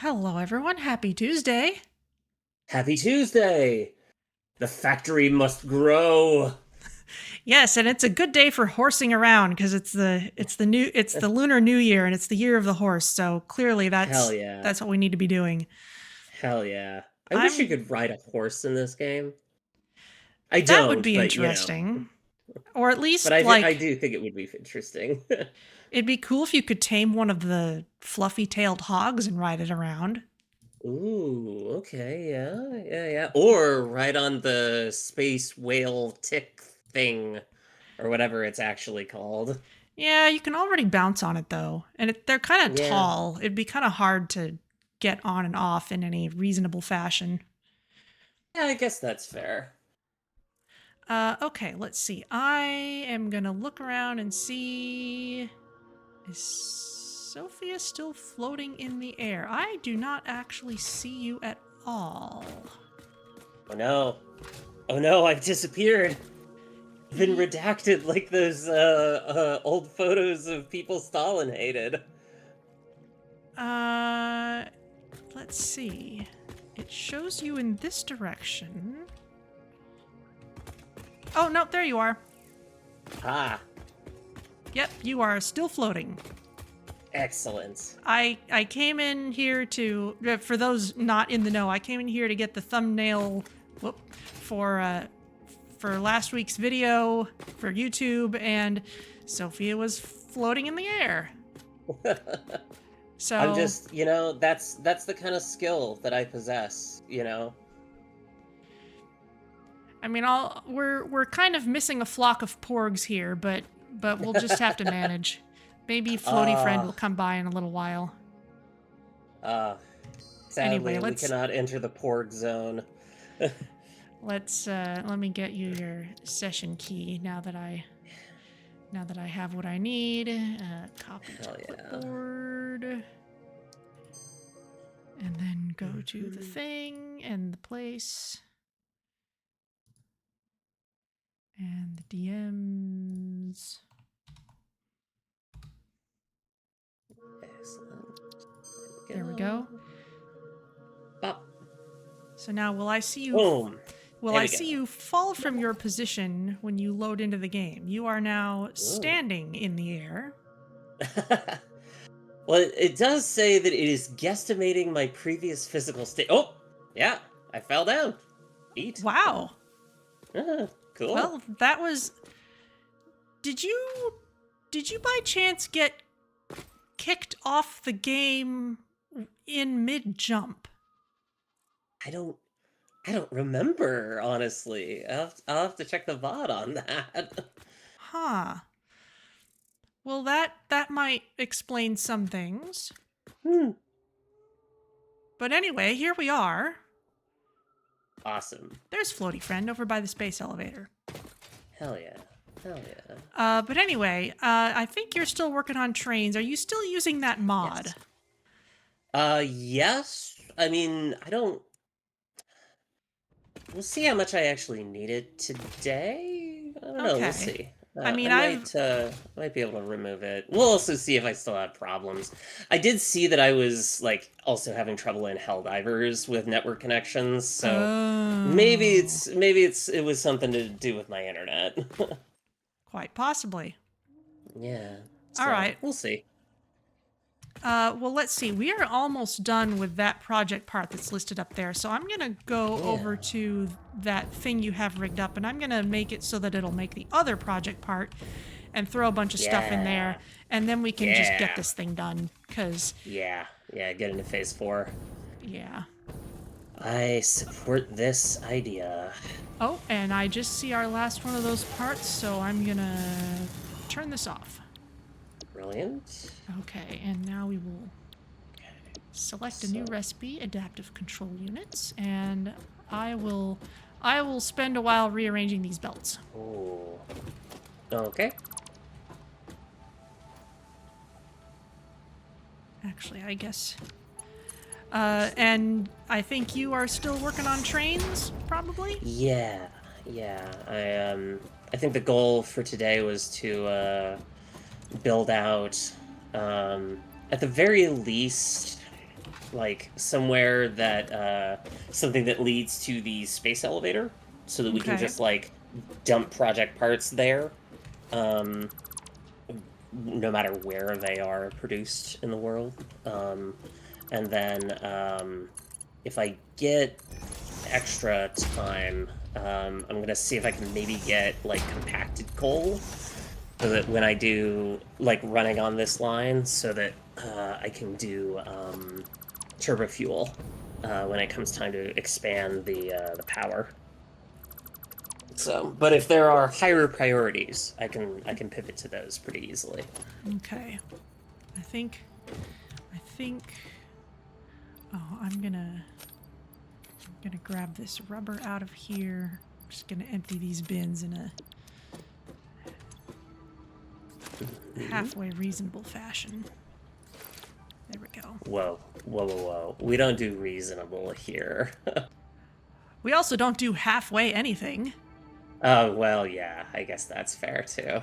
Hello, everyone. Happy Tuesday. Happy Tuesday! The factory must grow. Yes, and it's a good day for horsing around because it's the Lunar New Year and it's the year of the horse. So clearly, Hell that's yeah. that's what we need to be doing. Hell yeah. I wish you I'm could ride a horse in this game. I That would don't, be but interesting, or at but least I like do think it would be interesting. it'd be cool if you could tame one of the fluffy-tailed hogs and ride it around. Ooh, okay, yeah. Or ride on the space whale tick thing, or whatever it's actually called. Yeah, you can already bounce on it though, and they're kind of Yeah, tall. It'd be kind of hard to get on and off in any reasonable fashion. yeah, I guess that's fair. Okay, let's see. I am gonna look around and see. Is Sophia still floating in the air? I do not actually see you at all. Oh no. Oh no, I've disappeared. Been Ye- redacted like those old photos of people Stalin hated. Uh, let's see. It shows you in this direction. Oh, no, there you are. Ah, Yep, you are still floating. excellent. I came in here to, for those not in the know, I came in here to get the thumbnail whoop, for last week's video for YouTube, and Sophia was floating in the air. I'm So, just, that's the kind of skill that I possess. I mean, we're kind of missing a flock of porgs here, but we'll just have to manage. Maybe Floaty Friend will Ah, come by in a little while. ah. Anyway, Sadly, we cannot enter the Porg zone. let me get you your session key now that I have what I need. Copy to Hell yeah. clipboard. And then go to the thing and the place. And the DMs. Excellent. There we go. Bop. So now will I see you Boom. will There I we see go. you fall from your position when you load into the game? You are now Ooh. standing in the air. Well, it does say that it is guesstimating my previous physical state. Oh, yeah, I fell down. Eat. Wow. Ah, cool. Well, that was Did you by chance get kicked off the game in mid jump? I don't I don't remember, honestly. I'll have to check the VOD on that. Huh. Well, that might explain some things. Hmm. But anyway, here we are. Awesome. There's Floaty Friend over by the space elevator. Hell yeah. Hell yeah. But anyway, I think you're still working on trains. Are you still using that mod? Yes. Yes. I mean, I don't. We'll see how much I actually need it today. I don't know. We'll Okay. see. I I mean, might be able to remove it. We'll also see if I still have problems. I did see that I was like also having trouble in Helldivers with network connections, so Oh, it was something to do with my internet. quite possibly. Yeah. All So right. we'll see. Well, let's see. We are almost done with that project part that's listed up there. So I'm going to go Yeah. over to that thing you have rigged up, and I'm going to make it so that it'll make the other project part and throw a bunch of stuff in there. Yeah. And then we can just get Yeah. this thing done. Because, Yeah. Yeah. Get into phase 4. yeah. I support this idea. Oh, and I just see our last one of those parts, so I'm going to turn this off. Brilliant. Okay, and now we will select a new So- recipe, adaptive control units, and I will spend a while rearranging these belts. Ooh. Okay. Actually, I guess. And I think you are still working on trains, probably? Yeah. Yeah. I think the goal for today was to build out at the very least like somewhere that something that leads to the space elevator, so that we can Okay. just like dump project parts there, no matter where they are produced in the world. And then if I get extra time, I'm gonna see if I can maybe get like compacted coal, so that when I do like running on this line, so that I can do turbo fuel when it comes time to expand the power. So, but if there are higher priorities, I can pivot to those pretty easily. Okay. I think. Oh, I'm gonna grab this rubber out of here. I'm just gonna empty these bins in a halfway reasonable fashion. There we go. Whoa, whoa, whoa, whoa! We don't do reasonable here. We also don't do halfway anything. Oh, well, yeah, I guess that's fair too.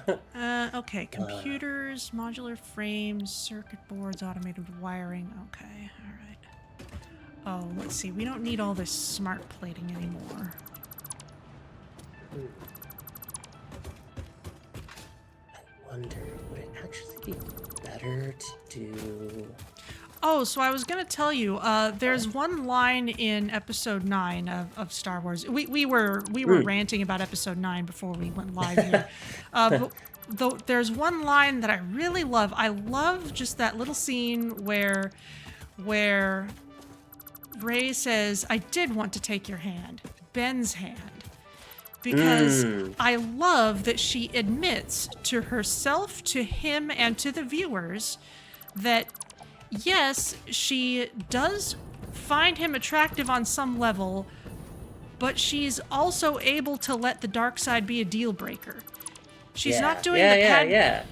Okay, computers, modular frames, circuit boards, automated wiring. Okay, all right. Oh, let's see. We don't need all this smart plating anymore. I wonder, would it actually be better to do... Oh, so I was gonna tell you, there's one line in episode 9 of Star Wars. We were ranting about episode 9 before we went live here. But there's one line that I really love. I love just that little scene where Rey says, "I did want to take your hand, Ben's hand." Because I love that she admits to herself, to him, and to the viewers that yes, she does find him attractive on some level, but she's also able to let the dark side be a deal breaker. She's not doing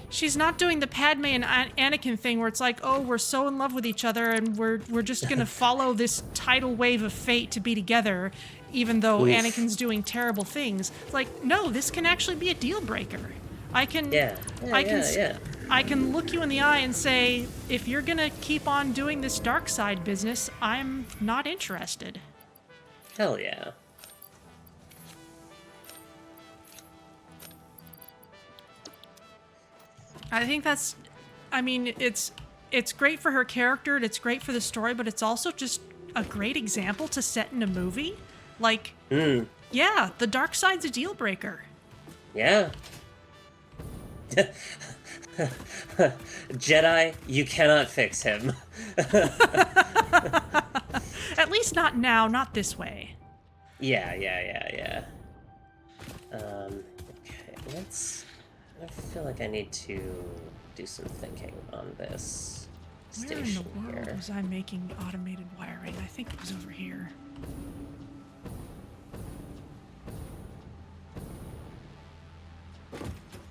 She's not doing the Padme and Anakin thing where it's like, oh, we're so in love with each other and we're just gonna follow this tidal wave of fate to be together, even though Anakin's doing terrible things. It's like, no, this can actually be a deal breaker. I can look you in the eye and say, if you're gonna keep on doing this dark side business, I'm not interested. Hell yeah. I think that's, I mean, it's great for her character and it's great for the story, but it's also just a great example to set in a movie. Like, yeah, the dark side's a deal breaker. Yeah. Jedi, you cannot fix him. At least not now, not this way. Yeah. Okay, I feel like I need to do some thinking on this Where station in the world here. was I making automated wiring? I think it was over here.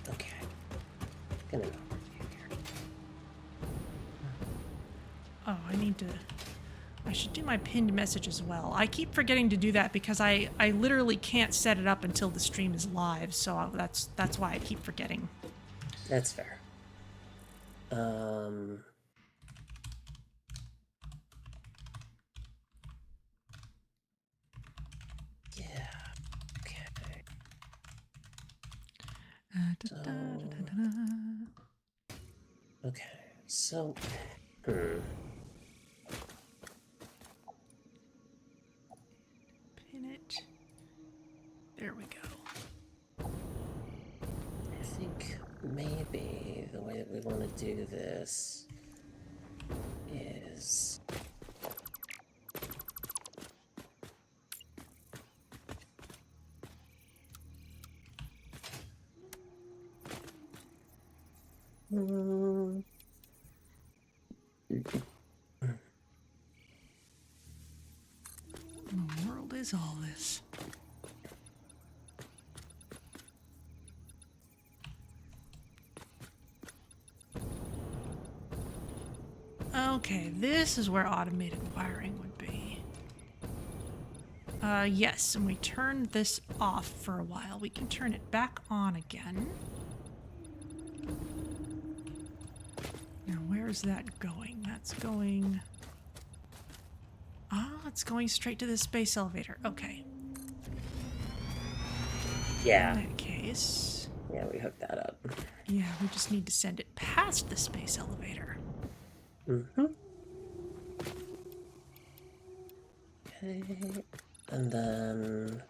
Okay. Gonna overview here. Oh, I should do my pinned message as well. I keep forgetting to do that because I literally can't set it up until the stream is live, so that's why I keep forgetting. That's fair. Yeah. Okay. Okay. So, Pin it. There we go. I think maybe the way that we want to do this is... What in the world is all this? Okay, this is where automated wiring would be. Yes, and we turned this off for a while. We can turn it back on again. Now, where's that going? That's going it's going straight to the space elevator. Okay. Yeah. In that case... Yeah, we hooked that up. Yeah, we just need to send it past the space elevator. Mm-hmm. Okay. And then...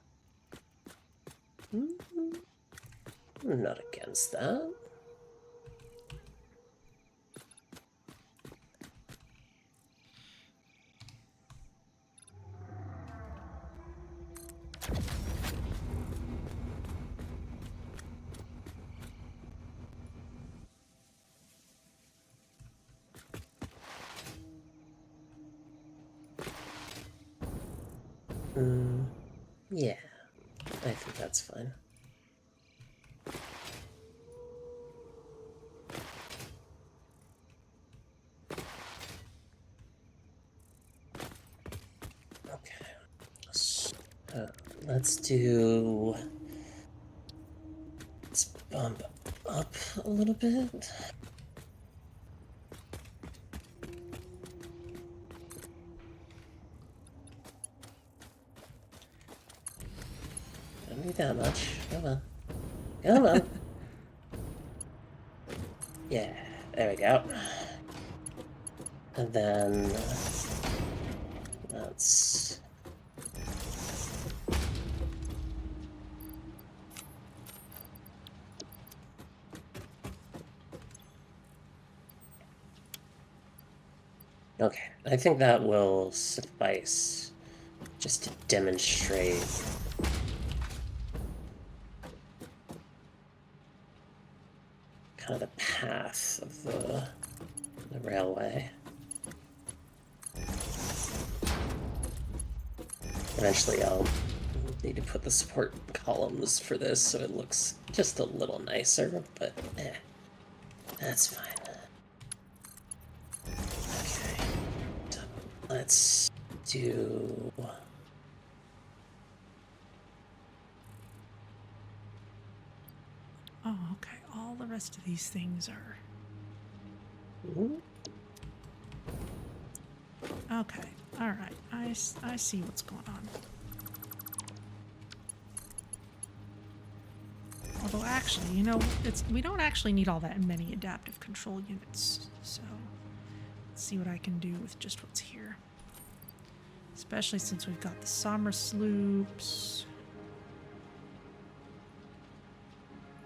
I'm not against that. Yeah, I think that's fine. Okay, so let's bump up a little bit. Don't need that much. Come on. Come on. Yeah, there we go. And then let's... Okay, I think that will suffice just to demonstrate kind of the path of the railway. Eventually I'll need to put the support columns for this so it looks just a little nicer, but that's fine. Okay, so let's do... Oh, okay. All the rest of these things are... Okay. All right. I see what's going on. Although actually, you know, we don't actually need all that many adaptive control units. So let's see what I can do with just what's here. Especially since we've got the summer sloops.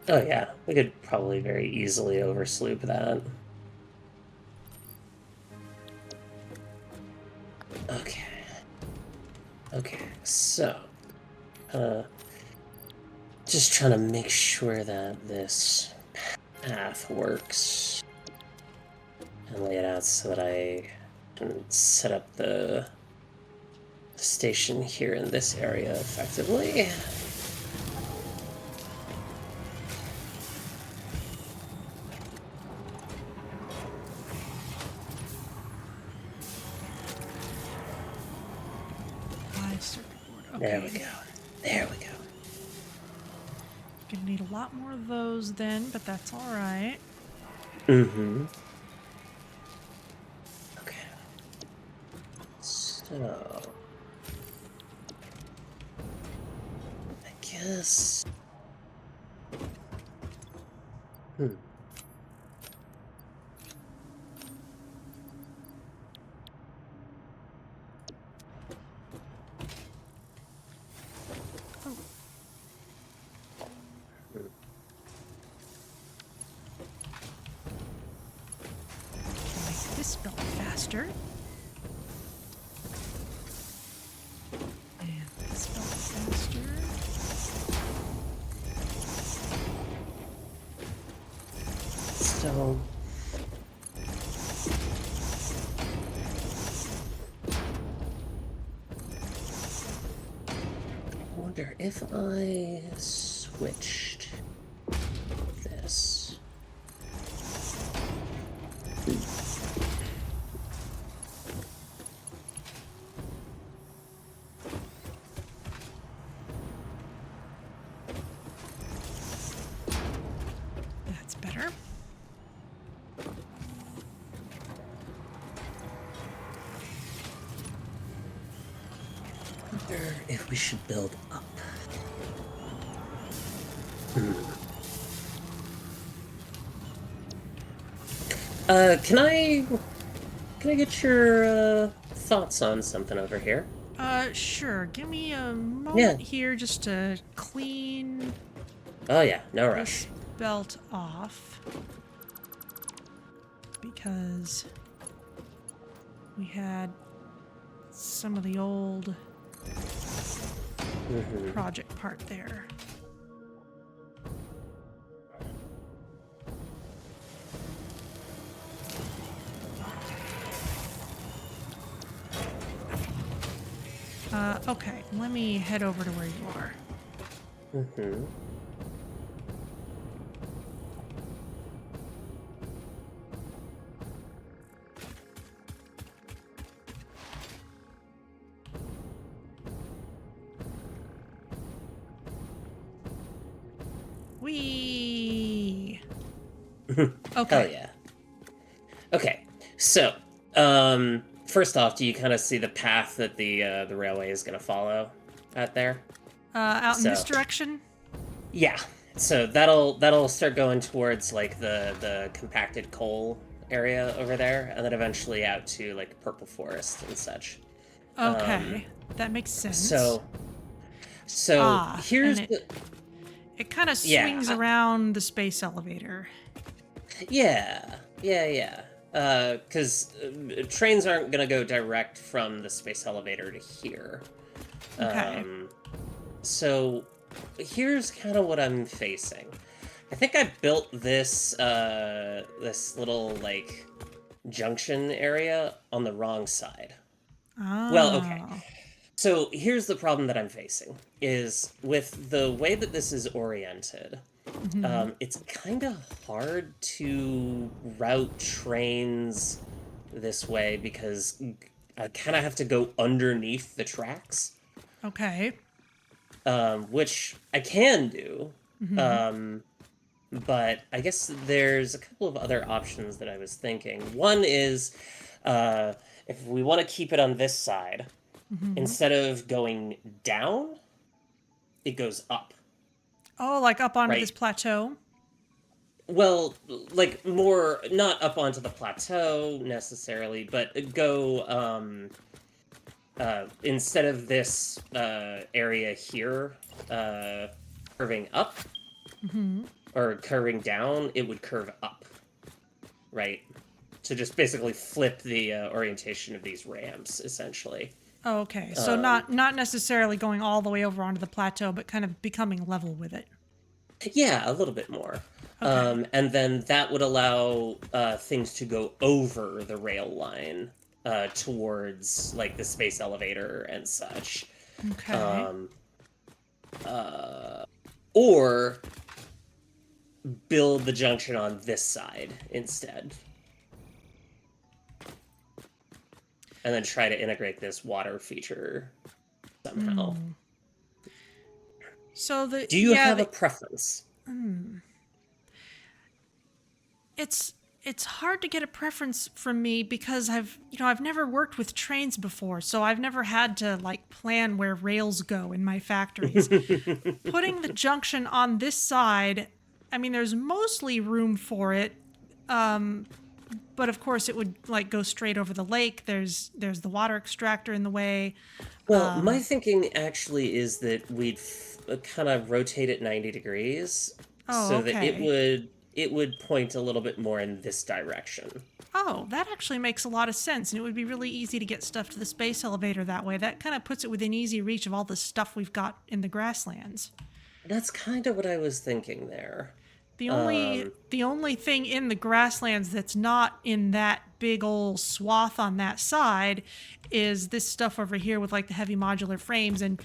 Oh yeah, we could probably very easily oversloop that. Okay, so just trying to make sure that this path works and lay it out so that I can set up the station here in this area effectively. Okay. There we go. There we go. Gonna need a lot more of those then, but that's all right. Mm-hmm. Okay. So... I guess... faster. And this belt faster. So... I wonder if I switched this. That's better. wonder if we should build up. Can I get your thoughts on something over here? Sure. Give me a moment here just to clean Oh yeah, no this rush. belt off. Because we had some of the old project part there. Okay, let me head over to where you are. Whee! Okay. Oh yeah. Okay, so, first off, do you kind of see the path that the railway is going to follow out there? Out in this direction? Yeah. So that'll start going towards like the compacted coal area over there, and then eventually out to like purple forest and such. Okay, that makes sense. So here's and the it kind of swings around the space elevator. Yeah. Because trains aren't gonna go direct from the space elevator to here. Okay. So here's kind of what I'm facing. I think I built this this little like junction area on the wrong side. Oh. Well, okay. So here's the problem that I'm facing is with the way that this is oriented. It's kind of hard to route trains this way because I kind of have to go underneath the tracks. Okay. Which I can do. But I guess there's a couple of other options that I was thinking. One is if we want to keep it on this side, instead of going down, it goes up. Oh, like up onto this plateau? Well, like more, not up onto the plateau necessarily, but go, instead of this area here curving up, or curving down, it would curve up, right? To just basically flip the orientation of these ramps, essentially. Oh, okay. So not necessarily going all the way over onto the plateau, but kind of becoming level with it. Yeah, a little bit more. Okay. And then that would allow things to go over the rail line towards like the space elevator and such. Okay. Or build the junction on this side instead. And then try to integrate this water feature somehow. So do you have a preference? It's hard to get a preference from me because I've never worked with trains before, so I've never had to like plan where rails go in my factories. Putting the junction on this side, I mean, there's mostly room for it. But of course it would like go straight over the lake. There's the water extractor in the way. Well, my thinking actually is that we'd kind of rotate it 90 degrees so that it would point a little bit more in this direction. Oh, that actually makes a lot of sense, and it would be really easy to get stuff to the space elevator that way. That kind of puts it within easy reach of all the stuff we've got in the grasslands. That's kind of what I was thinking there. The only thing in the grasslands that's not in that big old swath on that side is this stuff over here with like the heavy modular frames, and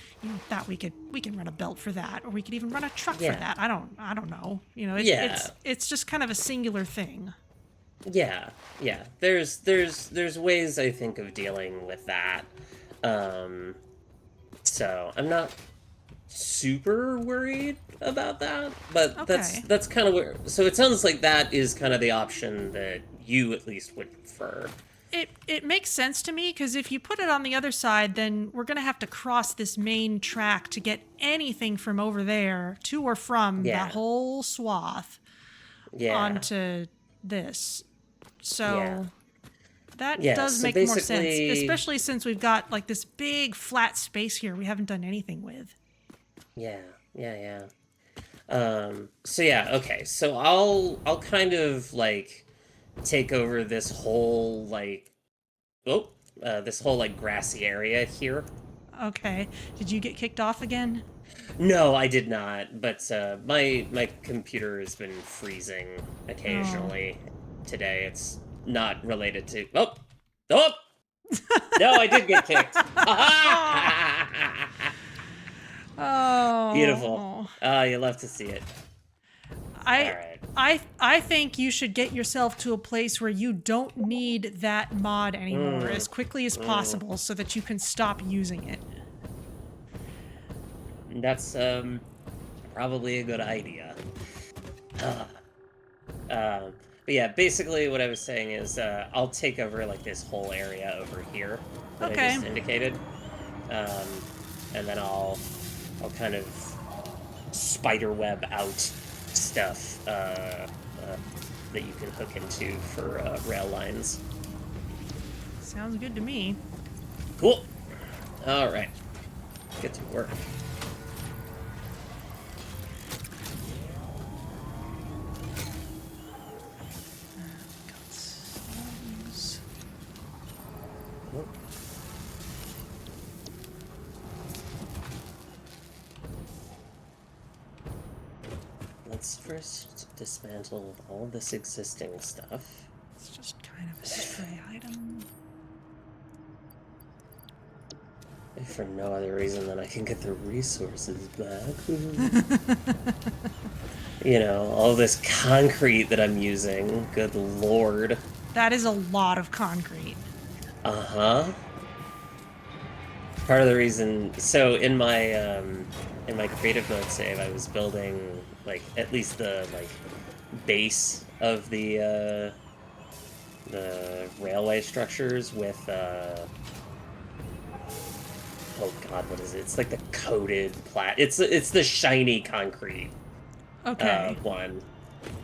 that we can run a belt for that, or we could even run a truck for that. I don't know. It's just kind of a singular thing. Yeah. There's ways I think of dealing with that. So I'm not super worried about that, but that's kind of where. So it sounds like that is kind of the option that you at least would prefer. It makes sense to me, because if you put it on the other side, then we're going to have to cross this main track to get anything from over there to or from that whole swath onto this. So that does make more sense, especially since we've got like this big flat space here we haven't done anything with. So yeah, okay. So I'll kind of like take over this whole like this whole like grassy area here. Okay. Did you get kicked off again? No, I did not, but my computer has been freezing occasionally today. It's not related to oh no, I did get kicked. Oh. Beautiful. You love to see it. I think you should get yourself to a place where you don't need that mod anymore as quickly as possible so that you can stop using it. That's probably a good idea. But yeah, basically what I was saying is I'll take over like this whole area over here that I just indicated. And then I'll kind of spiderweb out stuff that you can hook into for rail lines. Sounds good to me. Cool. All right. Get to work. Let's first dismantle all this existing stuff. It's just kind of a stray item. If for no other reason than I can get the resources back. You know, all this concrete that I'm using. Good lord. That is a lot of concrete. Uh-huh. Part of the reason... So, in my creative mode save, I was building, like, at least the, like, base of the railway structures with, oh god, what is it? It's like the coated it's the shiny concrete one.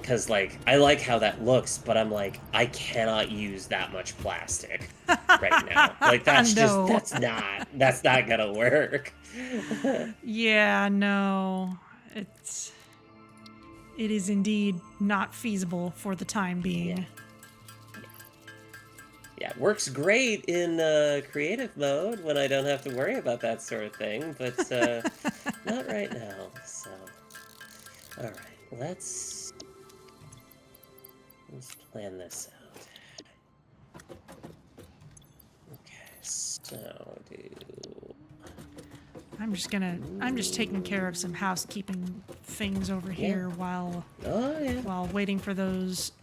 Because, like, I like how that looks, but I'm like, I cannot use that much plastic right now. Like, that's No. that's not gonna work. Yeah, no. It is indeed not feasible for the time being. Yeah, it works great in creative mode when I don't have to worry about that sort of thing, but not right now, so... Alright, let's plan this out. Okay, so I'm just taking care of some housekeeping things over here while waiting for those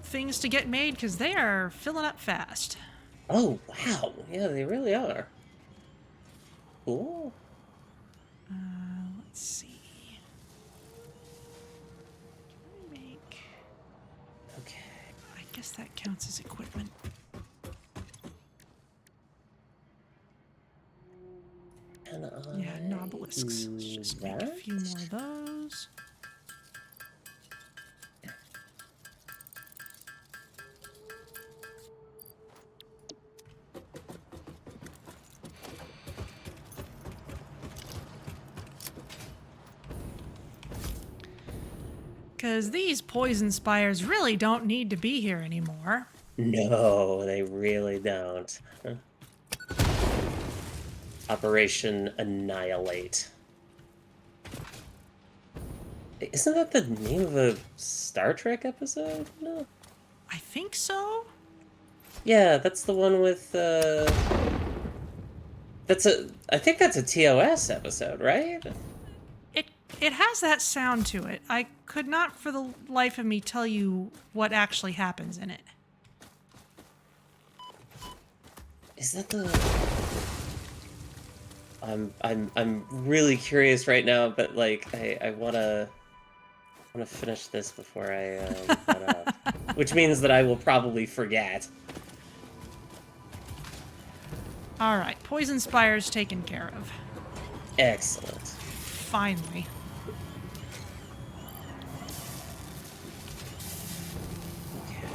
things to get made, because they are filling up fast. Oh, wow. Yeah, they really are. Cool. Let's see. Okay. I guess that counts as equipment. Yeah, nobelisks. Let's just make a few more of those. Because these poison spires really don't need to be here anymore. No, they really don't. Operation Annihilate. Isn't that the name of a Star Trek episode? No. I think so. Yeah, that's the one with, I think that's a TOS episode, right? It has that sound to it. I could not for the life of me tell you what actually happens in it. Is that the... I'm really curious right now, but like I wanna finish this before I which means that I will probably forget. All right, poison spire's taken care of. Excellent. Finally. Okay.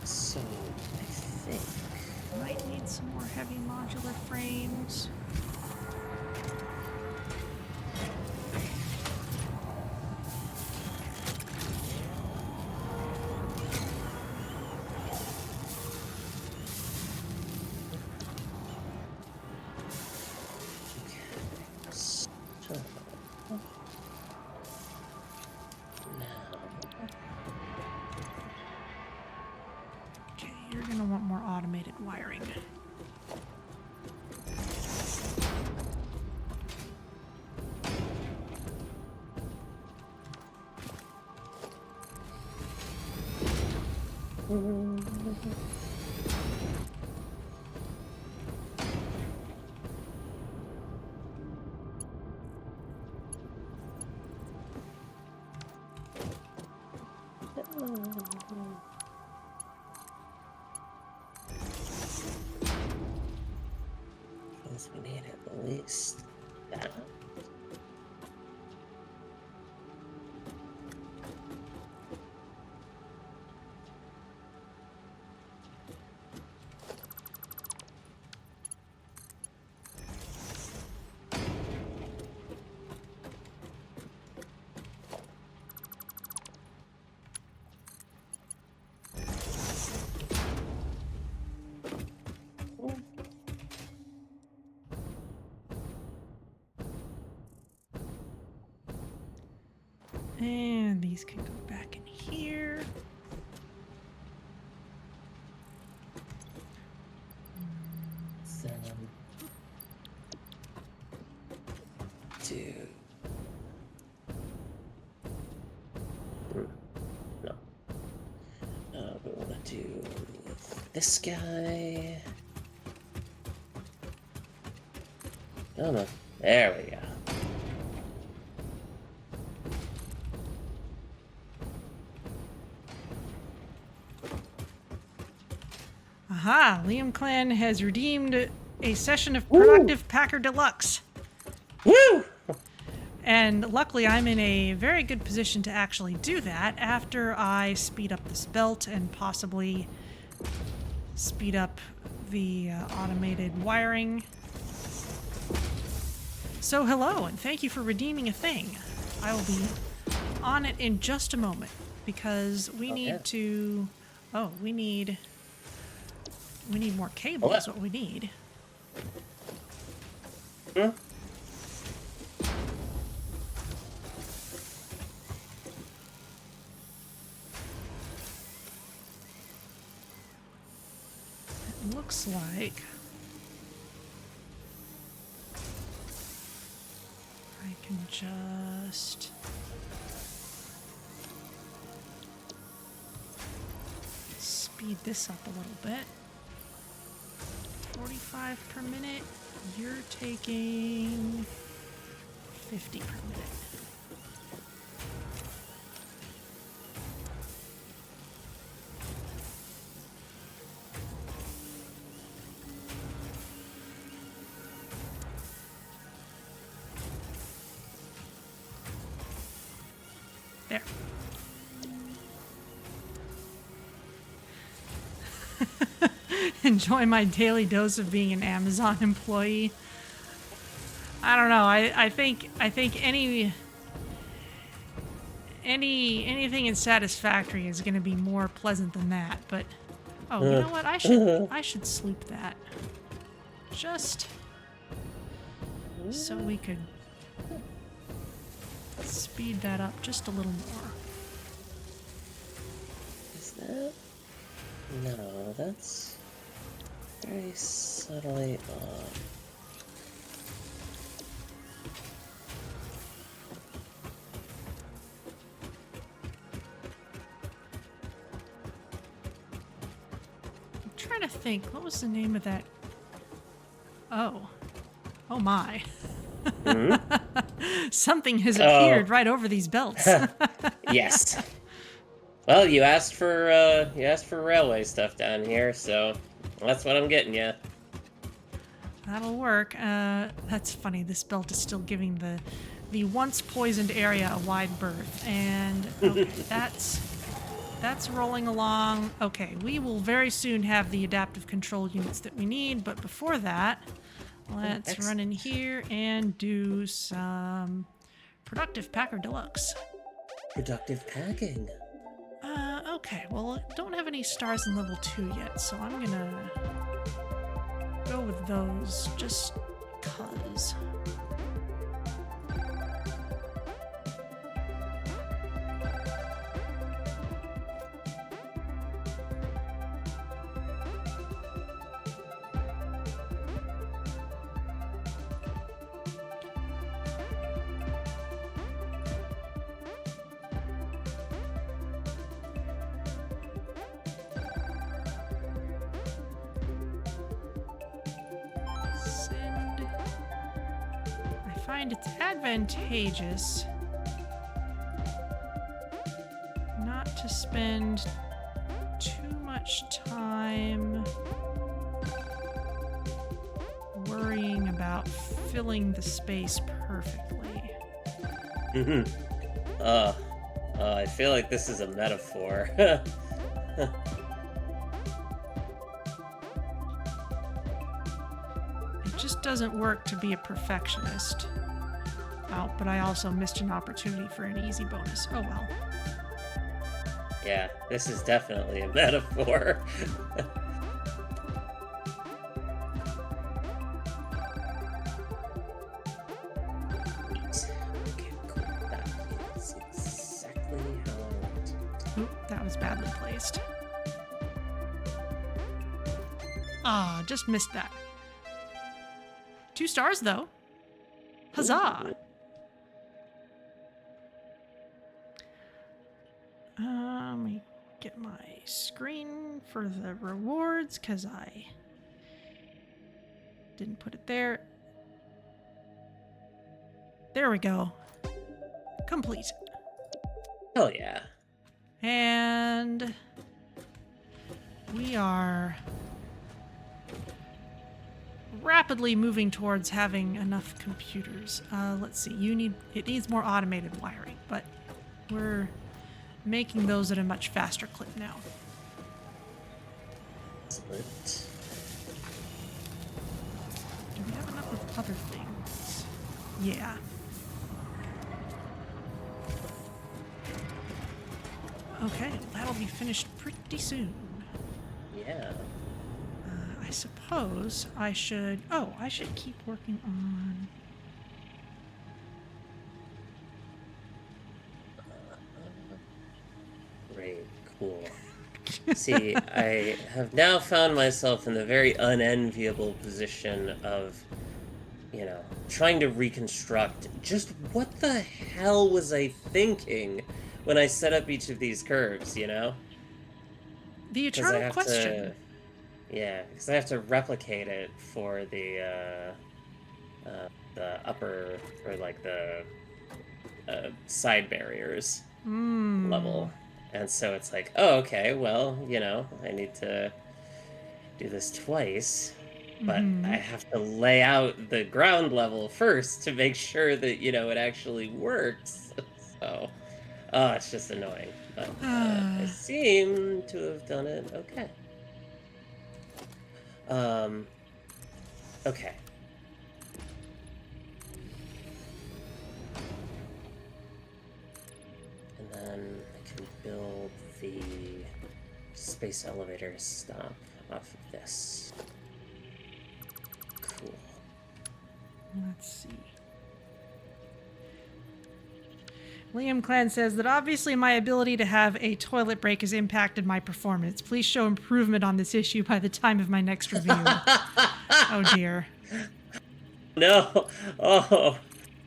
So, I think... Might need some more heavy modular frames. So, now... Okay, you're gonna want more automated wiring. Because we need at least that. And these can go back in here. 7, 2. No. We want to do this guy. Oh no. There we go. Aha! Liam Clan has redeemed a session of productive Packer Deluxe. Woo! And luckily I'm in a very good position to actually do that after I speed up this belt and possibly speed up the automated wiring. So hello, and thank you for redeeming a thing. I will be on it in just a moment because we need to... Oh, we need more cable is what we need. Hmm? It looks like I can just speed this up a little bit. 45 per minute. You're taking 50 per minute. There. Enjoy my daily dose of being an Amazon employee. I don't know. I think anything in Satisfactory is going to be more pleasant than that. But oh, you know what? I should sloop that just so we could speed that up just a little more. Is that? No, that's very subtly off. I'm trying to think. What was the name of that? Oh my. Something has appeared right over these belts. Yes. Well, you asked for railway stuff down here, so that's what I'm getting you. That'll work. That's funny. This belt is still giving the once poisoned area a wide berth, and okay, that's rolling along. Okay, we will very soon have the adaptive control units that we need, but before that, let's run in here and do some productive packer deluxe. Productive packing. Okay, well, I don't have any stars in level 2 yet, so I'm gonna go with those just cuz. Find it's advantageous not to spend too much time worrying about filling the space perfectly. I feel like this is a metaphor. It just doesn't work to be a perfectionist. Oh, but I also missed an opportunity for an easy bonus. Oh well. Yeah, this is definitely a metaphor. Okay, cool. That is exactly how I want. Oop, that was badly placed. Ah, just missed that. 2 stars, though. Huzzah! Ooh. Let me get my screen for the rewards, because I didn't put it there. There we go. Complete. Hell yeah. And we are rapidly moving towards having enough computers. Let's see, it needs more automated wiring, but we're making those at a much faster clip now. Excellent. Do we have enough of other things? Yeah. Okay, that'll be finished pretty soon. Yeah. I suppose I should... Oh, I should keep working on... Great, cool. See, I have now found myself in the very unenviable position of, trying to reconstruct just what the hell was I thinking when I set up each of these curves, The eternal question. Yeah, because I have to replicate it for the upper, or like the side barriers level. And so it's like, oh, okay, well, I need to do this twice, but I have to lay out the ground level first to make sure that, it actually works. So, it's just annoying. But I seem to have done it okay. Okay. And then I can build the space elevator stop off of this. Cool. Let's see. Liam Clan says that obviously my ability to have a toilet break has impacted my performance. Please show improvement on this issue by the time of my next review. Oh dear. No. Oh,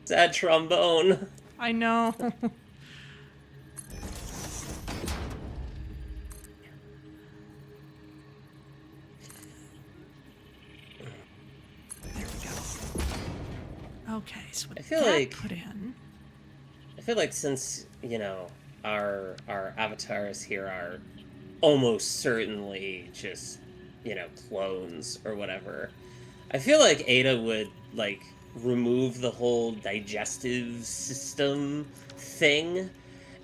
sad trombone. I know. There we go. Okay, so what I feel like put in. I feel like since, our avatars here are almost certainly just, you know, clones or whatever. I feel like Ada would, like, remove the whole digestive system thing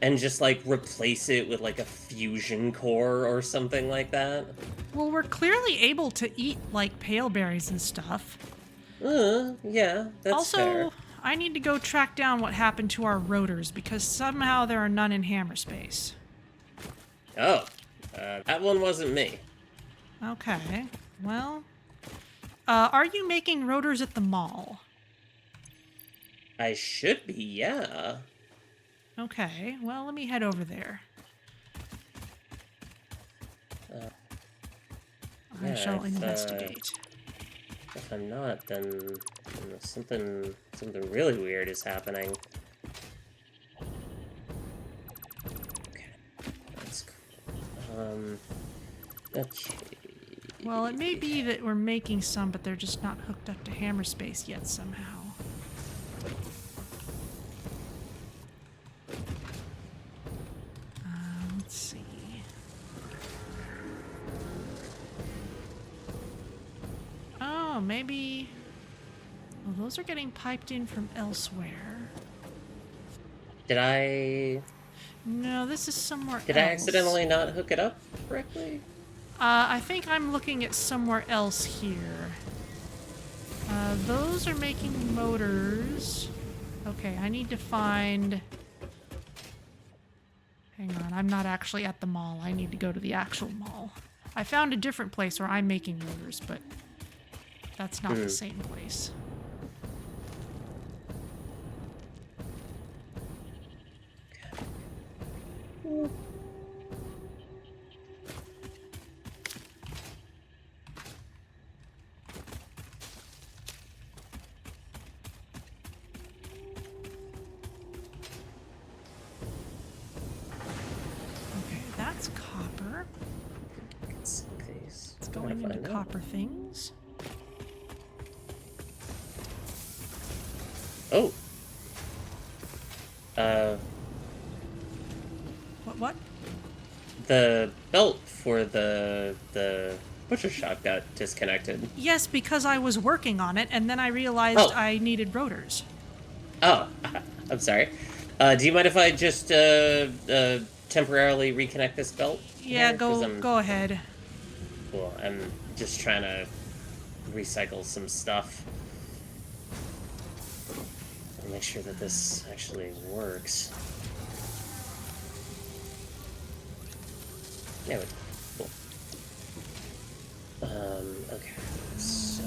and just, like, replace it with, like, a fusion core or something like that. Well, we're clearly able to eat, like, pale berries and stuff. Yeah, that's also, fair. I need to go track down what happened to our rotors, because somehow there are none in Hammerspace. Oh, that one wasn't me. Okay, well... are you making rotors at the mall? I should be, yeah. Okay, well, let me head over there. I shall investigate. If I'm not, then something really weird is happening. Okay, that's cool. Okay. Well, it may be that we're making some, but they're just not hooked up to Hammerspace yet somehow. Let's see. Oh, maybe... Well, those are getting piped in from elsewhere. Did I No, this is somewhere else. Did I accidentally not hook it up correctly? I think I'm looking at somewhere else here. Those are making motors. Okay, I need to find... Hang on, I'm not actually at the mall. I need to go to the actual mall. I found a different place where I'm making motors, but that's not the same place. Okay, that's copper. It's Going into copper things. Oh. What? The belt for the butcher shop got disconnected. Yes, because I was working on it, and then I realized I needed rotors. Oh, I'm sorry. Do you mind if I just temporarily reconnect this belt? Yeah, go ahead. Cool. I'm just trying to recycle some stuff. And make sure that this actually works. Yeah, cool. Okay, so...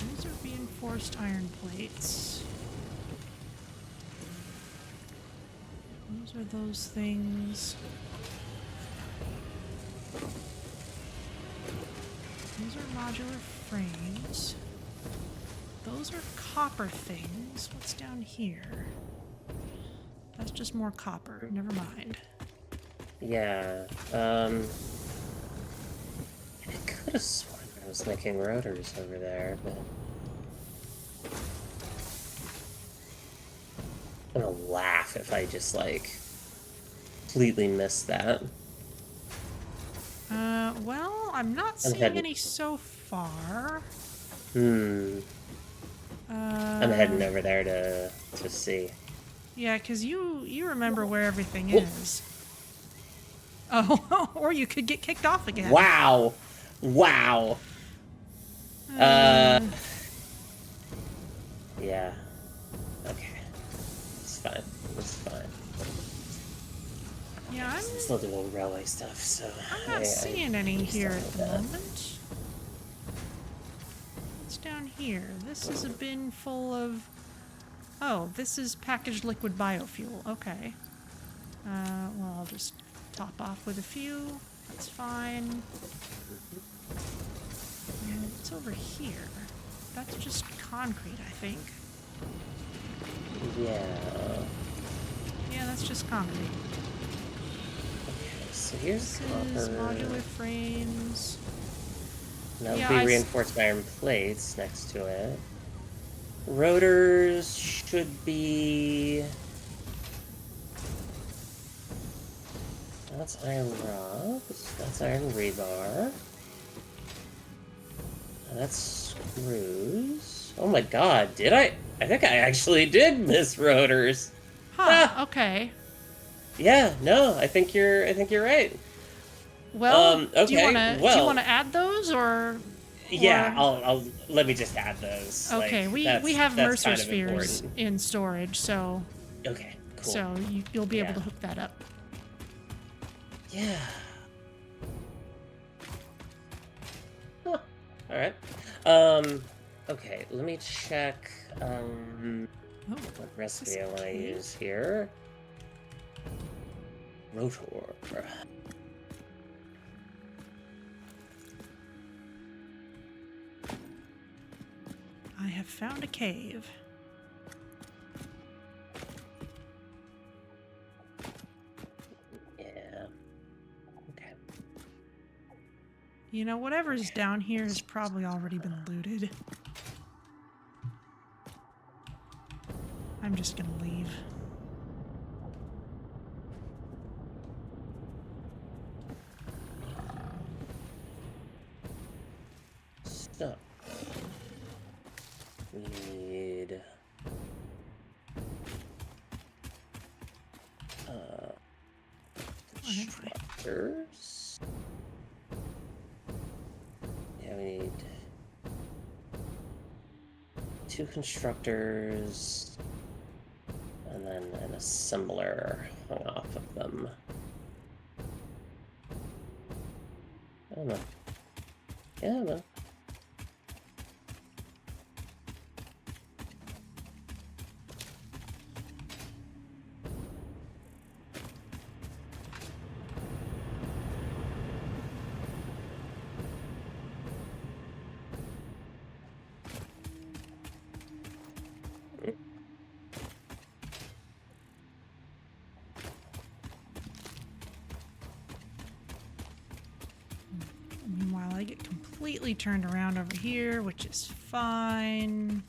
These are reinforced iron plates. Those are those things. Those are modular frames. Those are copper things. What's down here? That's just more copper. Never mind. Yeah, I could have sworn I was making rotors over there, but... I'm gonna laugh if I just, like, completely missed that. Well, I'm not seeing any so far. I'm heading over there to see. Yeah, because you remember where everything is. Oh, or you could get kicked off again. Wow! Wow! Yeah. Okay. It's fine. It's fine. Yeah, I'm still doing railway stuff, so... I'm not seeing any here at the moment. What's down here? This is a bin full of... Oh, this is packaged liquid biofuel. Okay. Well, I'll just top off with a few. That's fine. It's over here. That's just concrete, I think. Yeah. Yeah, that's just concrete. Okay, so here's This is modular frames. That would be reinforced iron plates next to it. Rotors should be... That's iron rods. That's iron rebar. That's screws. Oh my god, did I? I think I actually did miss rotors. Huh, Ah! okay. Yeah, no, I think you're right. Well, do you Okay, wanna well, add those or yeah, I'll let me just add those. okay, Like, we have that's Mercer kind of spheres important. in storage, so Okay, cool. you'll be able Yeah. to hook that up. Yeah. Huh. All right. Okay, let me check Oh, what recipe this I want to cave? use here. Rotor. I have found a cave. Yeah. Okay. You know, whatever's down here has probably already been looted. I'm just gonna leave. So we need constructors. Yeah, we need 2 constructors and then an assembler hung off of them. I don't know. Yeah, no. Meanwhile, I get completely turned around over here, which is fine.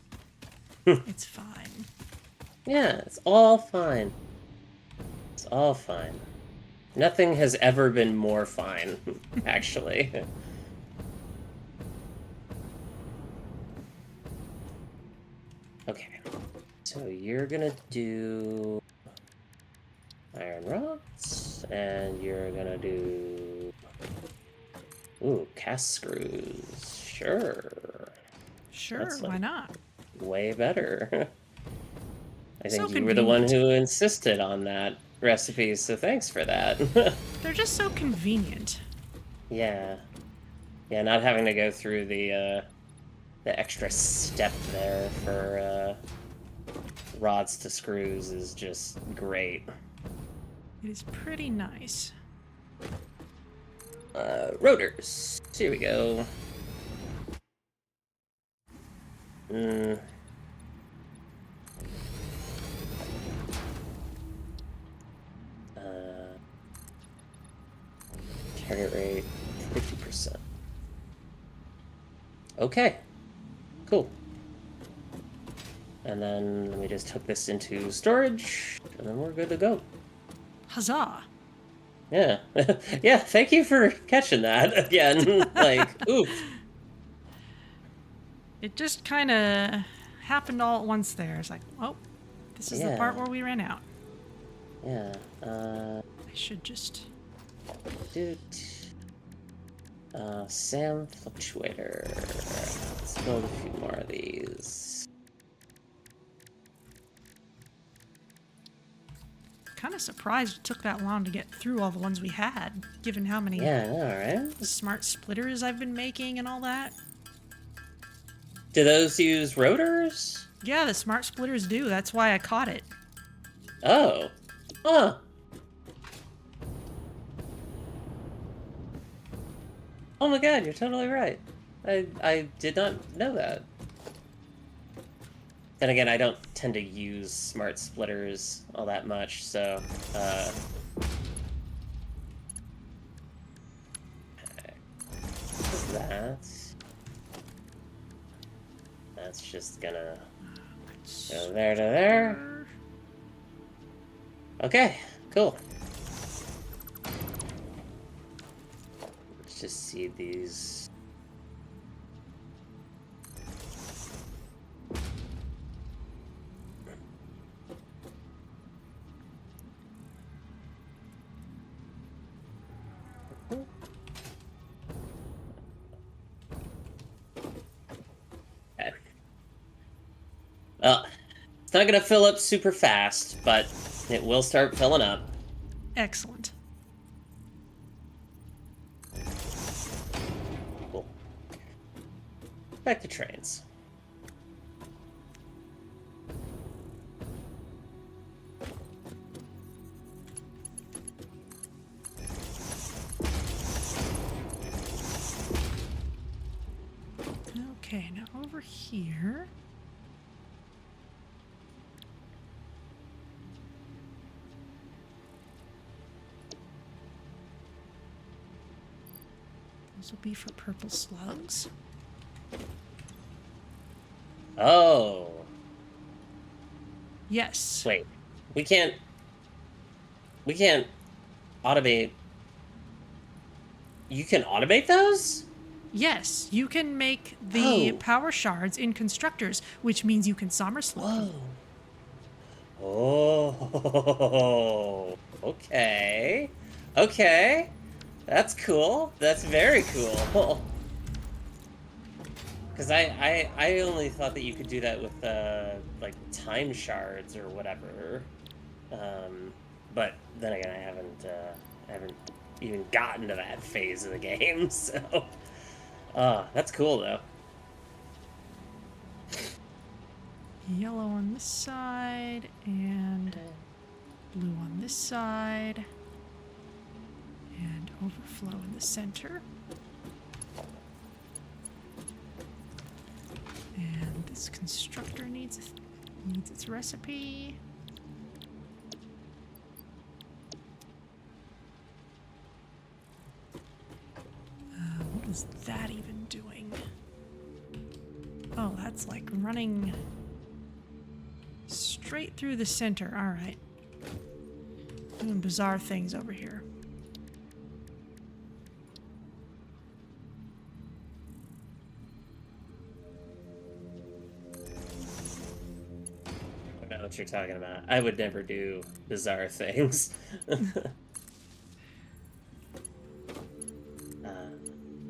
Hmm. It's fine. Yeah, it's all fine. It's all fine. Nothing has ever been more fine, actually. Okay. So you're gonna do iron rods, and you're gonna do... Ooh, cast screws. Sure. Sure, That's why like not? way better. I So think you were the one convenient. who insisted on that recipe, so thanks for that. They're just so convenient. Yeah. Yeah, not having to go through the extra step there for rods to screws is just great. It is pretty nice. Rotors. Here we go. Target rate 50%. Okay. Cool. And then let me just hook this into storage, and then we're good to go. Huzzah! Yeah. Yeah, thank you for catching that again. Like, oof. It just kind of happened all at once there. It's like, oh, this is the part where we ran out. Yeah. I should just... Dude. Sam Fluctuator. Let's build a few more of these. Kind of surprised it took that long to get through all the ones we had, given how many Yeah, I know, right? smart splitters I've been making and all that. Do those use rotors? Yeah, the smart splitters do. That's why I caught it. Oh. Huh. Oh my god, you're totally right. I did not know that. Then again, I don't tend to use smart splitters all that much, so, what's that? That's just gonna So there to there. Okay, cool. Let's just see these. Okay. Well, it's not gonna fill up super fast, but it will start filling up. Excellent. Cool. Back to trains. Okay, now over here. Those will be for purple slugs. Oh. Yes. Wait. We can't automate. You can automate those? Yes, you can make the Oh. power shards in constructors, which means you can Somersloop them. Oh. Okay. Okay. That's cool. That's very cool. Because I only thought that you could do that with like time shards or whatever. But then again, I haven't even gotten to that phase of the game. So, that's cool though. Yellow on this side and blue on this side. And overflow in the center. And this constructor needs its recipe. What is that even doing? Oh, that's like running straight through the center. All right. Doing bizarre things over here. I know what you're talking about. I would never do bizarre things.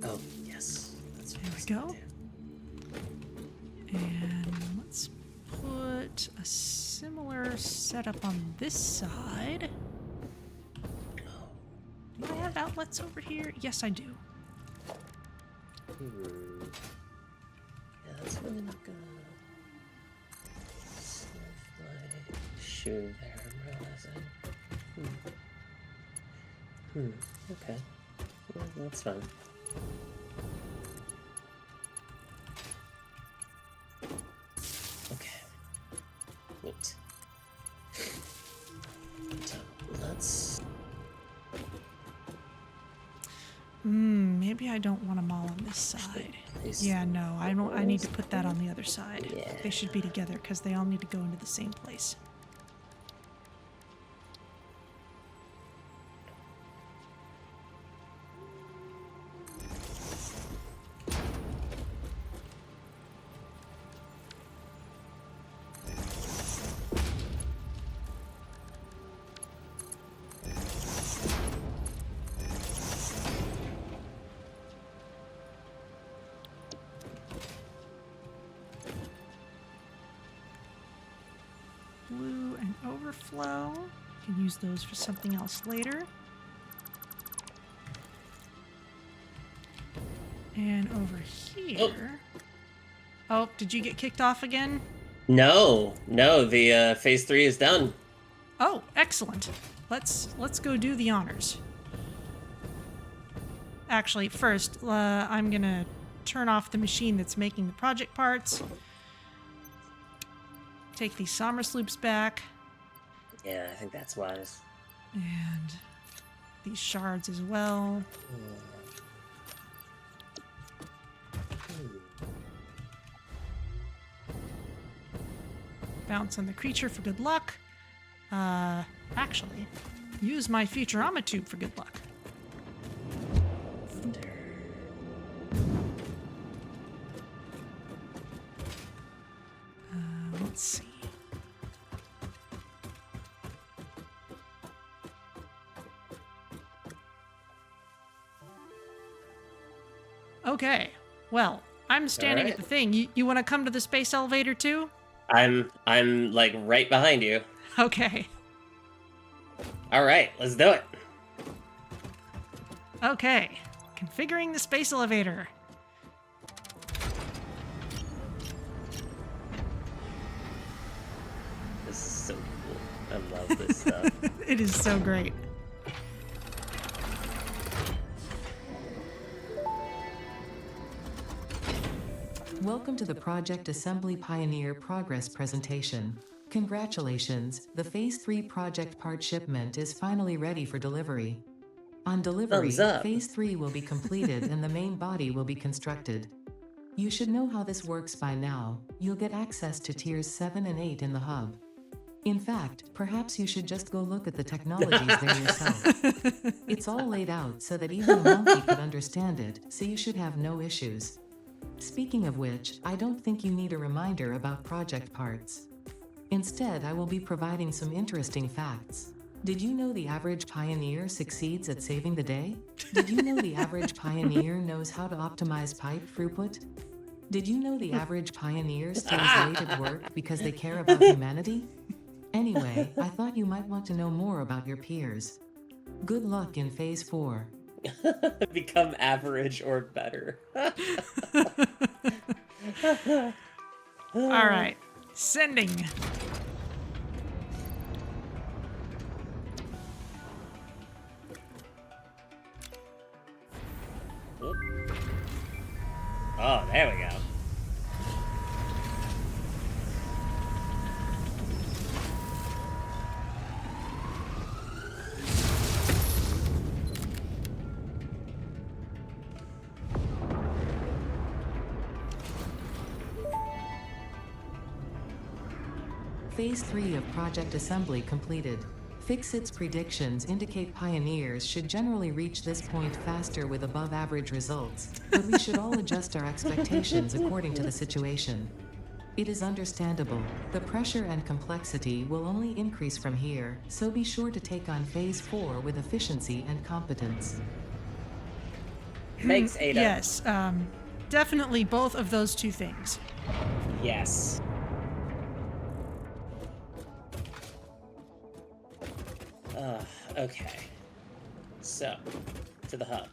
Oh, yes. That's what There we go. And let's put a similar setup on this side. Do I have outlets over here? Yes, I do. Yeah, that's really not gonna sniff my shoe there, I'm realizing. Okay. Well, that's fine. Okay. Neat. So, let's... Maybe I don't want them all on this side. Yeah, no, I don't. I need to put that on the other side. Yeah. They should be together because they all need to go into the same place. Blue and overflow. Can use those for something else later. And over here. Oh, did you get kicked off again? No, the phase 3 is done. Oh, excellent. Let's go do the honors. Actually, first, I'm gonna turn off the machine that's making the project parts. Take these Somersloops back. Yeah, I think that's wise. And these shards as well. Bounce on the creature for good luck. Actually, use my Futurama tube for good luck. Let's see. Okay, well, I'm standing at the thing. You want to come to the space elevator too? I'm like right behind you. Okay. All right, let's do it. Okay, configuring the space elevator. This is so cool. I love this stuff. It is so great. Welcome to the Project Assembly Pioneer Progress presentation. Congratulations, the Phase 3 project part shipment is finally ready for delivery. On delivery, Thumbs up. Phase 3 will be completed and the main body will be constructed. You should know how this works by now. You'll get access to Tiers 7 and 8 in the hub. In fact, perhaps you should just go look at the technologies there yourself. It's all laid out so that even a monkey could understand it, so you should have no issues. Speaking of which, I don't think you need a reminder about project parts. Instead, I will be providing some interesting facts. Did you know the average pioneer succeeds at saving the day? Did you know the average pioneer knows how to optimize pipe throughput? Did you know the average pioneer stays late at work because they care about humanity? Anyway, I thought you might want to know more about your peers. Good luck in Phase 4. Become average or better. All right, sending. Oh, there we go. Phase 3 of Project Assembly completed. Fixit's predictions indicate pioneers should generally reach this point faster with above-average results, but we should all adjust our expectations according to the situation. It is understandable. The pressure and complexity will only increase from here, so be sure to take on Phase 4 with efficiency and competence. Thanks, Ada. Yes, definitely both of those two things. Yes. Okay. So, to the hub.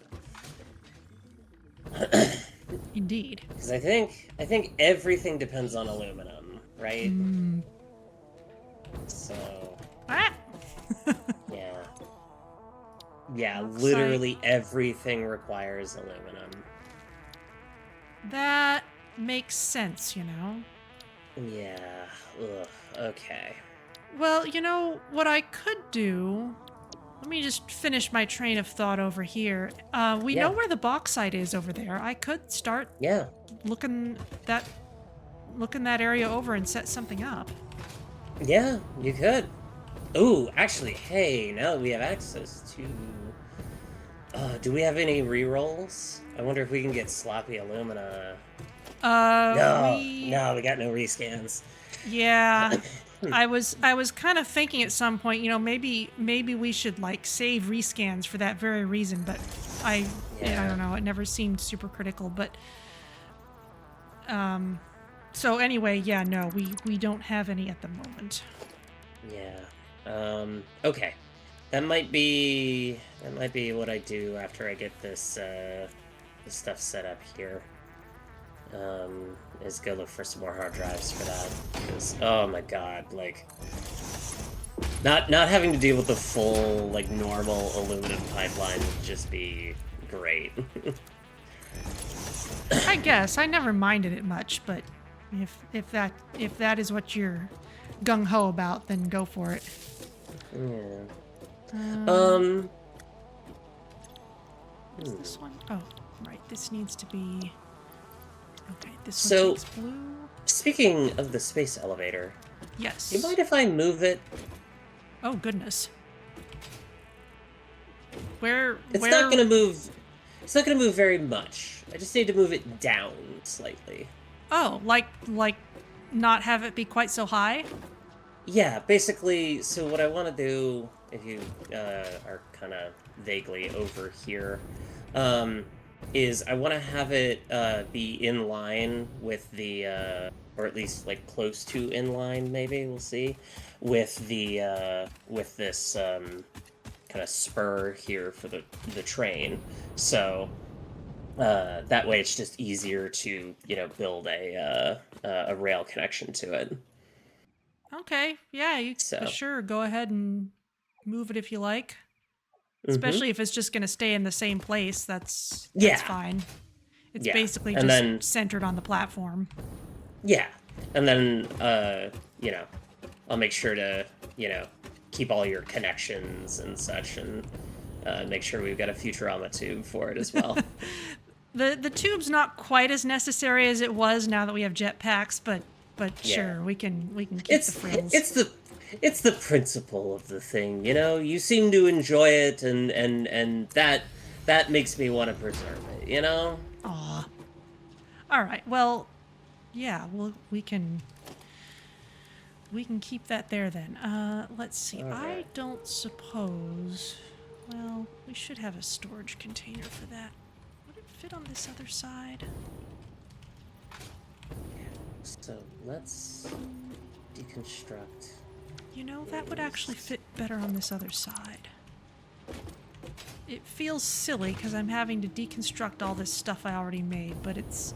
Indeed. Because I think everything depends on aluminum, right? So, Ah! yeah. Yeah, Bauxite. literally everything requires aluminum. That makes sense, you know? Yeah. Ugh. Okay. Well, you know, what I could do... Let me just finish my train of thought over here. We know where the bauxite is over there. I could start looking that area over and set something up. Yeah, you could. Ooh, actually, hey, now that we have access to... do we have any rerolls? I wonder if we can get sloppy alumina. No, we got no rescans. Yeah. I was kind of thinking at some point, you know, maybe we should like save rescans for that very reason, but I don't know, it never seemed super critical, but so anyway, yeah, no, we don't have any at the moment. Yeah. Okay. That might be what I do after I get this this stuff set up here. Is go look for some more hard drives for that, because oh my god, like not having to deal with the full like normal aluminum pipeline would just be great. I guess I never minded it much, but if that is what you're gung ho about, then go for it. Yeah. What's this one? Oh, right. This needs to be Okay, this So- one takes blue. Speaking of the space elevator, Yes. do you mind if I move it? Oh goodness. Where? It's where? not gonna move. It's not gonna move very much. I just need to move it down slightly. Oh, like not have it be quite so high. Yeah, basically. So what I want to do, if you are kind of vaguely over here, is I want to have it be in line with the, or at least like close to in line, maybe we'll see, with the with this kind of spur here for the train. So that way it's just easier to build a rail connection to it. Okay, yeah, you So. sure go ahead and move it if you like. Mhm. Especially if it's just going to stay in the same place, that's Yeah. fine. It's Yeah, basically and just then- centered on the platform. Yeah, and then I'll make sure to keep all your connections and such, and make sure we've got a Futurama tube for it as well. The tube's not quite as necessary as it was now that we have jetpacks, but Yeah. sure, we can keep it's the frills. it's the principle of the thing, You seem to enjoy it, and that makes me want to preserve it, Aw. All right. Well, yeah. We can keep that there then. Let's see. All I right. don't suppose. Well, we should have a storage container for that. Would it fit on this other side? So let's deconstruct. You know, that would actually fit better on this other side. It feels silly because I'm having to deconstruct all this stuff I already made, but it's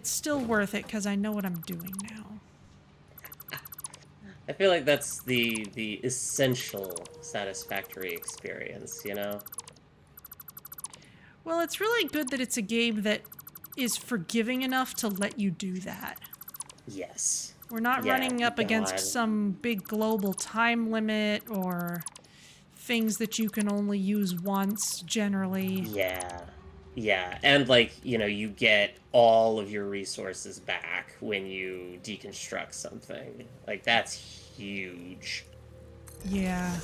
still worth it because I know what I'm doing now. I feel like that's the essential Satisfactory experience, Well, it's really good that it's a game that is forgiving enough to let you do that. Yes. We're not Yeah, running up against God. some big global time limit or things that you can only use once generally. Yeah. Yeah, and you get all of your resources back when you deconstruct something. Like, that's huge. Yeah.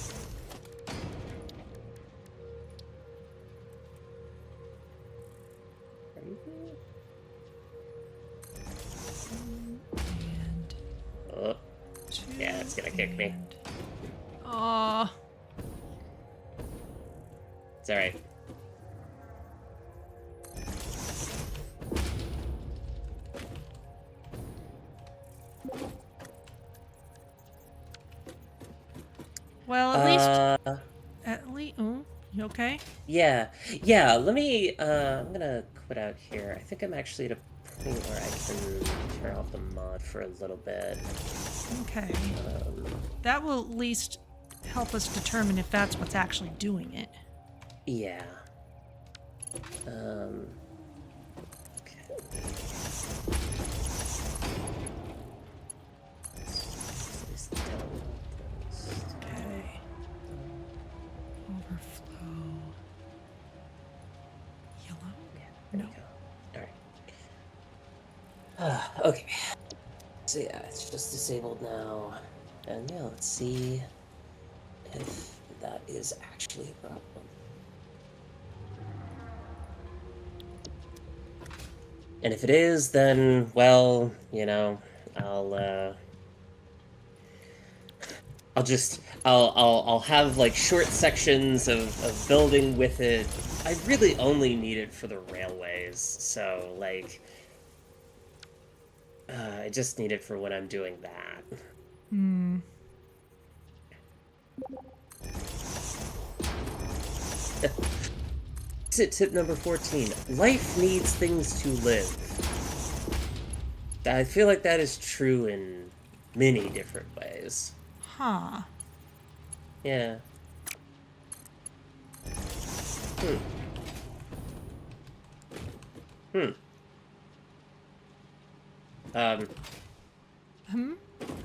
And Oh, yeah, it's gonna kick me. Oh, It's alright. well, at least, oh, you okay? Yeah, let me, I'm gonna quit out here. I think I'm actually at a point where I can turn off the mod for a little bit. Okay. That will at least help us determine if that's what's actually doing it. Yeah. Okay. Let's download this. Okay. Overflow. Yellow? There No. we go. Alright. Okay. So yeah, it's just disabled now. And yeah, let's see if that is actually a problem. And if it is, then, well, I'll have like short sections of building with it. I really only need it for the railways, so like I just need it for when I'm doing that. Exit tip number 14. Life needs things to live. I feel like that is true in many different ways. Huh. Yeah. Hmm. I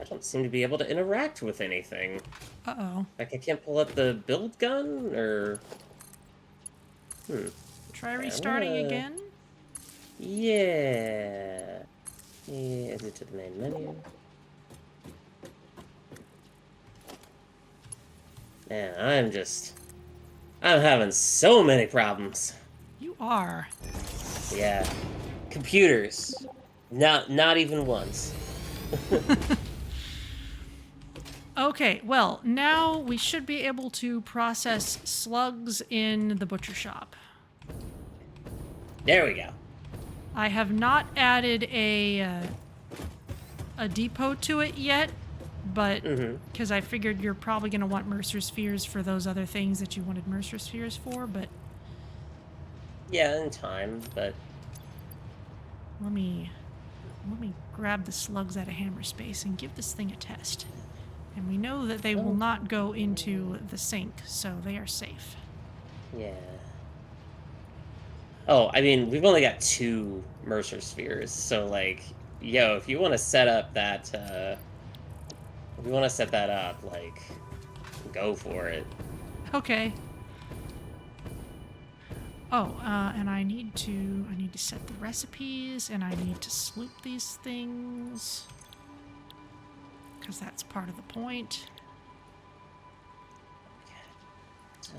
don't seem to be able to interact with anything. Uh-oh. Like, I can't pull up the build gun, or... Try restarting gonna- again? Yeah. Exit to the main menu. Man, I'm having so many problems. You are. Yeah. Computers. Not even once. Okay, well, now we should be able to process slugs in the butcher shop. There we go. I have not added a depot to it yet, but because I figured you're probably going to want Mercer Spheres for those other things that you wanted Mercer Spheres for, but... Yeah, in time, but... Let me grab the slugs out of hammer space and give this thing a test. And we know that they will not go into the sink, so they are safe. Yeah. Oh, I mean, we've only got 2 Mercer Spheres, so, like, yo, if you want to set up that, if you want to set that up, like, go for it. Okay. Oh, and I need to set the recipes, and I need to sloop these things, because that's part of the point. So,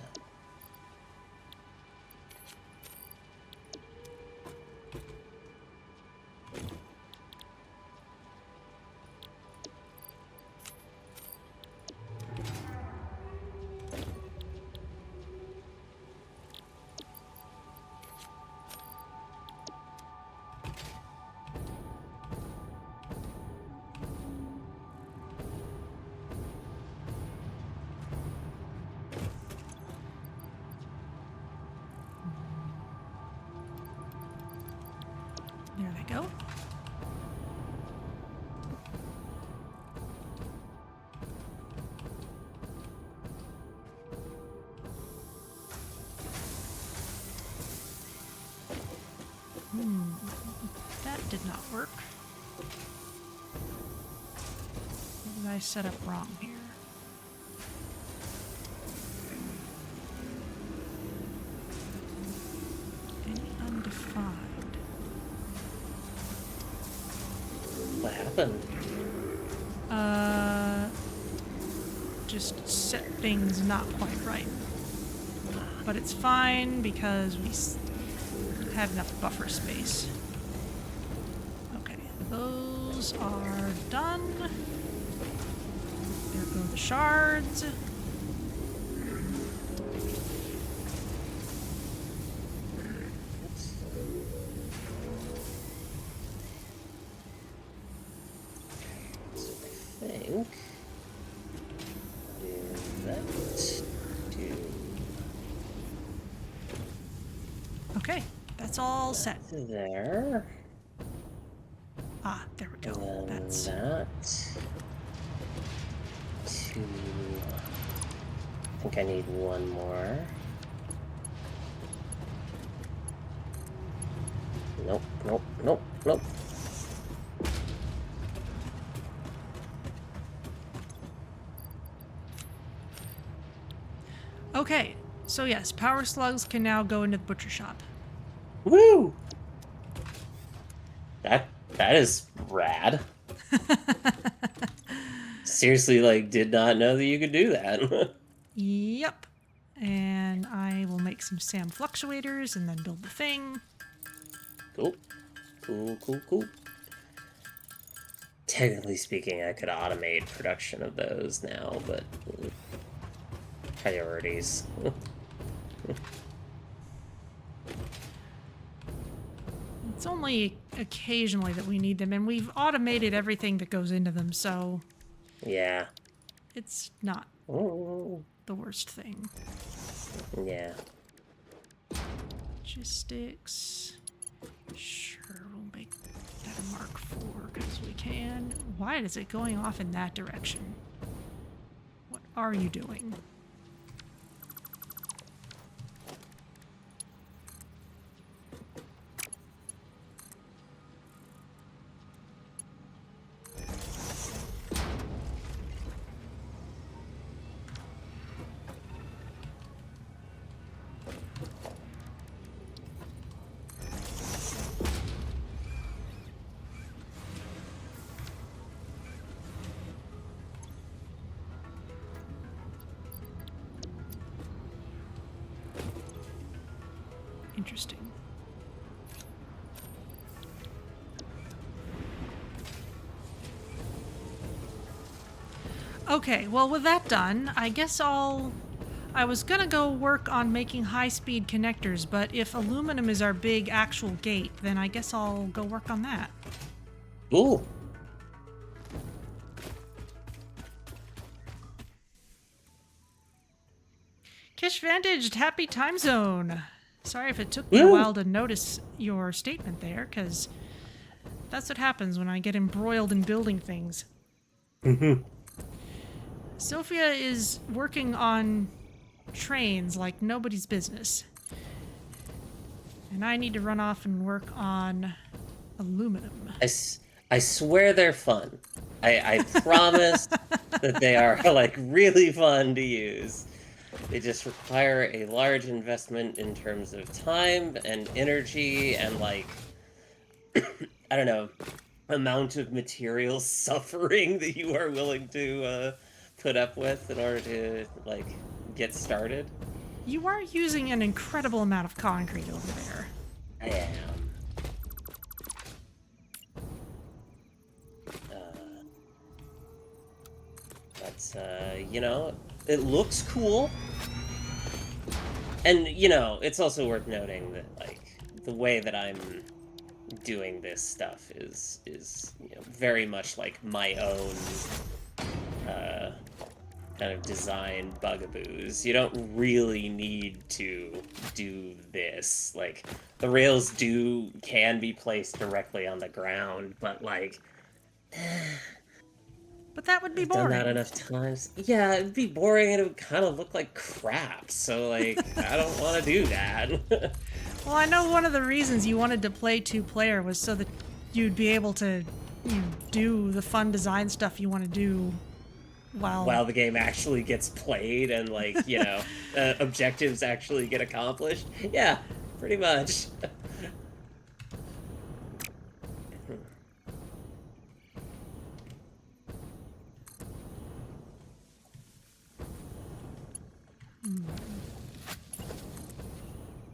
There they go. That did not work. What did I set up wrong here? Any undefined? what happened? Just set things not quite right. But it's fine because we have enough buffer space. Okay, those are done. There go the shards. So I think... do that. Okay, that's all set. There. Ah, there we go. And then That's that. To... I think I need one more. Nope, nope, nope, nope. okay. So yes, power slugs can now go into the butcher shop. Woo! That is rad. Seriously, like, did not know that you could do that. Yep. And I will make some SAM fluctuators and then build the thing. Cool. Cool, cool, cool. Technically speaking, I could automate production of those now, but priorities. It's only occasionally that we need them, and we've automated everything that goes into them, so Yeah. it's not Oh, the worst thing. yeah. Logistics. Sure, we'll make that a Mark IV because we can. Why is it going off in that direction? What are you doing? Interesting. Okay, well, with that done, I guess I was gonna go work on making high-speed connectors, but if aluminum is our big actual gate, then I guess I'll go work on that. Ooh. Kish Vantaged, happy time zone. Sorry if it took me a while to notice your statement there, because that's what happens when I get embroiled in building things. Sophia is working on trains like nobody's business. And I need to run off and work on aluminum. I swear they're fun. I promise that they are, like, really fun to use. They just require a large investment in terms of time and energy and, like, I don't know, amount of material suffering that you are willing to put up with in order to, like, get started. You are using an incredible amount of concrete over there. I am. You know, it looks cool. And, you know, it's also worth noting that, like, the way that I'm doing this stuff is you know, very much like my own kind of design bugaboos. You don't really need to do this. Like, the rails can be placed directly on the ground, but, like, but that would be I've boring. done that enough times. Yeah, it'd be boring and it would kind of look like crap. So, like, I don't want to do that. Well, I know one of the reasons you wanted to play two-player was so that you'd be able to do the fun design stuff you want to do while the game actually gets played and, like, you know, objectives actually get accomplished. Yeah, pretty much.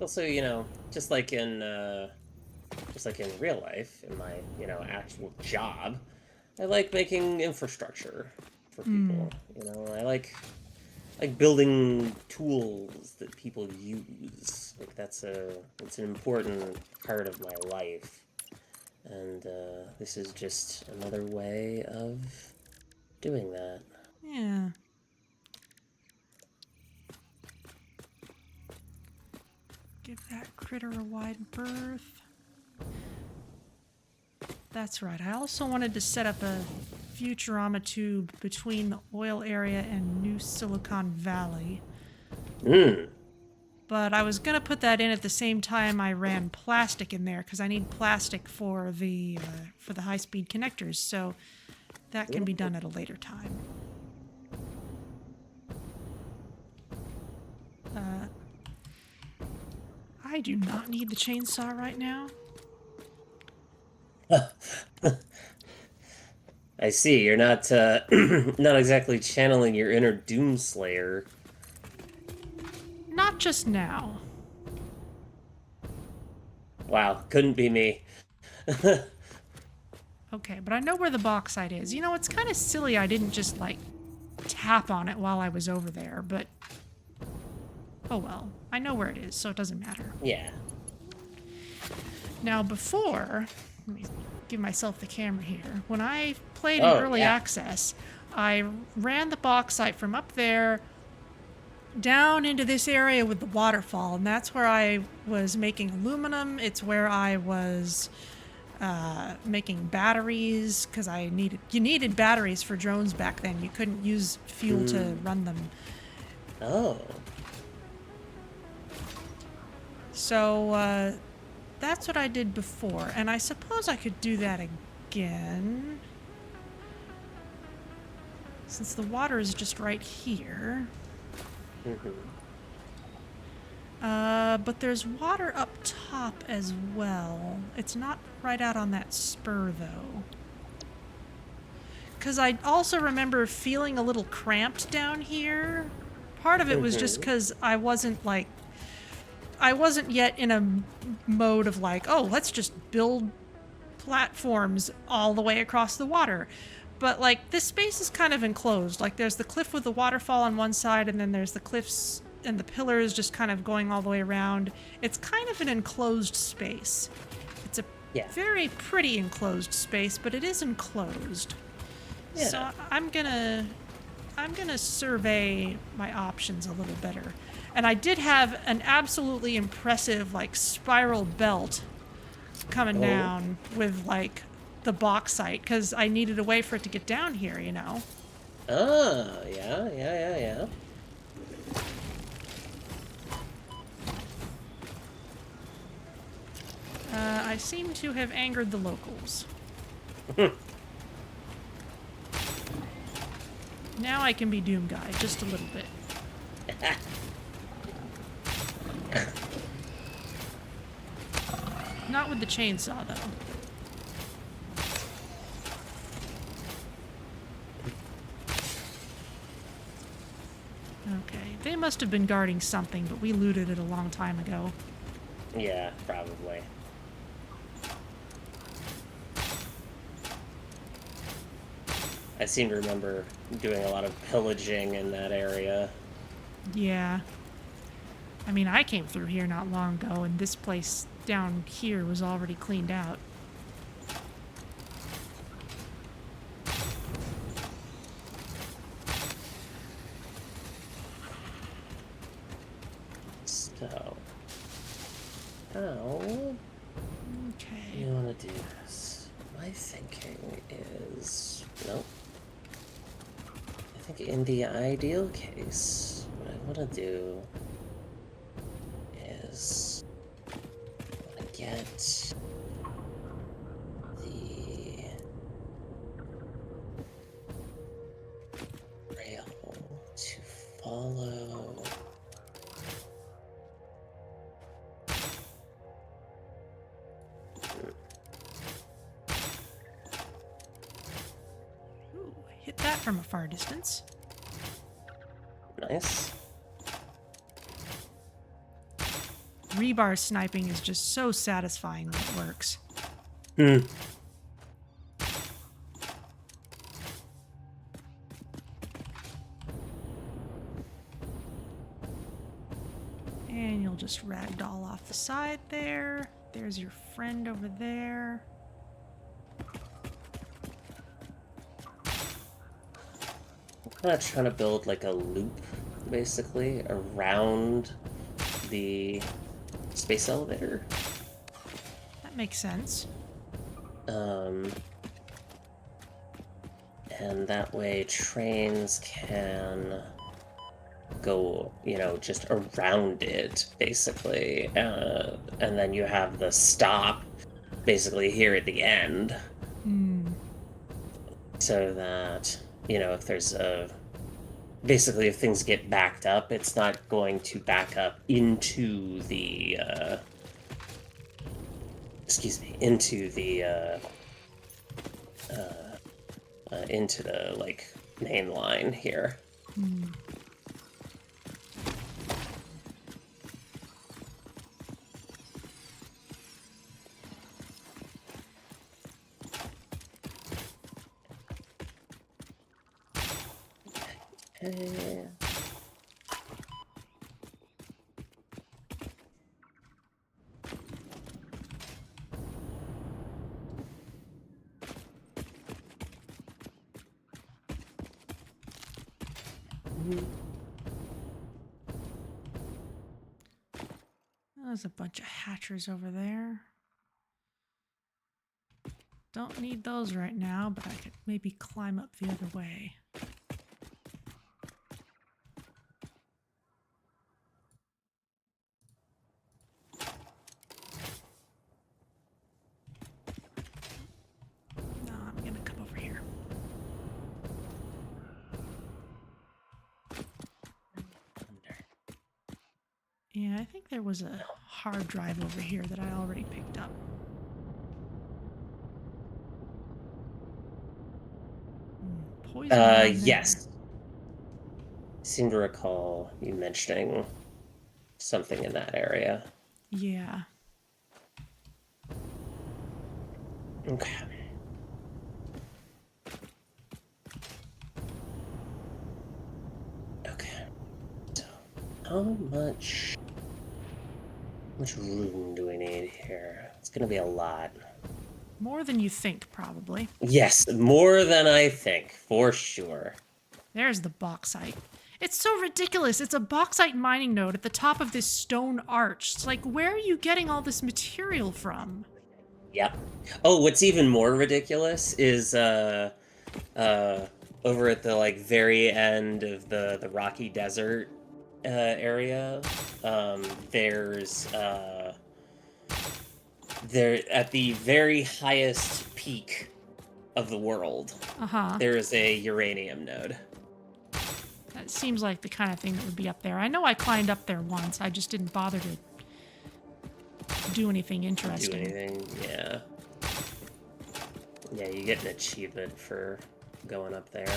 Also, you know, just like in real life, in my, you know, actual job, I like making infrastructure for people. You know, I like building tools that people use. Like, it's an important part of my life, and this is just another way of doing that. Yeah. Give that critter a wide berth. That's right. I also wanted to set up a Futurama tube between the oil area and New Silicon Valley. But I was going to put that in at the same time I ran plastic in there, because I need plastic for the high-speed connectors, so that can be done at a later time. I do not need the chainsaw right now. I see. You're not not exactly channeling your inner Doomslayer. Not just now. Wow, couldn't be me. Okay, but I know where the bauxite is. You know, it's kind of silly I didn't just, like, tap on it while I was over there, but oh well. I know where it is, so it doesn't matter. Yeah. Now, before, let me give myself the camera here. When I played in early access, I ran the bauxite from up there down into this area with the waterfall, and that's where I was making aluminum. It's where I was making batteries, because you needed batteries for drones back then. You couldn't use fuel to run them. Oh. So, that's what I did before, and I suppose I could do that again. Since the water is just right here. But there's water up top as well. It's not right out on that spur, though. Because I also remember feeling a little cramped down here. Part of it was just because I wasn't, like, I wasn't yet in a mode of like, oh, let's just build platforms all the way across the water. But like this space is kind of enclosed. Like there's the cliff with the waterfall on one side, and then there's the cliffs and the pillars just kind of going all the way around. It's kind of an enclosed space. It's a very pretty enclosed space, but it is enclosed. Yeah. So I'm gonna survey my options a little better. And I did have an absolutely impressive like spiral belt coming down with like the bauxite because I needed a way for it to get down here, you know. Ah, yeah. I seem to have angered the locals. Now I can be Doom Guy, just a little bit. Not with the chainsaw, though. Okay, they must have been guarding something, but we looted it a long time ago. Yeah, probably. I seem to remember doing a lot of pillaging in that area. Yeah. I mean, I came through here not long ago, and this place down here was already cleaned out. So, how do Okay. you want to do this? My thinking is, nope. I think in the ideal case, what I want to do is I want to get the rail to follow. Ooh, hit that from a far distance. Nice. Rebar sniping is just so satisfying when it works. And you'll just ragdoll off the side there. There's your friend over there. I'm kind of trying to build like a loop, basically, around the space elevator. That makes sense. And that way trains can go, you know, just around it, basically. And then you have the stop, basically, here at the end. So that, you know, if there's a... Basically, if things get backed up, it's not going to back up into the, into the, like, main line here. Okay. There's a bunch of hatchers over there. Don't need those right now, but I could maybe climb up the other way. No, I'm gonna come over here. Yeah, I think there was a hard drive over here that I already picked up. Poison down there. Yes. I seem to recall you mentioning something in that area. Yeah. Okay. Okay. So, how much room do we need here? It's gonna be a lot. More than you think, probably. Yes, more than I think, for sure. There's the bauxite. It's so ridiculous. It's a bauxite mining node at the top of this stone arch. It's like, where are you getting all this material from? Yep. Oh, what's even more ridiculous is over at the like very end of the rocky desert area, there's there at the very highest peak of the world, Uh-huh. there is a uranium node. That seems like the kind of thing that would be up there. I know I climbed up there once. I just didn't bother to do anything interesting. Do anything? Yeah. Yeah, you get an achievement for going up there.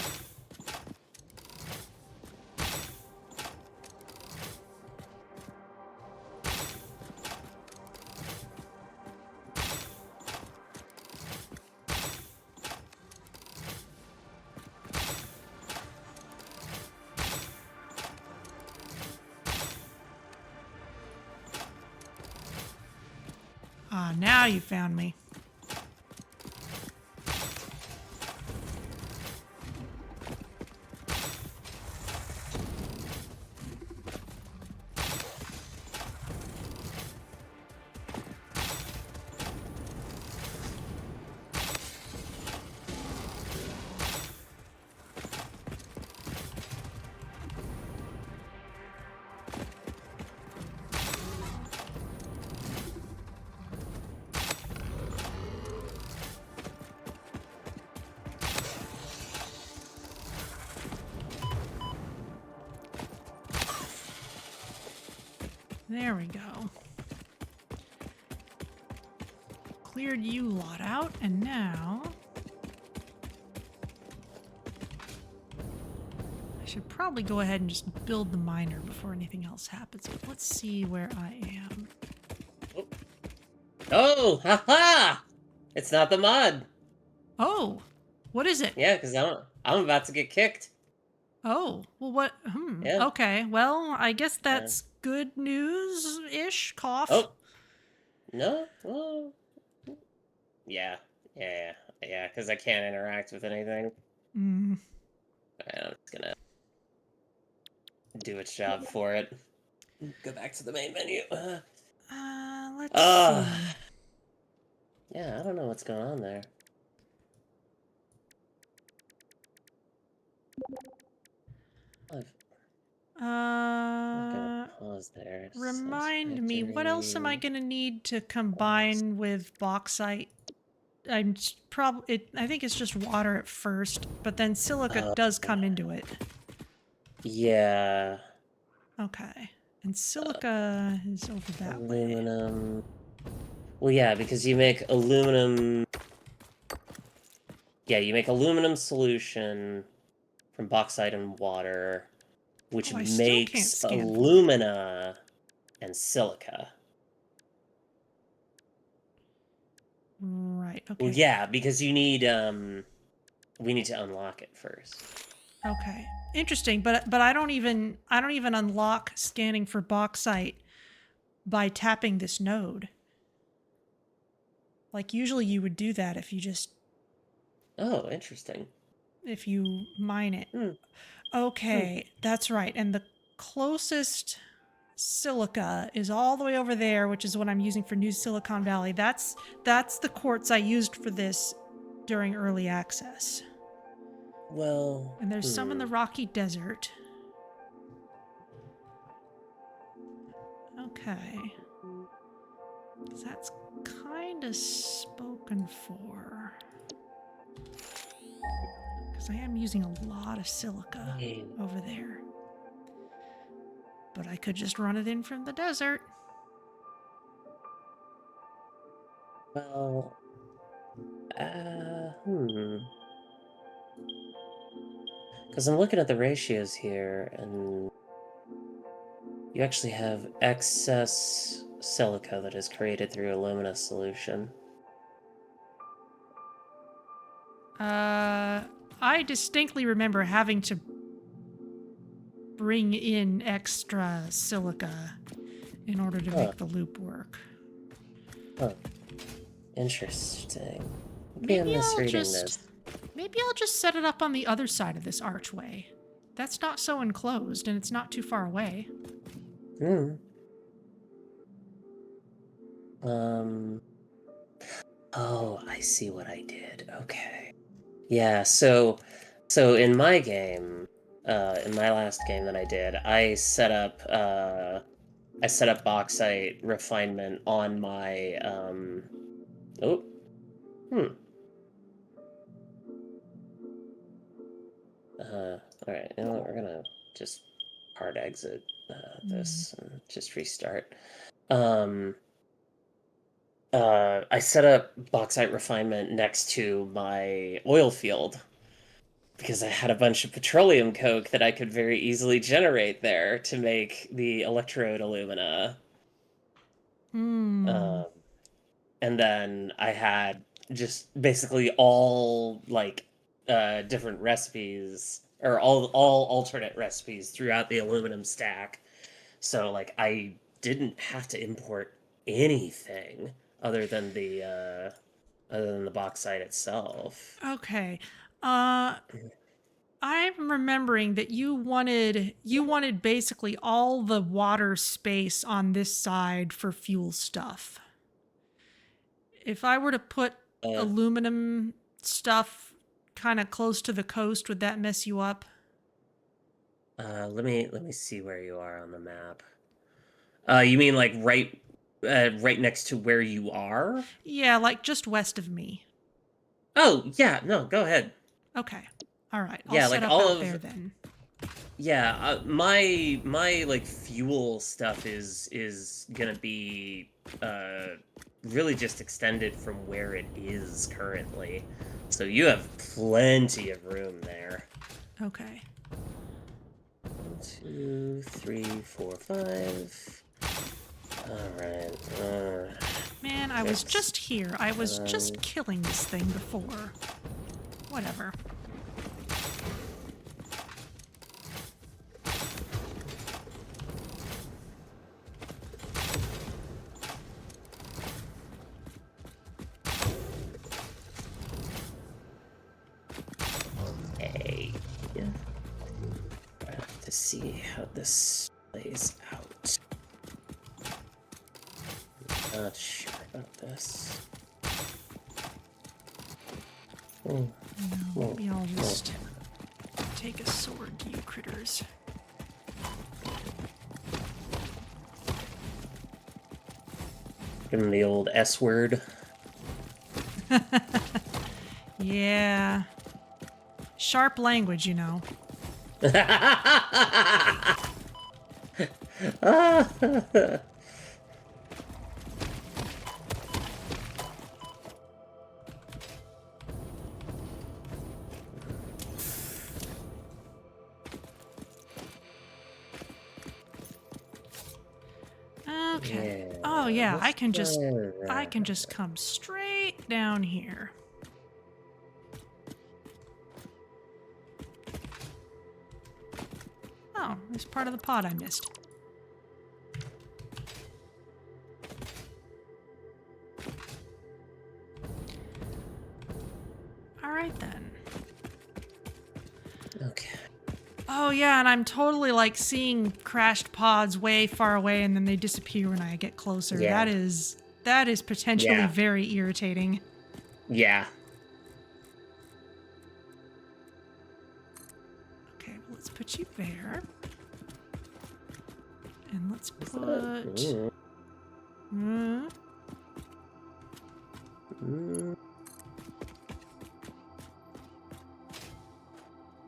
Ah, now you found me. There we go. Cleared you lot out, and now... I should probably go ahead and just build the miner before anything else happens. But let's see where I am. Oh, haha! It's not the mod. Oh! What is it? Yeah, because I'm about to get kicked. Oh, well, what? Yeah. Okay, well, I guess that's good news-ish, cough. Oh. No? Well... Yeah, because I can't interact with anything. Mm. I'm just gonna do its job for it. Go back to the main menu. Let's see. Yeah, I don't know what's going on there. I'm gonna pause there. Remind me, what else am I gonna need to combine with bauxite? I think it's just water at first, but then silica does come into it. Yeah. Okay. And silica is over that way. Aluminum. Well, yeah, because you make aluminum... Yeah, you make aluminum solution from bauxite and water, which I still can't makes scan for it. alumina and silica. Right, okay. Well, yeah, because you need, we need to unlock it first. Okay. Interesting, but I don't even unlock scanning for bauxite by tapping this node. Like usually you would do that if you just Oh, interesting. if you mine it. Okay, that's right. And the closest silica is all the way over there, which is what I'm using for New Silicon Valley. That's the quartz I used for this during early access. Well... And there's some in the Rocky Desert. Okay. That's kind of spoken for. Because I am using a lot of silica over there. But I could just run it in from the desert. Well... Because I'm looking at the ratios here, and You actually have excess silica that is created through alumina solution. I distinctly remember having to bring in extra silica in order to make the loop work. Huh. Interesting. Maybe I'm misreading this. Maybe I'll just set it up on the other side of this archway. That's not so enclosed, and it's not too far away. Oh, I see what I did. Okay. Yeah, so in my game, in my last game that I did, I set up bauxite refinement on my oh. All right, you know what, we're gonna just hard exit this and just restart. I set up bauxite refinement next to my oil field because I had a bunch of petroleum coke that I could very easily generate there to make the electrode alumina. And then I had just basically all like different recipes or all alternate recipes throughout the aluminum stack. So like I didn't have to import anything other than the bauxite itself. Okay. I'm remembering that you wanted basically all the water space on this side for fuel stuff. If I were to put aluminum stuff kind of close to the coast, would that mess you up? Let me see where you are on the map. You mean like right next to where you are? Yeah, like just west of me. Oh, yeah, no, go ahead. Okay. All right. I'll Yeah, set like up out there then. Yeah, my like fuel stuff is gonna be really just extended from where it is currently. So you have plenty of room there. Okay. 1, 2, 3, 4, 5. Alright. Man, I was just here. I was just killing this thing before. Whatever. Hey. Yeah. I have to see how this plays out. I'm not sure about this. Maybe I'll just take a sword to you critters. Give him the old S word. Yeah. Sharp language, you know. Okay. Yeah, Oh yeah, I can just that. come straight down here. Oh, there's part of the pod I missed. All right then. Okay. Oh yeah, and I'm totally like seeing crashed pods way far away and then they disappear when I get closer. Yeah. That is potentially Yeah. very irritating. Yeah. Okay, well, let's put you there. And let's put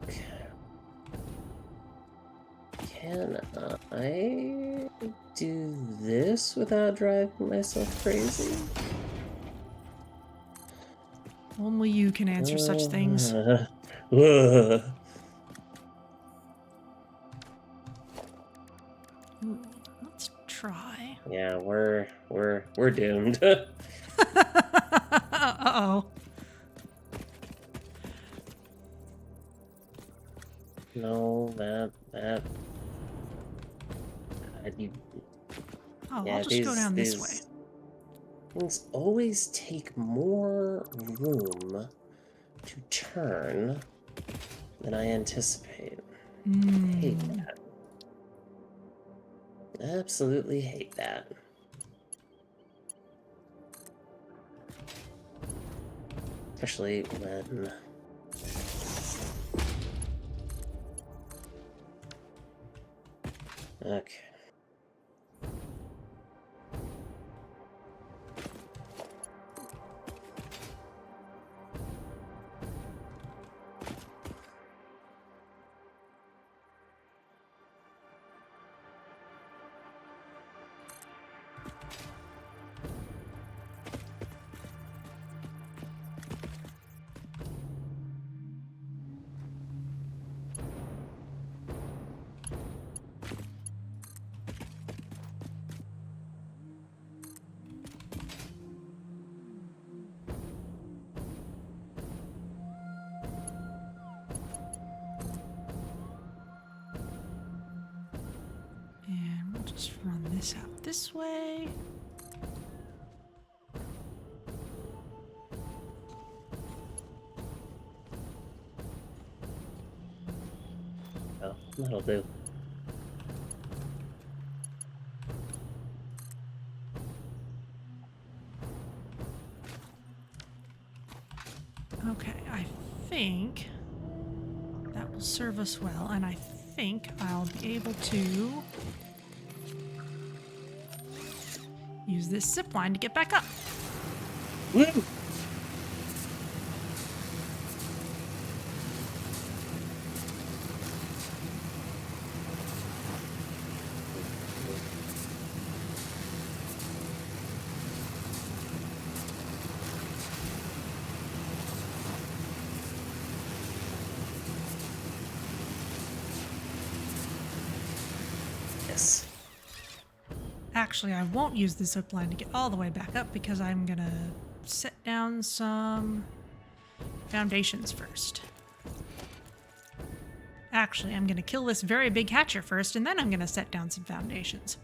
Okay. Can I do this without driving myself crazy? only you can answer such things. Ugh. Ooh. Yeah, we're doomed. Uh-oh. No, you, Oh, yeah, I'll just go down this way. these things always take more room to turn than I anticipate. Hate that. Absolutely hate that. Especially when... Okay. And we'll just run this out this way. Oh, that'll do. Okay, I think that will serve us well, and I think I'll be able to use this zip line to get back up. Woo! Yes. Actually, I won't use the zip line to get all the way back up because I'm gonna set down some foundations first. Actually, I'm gonna kill this very big hatcher first, and then I'm gonna set down some foundations.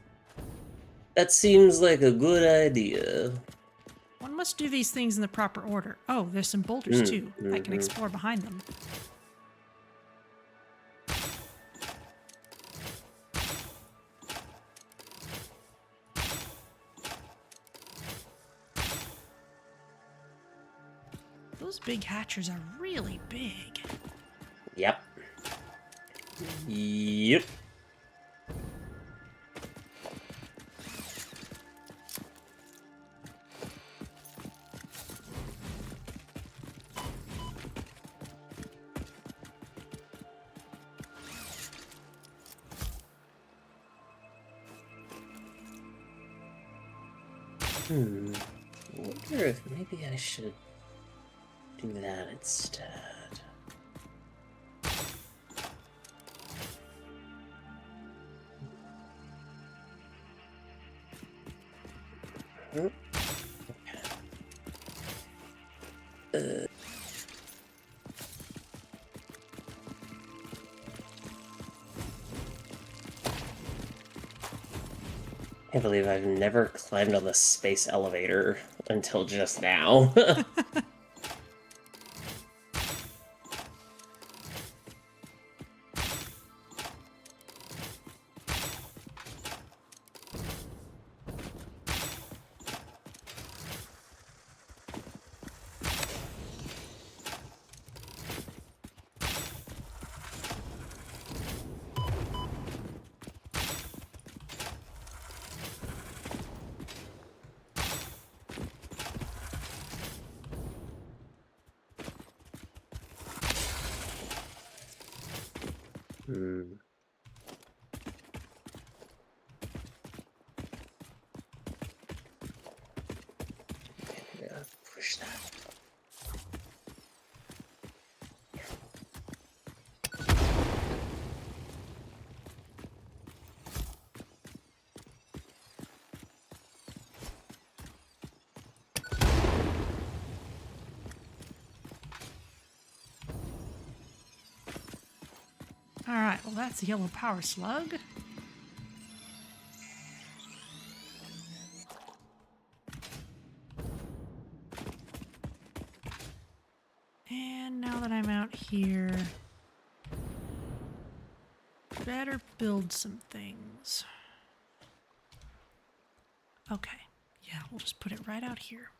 That seems like a good idea. One must do these things in the proper order. Oh, there's some boulders too. I can mhm. explore behind them. Those big hatchers are really big. Yep. Yep. I wonder if maybe I should do that instead. Okay. I can't believe I've never climbed on the space elevator until just now. Yeah, push that. All right, well, that's a yellow power slug. And now that I'm out here, better build some things. Okay, yeah, we'll just put it right out here.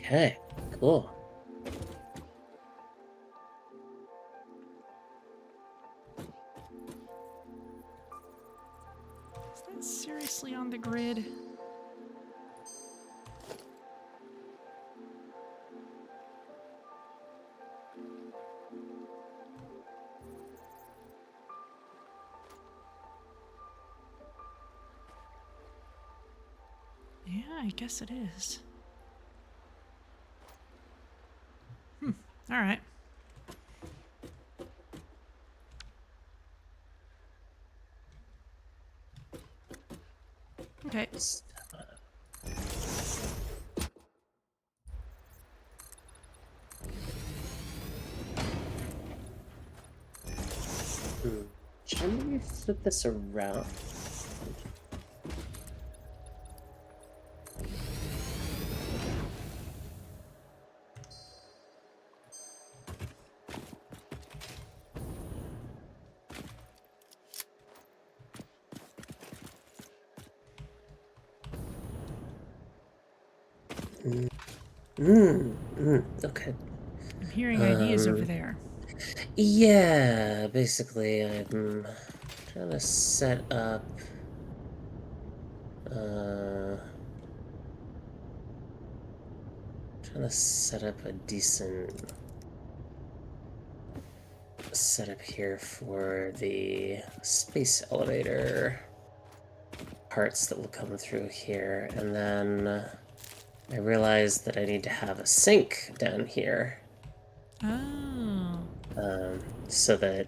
Okay, cool. Is that seriously on the grid? Yeah, I guess it is. All right. Okay. Should we flip this around? Okay. I'm hearing ideas over there. Yeah, basically, I'm trying to set up. Trying to set up a decent setup here for the space elevator parts that will come through here, and then I realized that I need to have a sink down here. Oh. So that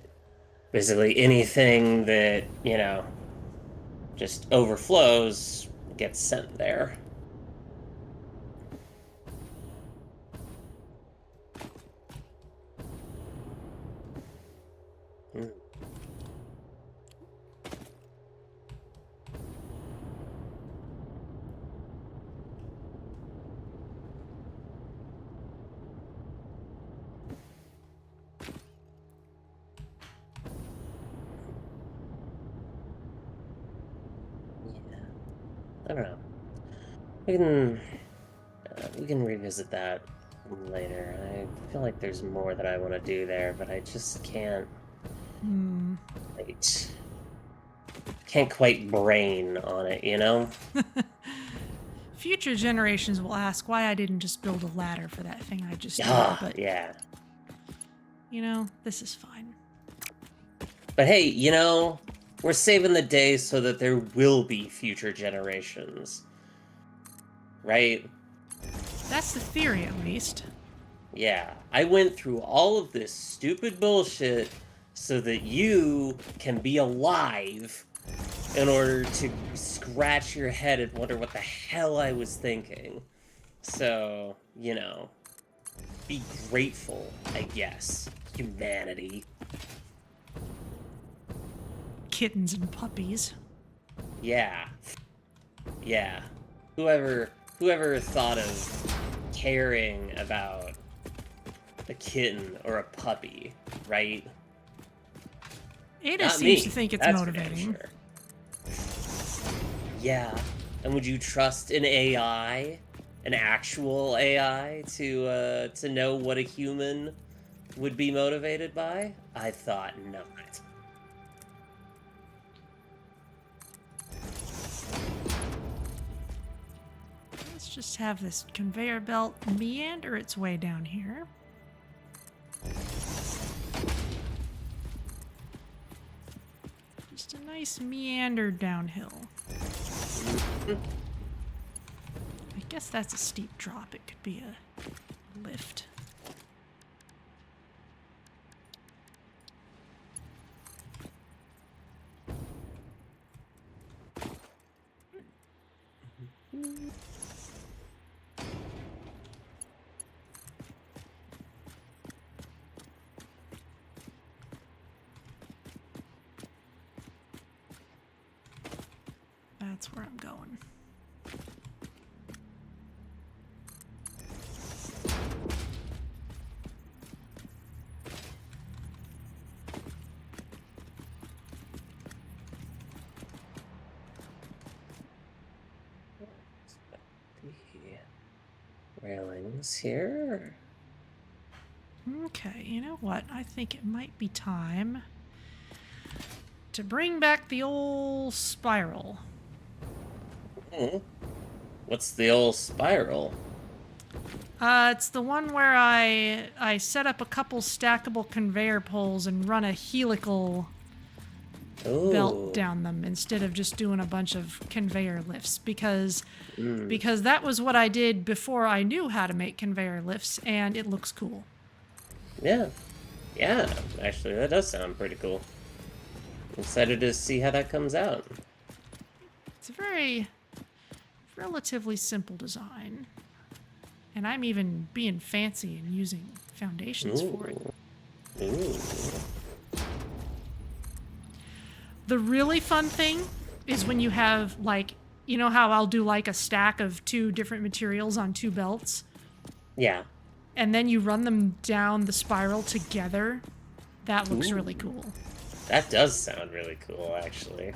basically anything that, you know, just overflows gets sent there. I don't know. We can revisit that later. I feel like there's more that I want to do there, but I just can't. Can't quite brain on it, you know? Future generations will ask why I didn't just build a ladder for that thing I just did, but yeah. you know, this is fine. But hey, you know, we're saving the day so that there will be future generations. Right? That's the theory, at least. Yeah, I went through all of this stupid bullshit so that you can be alive in order to scratch your head and wonder what the hell I was thinking. So, you know, be grateful, I guess. Humanity. Kittens and puppies. Yeah. Yeah. Whoever thought of caring about a kitten or a puppy, right? Ada Not seems me. to think it's That's for damn motivating. sure. Yeah. And would you trust an AI, an actual AI, to know what a human would be motivated by? I thought not. Let's just have this conveyor belt meander its way down here. Just a nice meander downhill. I guess that's a steep drop. It could be a lift. That's where I'm going. The railings here. Okay, you know what? I think it might be time to bring back the old spiral. What's the old spiral? It's the one where I set up a couple stackable conveyor poles and run a helical belt down them instead of just doing a bunch of conveyor lifts because that was what I did before I knew how to make conveyor lifts, and it looks cool. Yeah. Yeah, actually, that does sound pretty cool. I'm excited to see how that comes out. It's a very relatively simple design. And I'm even being fancy and using foundations for it. Ooh. The really fun thing is when you have, like, you know how I'll do like a stack of 2 different materials on 2 belts? Yeah. And then you run them down the spiral together? That looks Ooh. really cool. That does sound really cool, actually.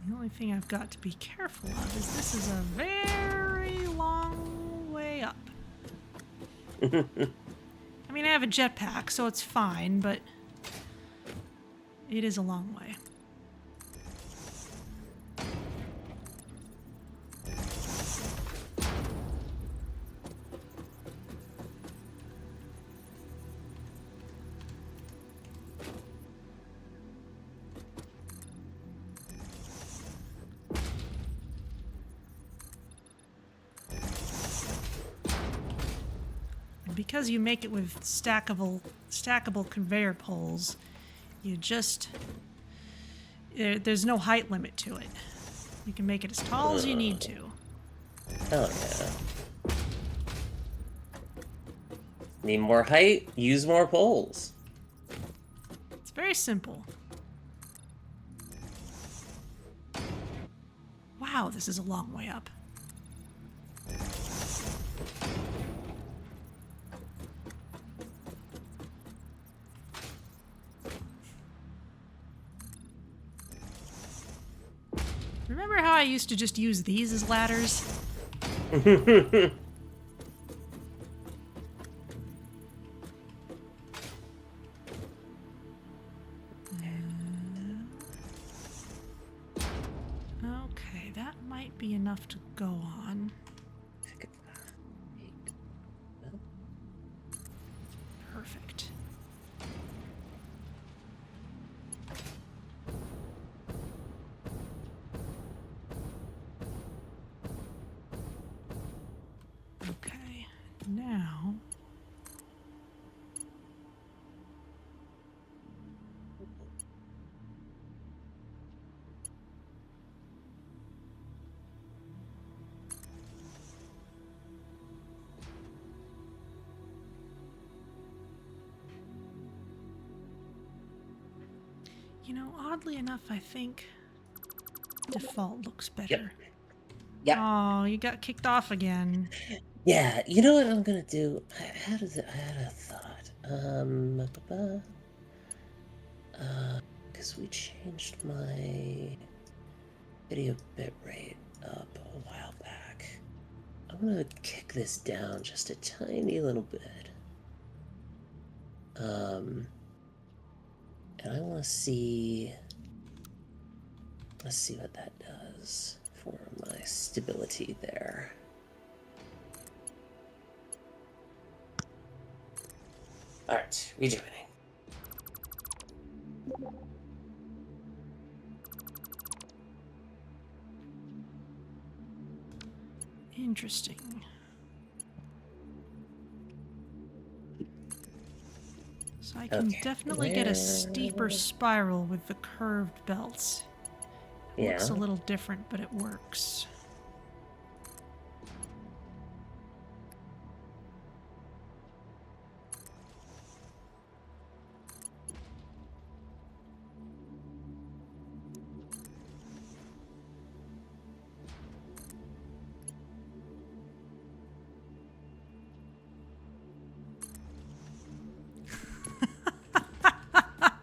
The only thing I've got to be careful of is this is a very long way up. I mean, I have a jetpack, so it's fine, but it is a long way. Because you make it with stackable conveyor poles, you just there's no height limit to it. You can make it as tall as you need to. Hell yeah. Need more height? Use more poles. It's very simple. Wow, this is a long way up. Remember how I used to just use these as ladders? Okay, that might be enough to go on. Perfect. Okay, now you know, oddly enough, I think default looks better. Yep. Oh, you got kicked off again. Yeah, you know what I'm gonna do? I had a thought. Because we changed my video bitrate up a while back. I'm gonna kick this down just a tiny little bit. And I want to see. Let's see what that does for my stability there. Alright, rejoining. Interesting. So I can definitely get a steeper spiral with the curved belts. Yeah. Looks a little different, but it works.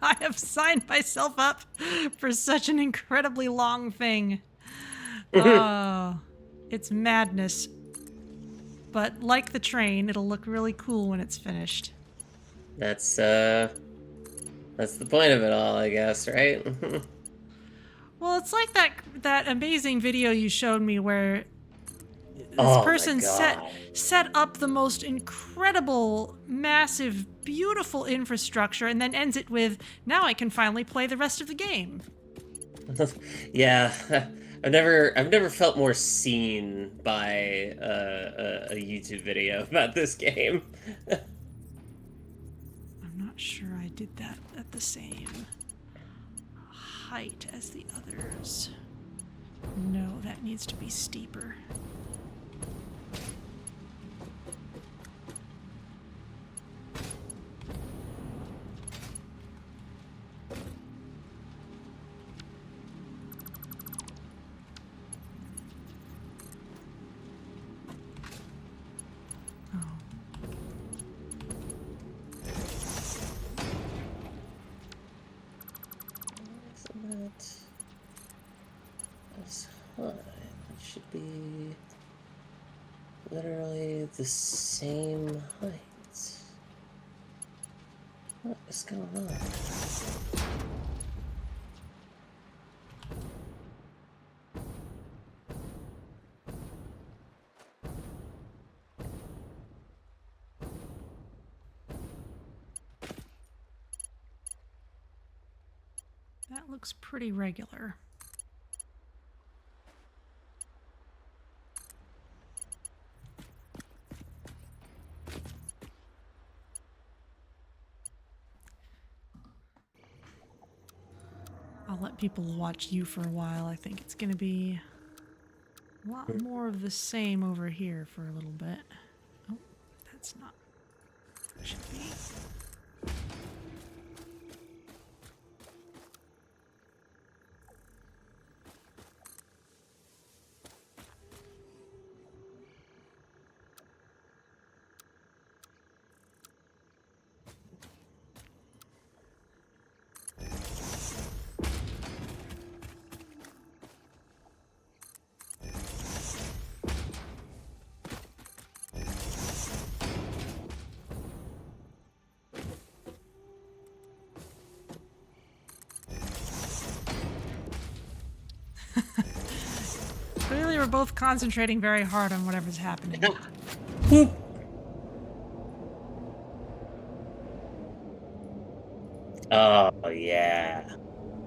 I have signed myself up for such an incredibly long thing. Oh, it's madness. But like the train, it'll look really cool when it's finished. That's the point of it all, I guess, right? Well, it's like that amazing video you showed me where this Oh my person God. set up the most incredible, massive, beautiful infrastructure and then ends it with, now I can finally play the rest of the game. Yeah. I've never felt more seen by a YouTube video about this game. I'm not sure I did that at the same height as the others. No, that needs to be steeper. That's high. It should be literally the same height. What is going on? That looks pretty regular. I'll let people watch you for a while. I think it's going to be a lot more of the same over here for a little bit. Oh, that's not what it should be. Clearly we're both concentrating very hard on whatever's happening. Whoop. Oh yeah.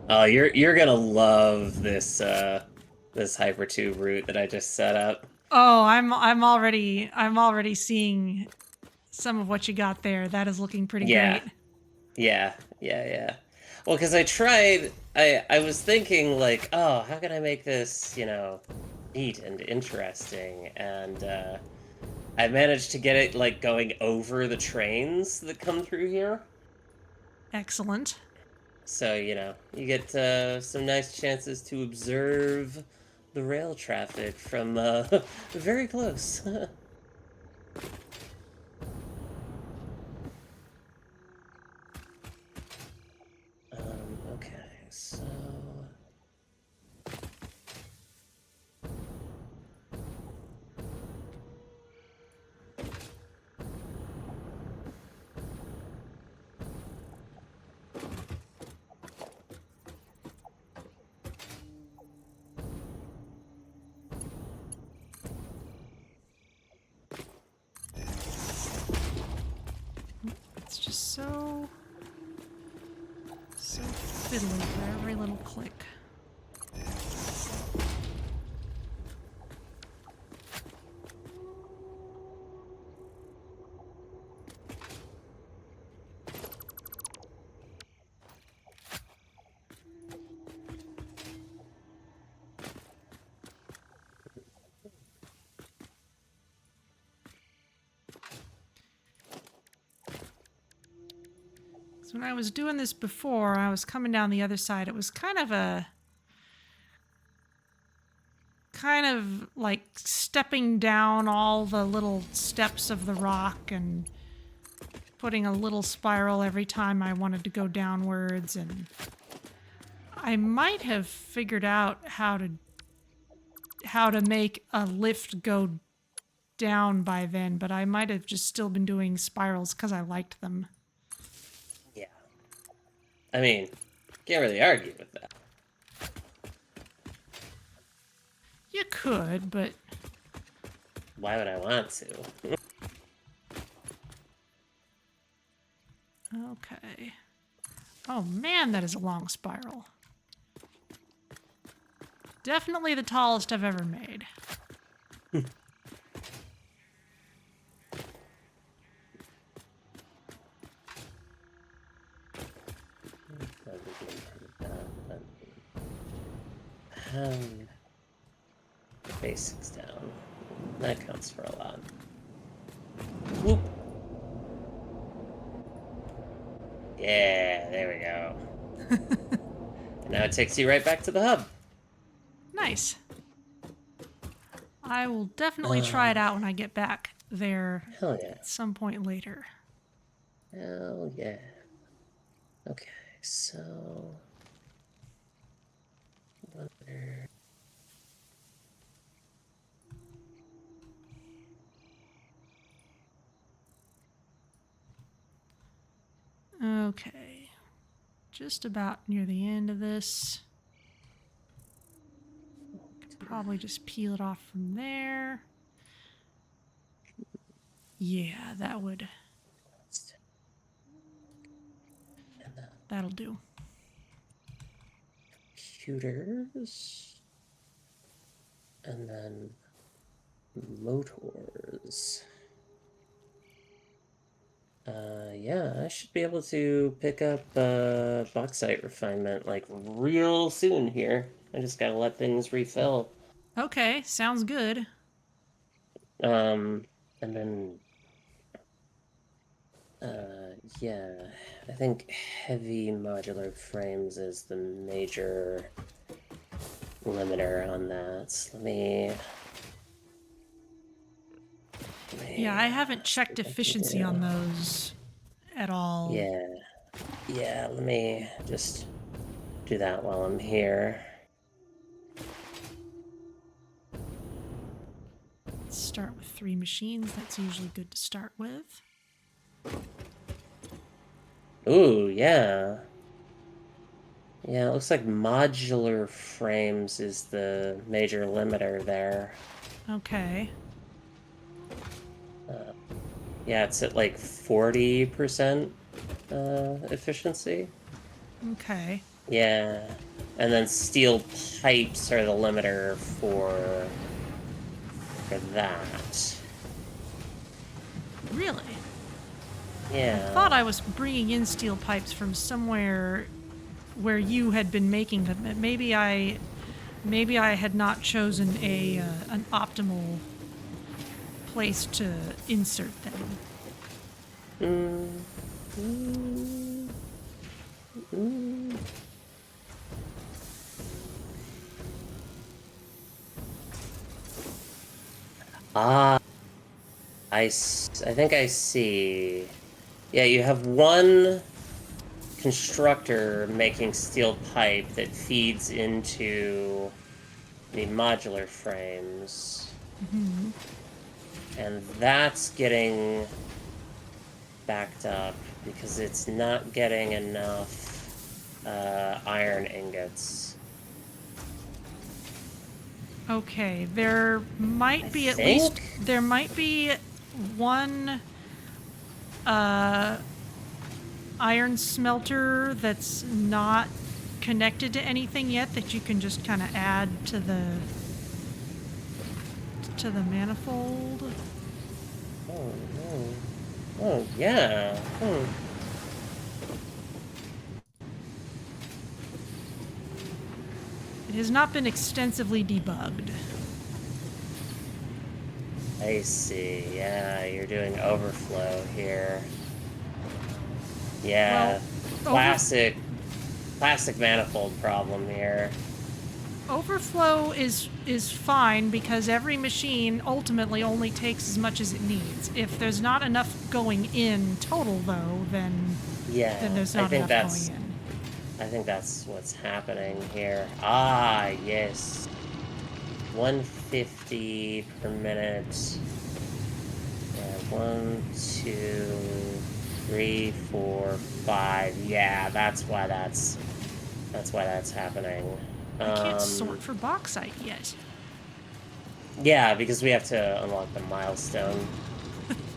Oh, you're gonna love this this hypertube route that I just set up. Oh, I'm already seeing some of what you got there. That is looking pretty great. Yeah. Well, because I was thinking like, oh, how can I make this, neat and interesting? And I managed to get it like going over the trains that come through here. Excellent. So, you get some nice chances to observe the rail traffic from very close. Okay, so... It's just fiddly for every little click. So when I was doing this before, I was coming down the other side. It was kind of like stepping down all the little steps of the rock and putting a little spiral every time I wanted to go downwards. And I might have figured out how to make a lift go down by then, but I might have just still been doing spirals because I liked them. Yeah. I mean, can't really argue with that. You could, but Why would I want to? okay. Oh man, that is a long spiral. Definitely the tallest I've ever made. The basics down. That counts for a lot. Whoop. Yeah, there we go. And now it takes you right back to the hub. Nice. I will definitely try it out when I get back there Hell yeah. at some point later. Hell yeah. Okay, so... Wonder... Okay. Just about near the end of this. Could probably just peel it off from there. Yeah, that'll do. Computers. And then motors. Yeah, I should be able to pick up bauxite refinement like real soon here. I just gotta let things refill. Okay, sounds good. And then yeah, I think heavy modular frames is the major limiter on that. Let me Yeah, I haven't checked efficiency on those at all. Yeah, let me just do that while I'm here. Let's start with 3 machines. That's usually good to start with. Ooh, yeah. Yeah, it looks like modular frames is the major limiter there. Okay. Yeah, it's at like 40% efficiency. Okay. Yeah. And then steel pipes are the limiter for that. Really? Yeah. I thought I was bringing in steel pipes from somewhere where you had been making them. Maybe I had not chosen an optimal place to insert them. Ah, I think I see. Yeah, you have one constructor making steel pipe that feeds into the modular frames. Mm-hmm. And that's getting backed up because it's not getting enough iron ingots. Okay, there might be one iron smelter that's not connected to anything yet that you can just kind of add to the manifold. Oh, no. Oh, yeah. It has not been extensively debugged. I see. Yeah, you're doing overflow here. Yeah, Well, classic manifold problem here. Overflow is fine because every machine ultimately only takes as much as it needs. If there's not enough going in total, though, then there's not enough going in. I think that's what's happening here. Ah, yes. 150 per minute. And 1, 2, 3, 4, 5. Yeah, that's why that's happening. I can't sort for bauxite yet. Yeah, because we have to unlock the milestone.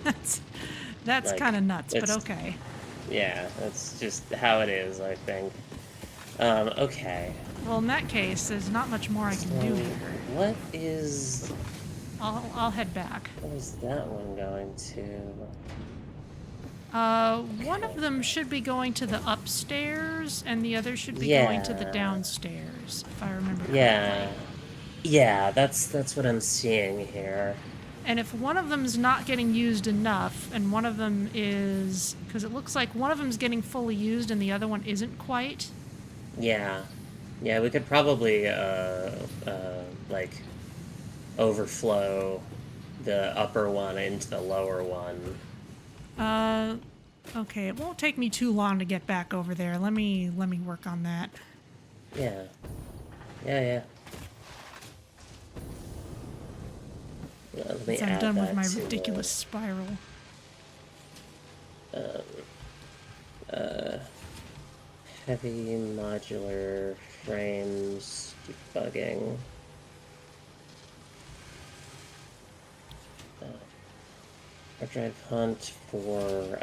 That's Like, kind of nuts, but okay. Yeah, that's just how it is, I think. Okay. Well, in that case, there's not much more I can do here. What is... I'll head back. What is that one going to? One of them should be going to the upstairs, and the other should be going to the downstairs, if I remember correctly. Yeah, that's what I'm seeing here. And if one of them's not getting used enough, and one of them is... Because it looks like one of them's getting fully used and the other one isn't quite. Yeah. Yeah, we could probably, like, overflow the upper one into the lower one. Okay, it won't take me too long to get back over there. Let me work on that. Yeah. Yeah. Let me Once I'm add done with that my to, ridiculous spiral. Heavy modular frames debugging. Hard drive hunt for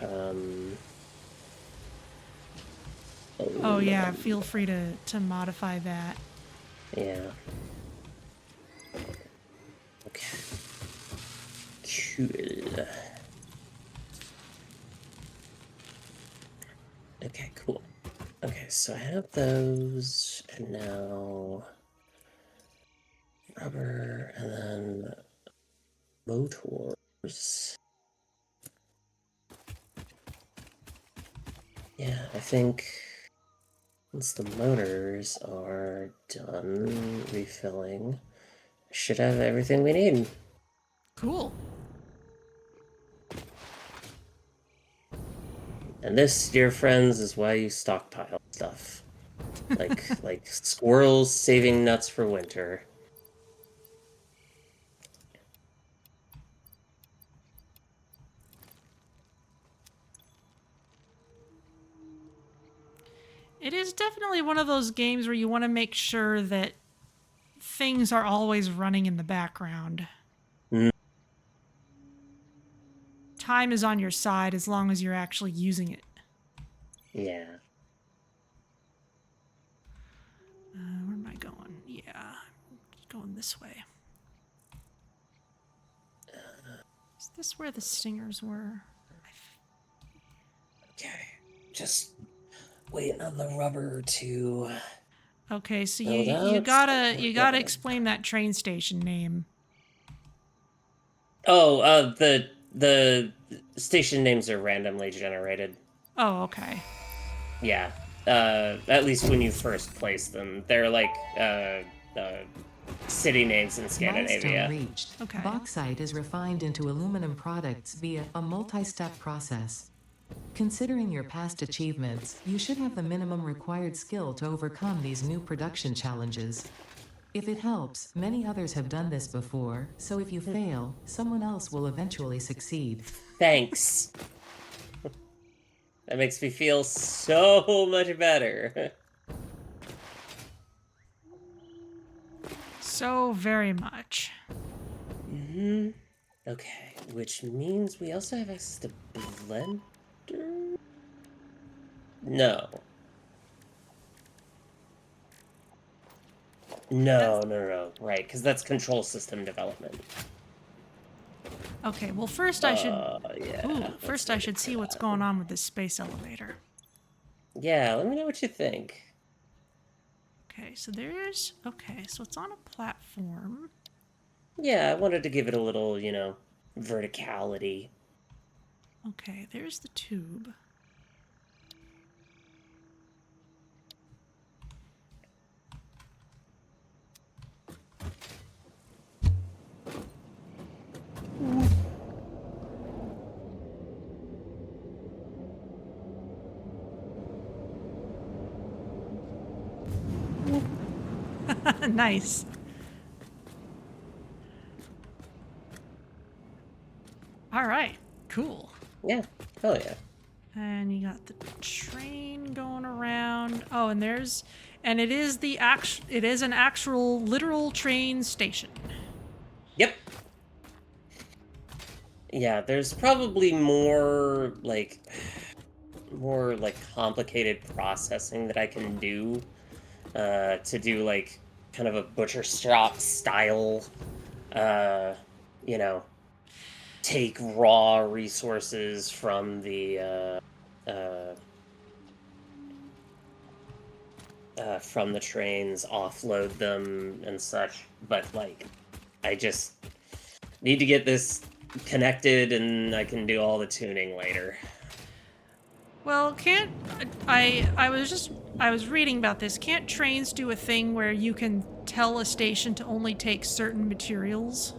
Oh yeah, feel free to modify that. Yeah. Okay. Cool. Okay, cool. Okay, so I have those, and now rubber, and then motors. Yeah, I think once the motors are done refilling, I should have everything we need. Cool. And this, dear friends, is why you stockpile stuff. Like squirrels saving nuts for winter. It is definitely one of those games where you want to make sure that things are always running in the background. Mm. Time is on your side as long as you're actually using it. Yeah. Where am I going? Yeah, going this way. Is this where the stingers were? Okay. Just waiting on the rubber to... Okay, so build you out. gotta explain that train station name. Oh, the station names are randomly generated. Oh, okay. Yeah. At least when you first place them. They're like, city names in Scandinavia. Milestone reached. Okay. Bauxite is refined into aluminum products via a multi-step process. Considering your past achievements, you should have the minimum required skill to overcome these new production challenges. If it helps, many others have done this before, so if you fail, someone else will eventually succeed. Thanks. That makes me feel so much better. So very much. Mm-hmm. Okay, which means we also have access to Blender? No. No. Right, because that's control system development. Okay, well first I should... Yeah. Ooh, let's first I look should for see what's that. going on with this space elevator. Yeah, let me know what you think. Okay, so there's... Okay, so it's on a platform. Yeah, I wanted to give it a little, verticality. Okay, there's the tube. Nice. All right, cool. Yeah, hell yeah. And you got the train going around. Oh, and there's... And it is it is an actual literal train station. Yep. Yeah, there's probably more complicated processing that I can do to do like kind of a butcher shop style, uh, you know, take raw resources from the trains, offload them and such. But like, I just need to get this connected, and I can do all the tuning later. Well, can't... I was reading about this. Can't trains do a thing where you can tell a station to only take certain materials?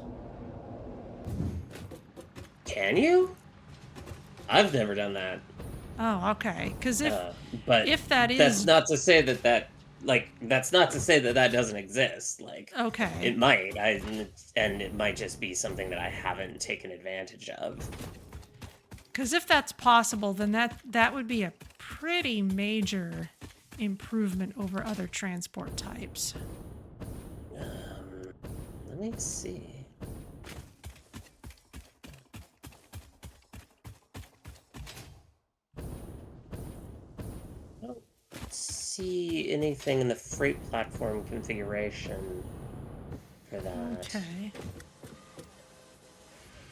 Can you? I've never done that. Oh, okay. Because But if that that's is... not to say that's not to say that doesn't exist. Like, Okay. it might. And it might just be something that I haven't taken advantage of. Because if that's possible, then that would be a pretty major improvement over other transport types. Let me see. I don't see anything in the freight platform configuration for that. Okay.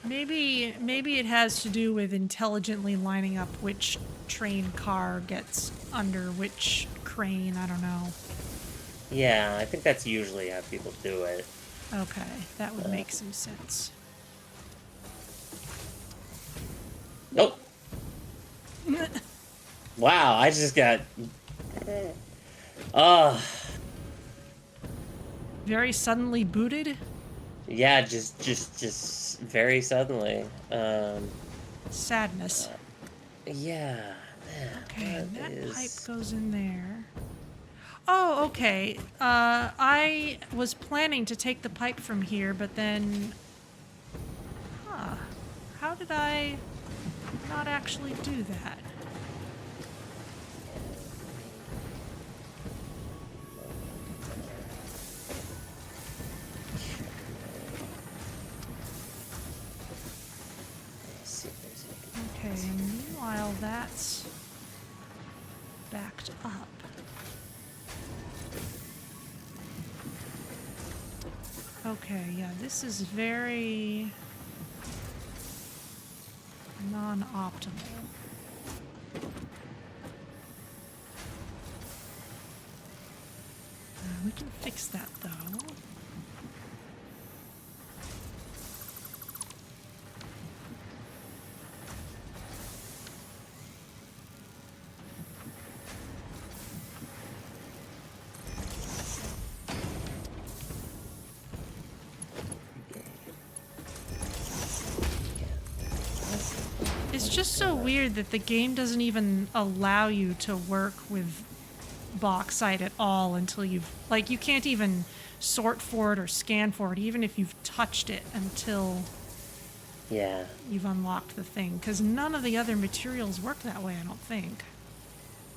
Maybe it has to do with intelligently lining up which train car gets under which crane. I don't know. Yeah, I think that's usually how people do it. Okay, that would make some sense. Nope. Wow, I just got... Very suddenly booted? Yeah, just very suddenly. Sadness. Yeah. Okay, and that is... pipe goes in there. Oh, okay. I was planning to take the pipe from here, but then... Huh. How did I not actually do that? Okay, and meanwhile that's backed up. Okay, yeah, this is very non-optimal. We can fix that though. It's just so weird that the game doesn't even allow you to work with bauxite at all until you've... Like, you can't even sort for it or scan for it, even if you've touched it, until Yeah. you've unlocked the thing. Because none of the other materials work that way, I don't think.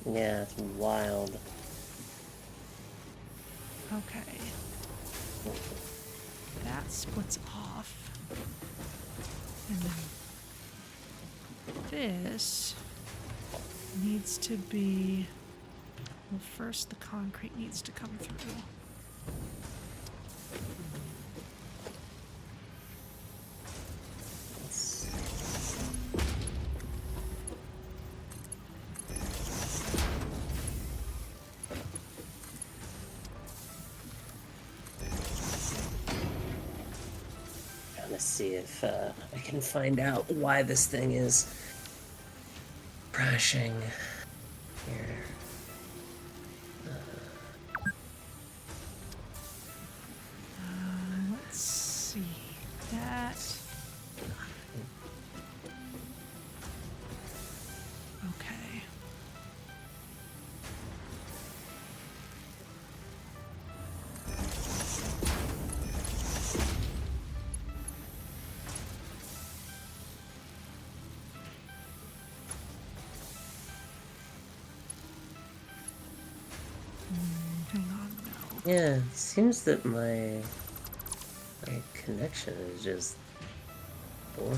Yeah, it's wild. Okay. That splits off. And then this needs to be... Well, first the concrete needs to come through. Let's see if I can find out why this thing is crashing here. Let's see that. Okay. Hang on, no. Yeah, it seems that my connection is just borked.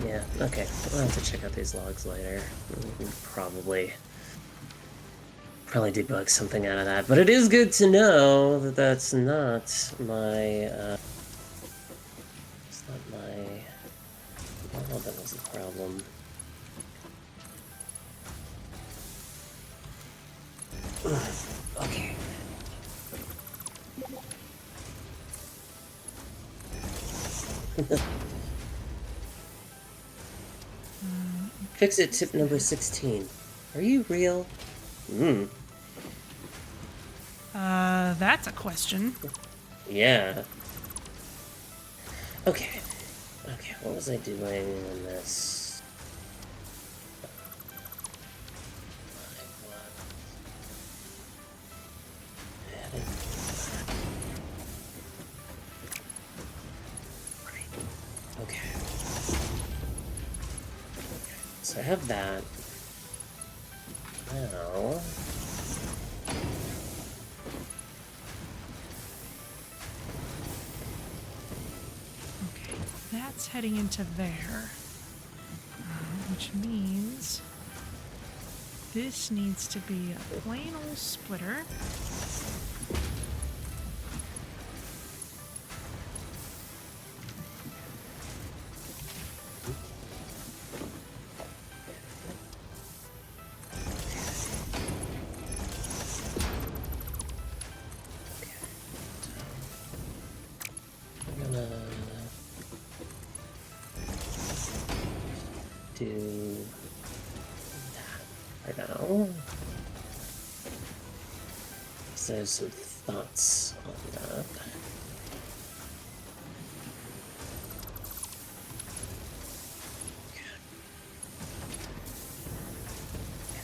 Yeah, okay. I'll have to check out these logs later. Probably debug something out of that. But it is good to know that that's not my it's not my oh, that was the problem. Okay. Fix it tip number 16. Are you real? That's a question. Yeah. Okay. Okay, what was I doing in this? Okay. So I have that. Now... Okay, that's heading into there. Which means this needs to be a plain old splitter. Do that right now. So there's some thoughts on that.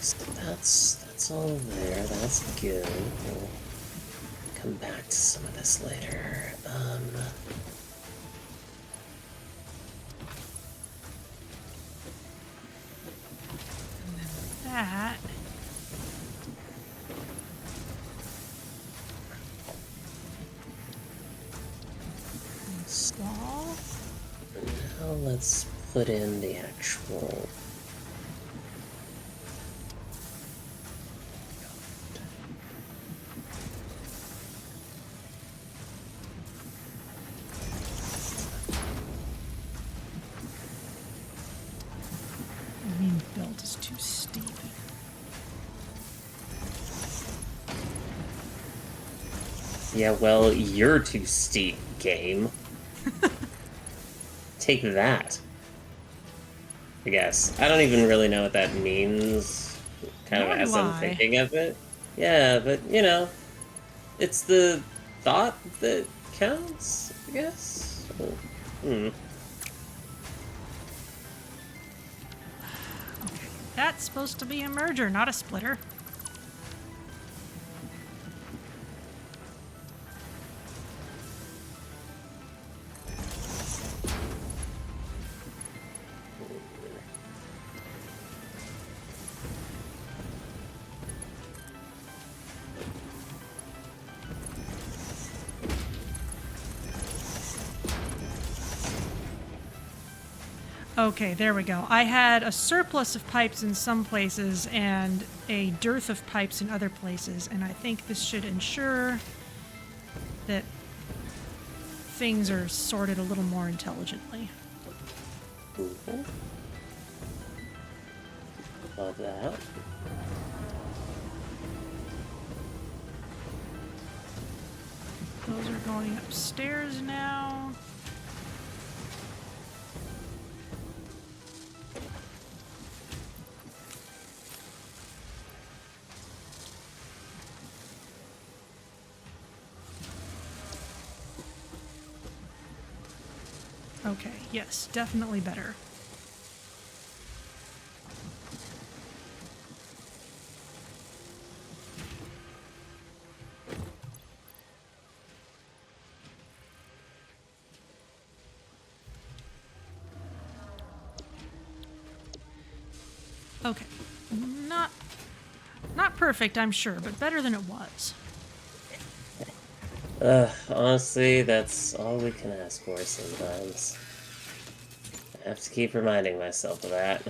So that's all there. That's good. We'll come back to some of this later. That. Wall. Now let's put in the actual. I mean, build is too steep. Yeah, well, you're too steep, game. Take that. I guess. I don't even really know what that means, kind of Nor as do I'm I. thinking of it. Yeah, but, you know, it's the thought that counts, I guess? Okay. That's supposed to be a merger, not a splitter. Okay, there we go. I had a surplus of pipes in some places and a dearth of pipes in other places, and I think this should ensure that things are sorted a little more intelligently. Mm-hmm. Love that. Those are going upstairs now. Okay, yes, definitely better. Okay, not perfect, I'm sure, but better than it was. Honestly, that's all we can ask for sometimes. I have to keep reminding myself of that.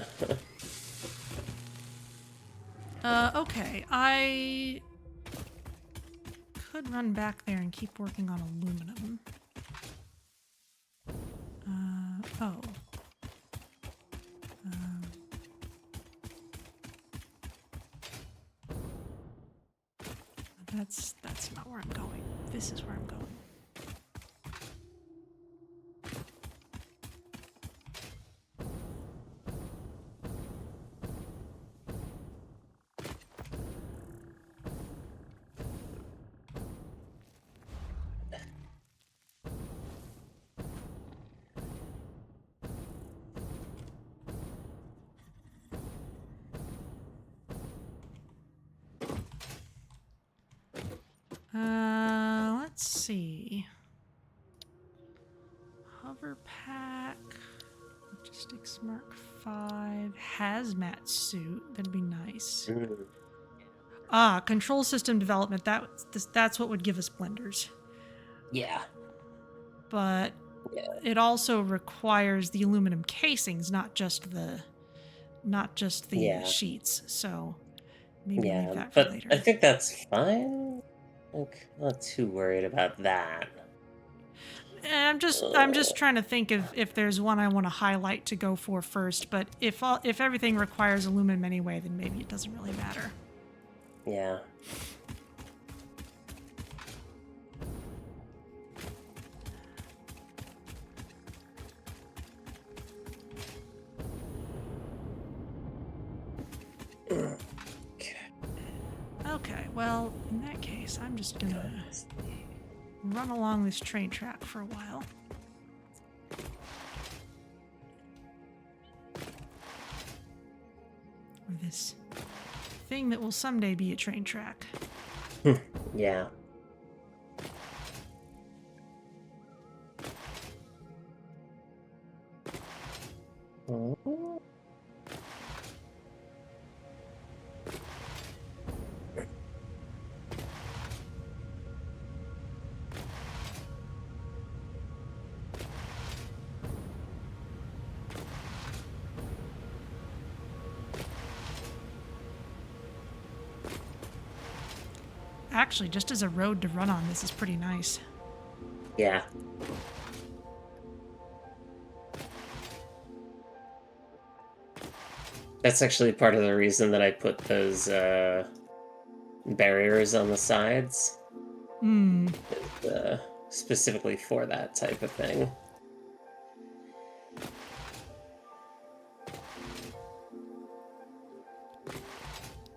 Okay, I could run back there and keep working on aluminum. Oh. That's not where I'm going. This is where I'm going. Let's see. Hover pack, logistics Mark 5, hazmat suit. That'd be nice. Ah, control system development. That's what would give us blenders. Yeah. But Yeah. it also requires the aluminum casings, not just the sheets. So maybe leave that for but later. I think that's fine. Like, I'm not too worried about that. I'm just trying to think if there's one I want to highlight to go for first. But if everything requires aluminum anyway, then maybe it doesn't really matter. Yeah. Okay, well, in that case, I'm just gonna run along this train track for a while. Or this thing that will someday be a train track. Yeah. Oh. Actually, just as a road to run on, this is pretty nice. Yeah. That's actually part of the reason that I put those barriers on the sides. Specifically for that type of thing.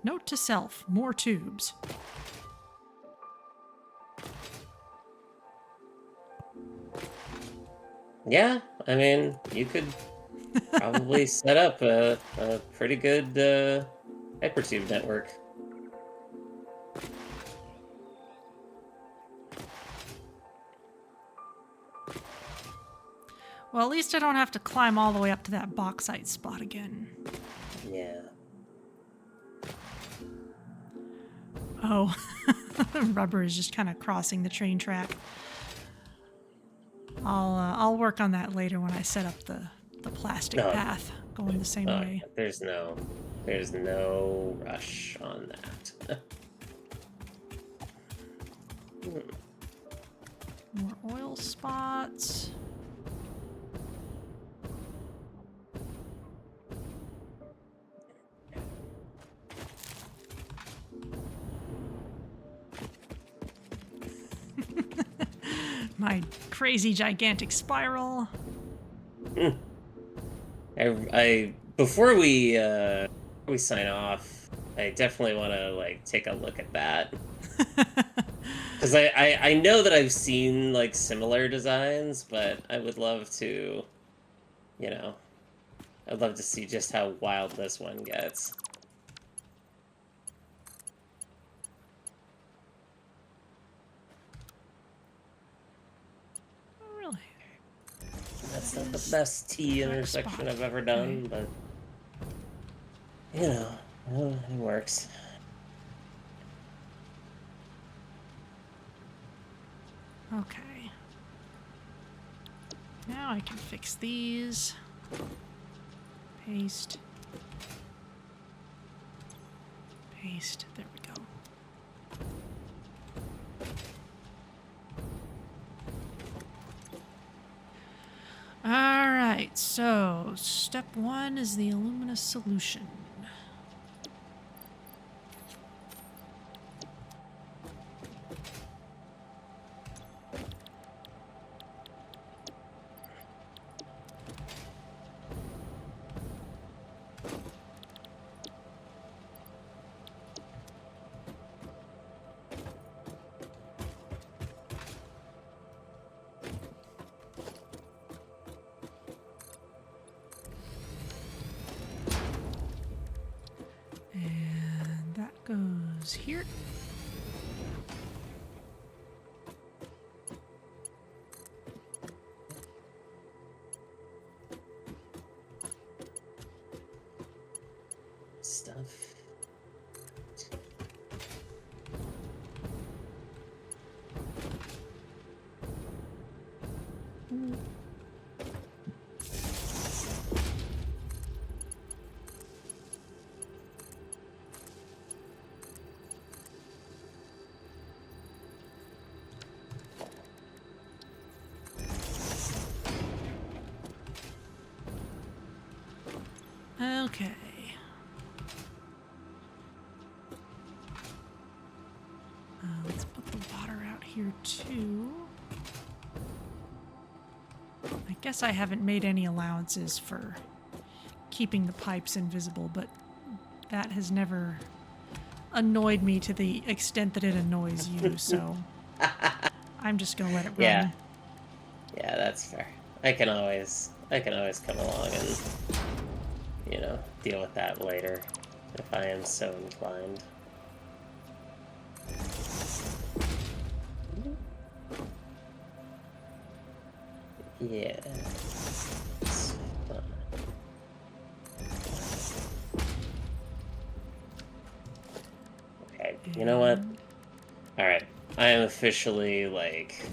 Note to self, more tubes. Yeah, I mean, you could probably set up a pretty good hypertube network. Well, at least I don't have to climb all the way up to that bauxite spot again. Yeah. Oh, rubber is just kind of crossing the train track. I'll work on that later when I set up the the plastic No. path going the same way. There's no rush on that. More oil spots. My crazy gigantic spiral. I before we sign off, I definitely want to like take a look at that. Because I know that I've seen like similar designs, but I would love to, you know, I'd love to see just how wild this one gets. Oh, really? That's not the best T intersection I've ever done, but you know, it works. Okay. Now I can fix these. Paste. Paste. There we go. Alright, so step 1 is the alumina solution. And that goes here. Stuff. Okay. Let's put the water out here too. I guess I haven't made any allowances for keeping the pipes invisible, but that has never annoyed me to the extent that it annoys you, so I'm just gonna let it run. Yeah. Yeah, that's fair. I can always come along and, you know, deal with that later if I am so inclined. Yeah. It's fun. Okay, you know what? Alright. I am officially, like,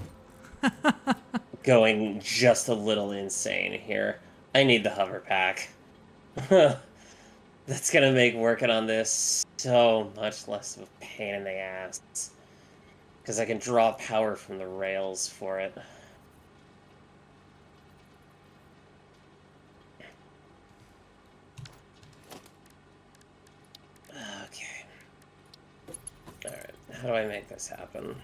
going just a little insane here. I need the hover pack. That's gonna make working on this so much less of a pain in the ass. Because I can draw power from the rails for it. Okay. Alright, how do I make this happen?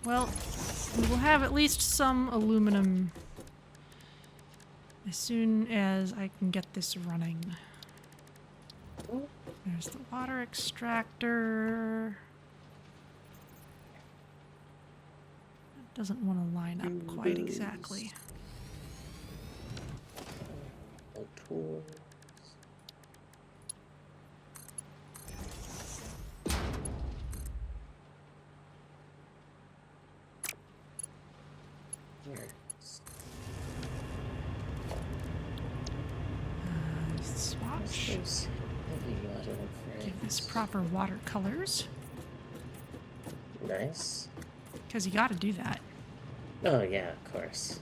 Well, we will have at least some aluminum as soon as I can get this running. There's the water extractor. It doesn't want to line up quite exactly. Those heavy metal Give this frames. proper watercolors. Nice. Because you got to do that. Oh yeah, of course.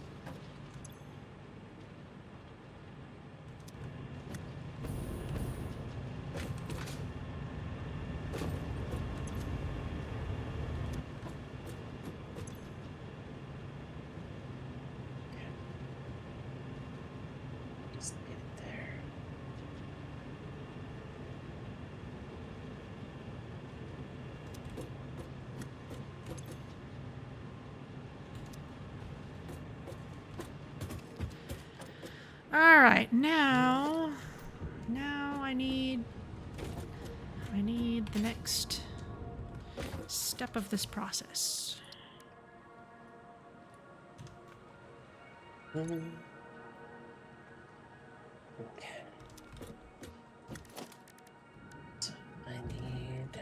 Just get it there. All right, now I need the next step of this process. Okay. So I need.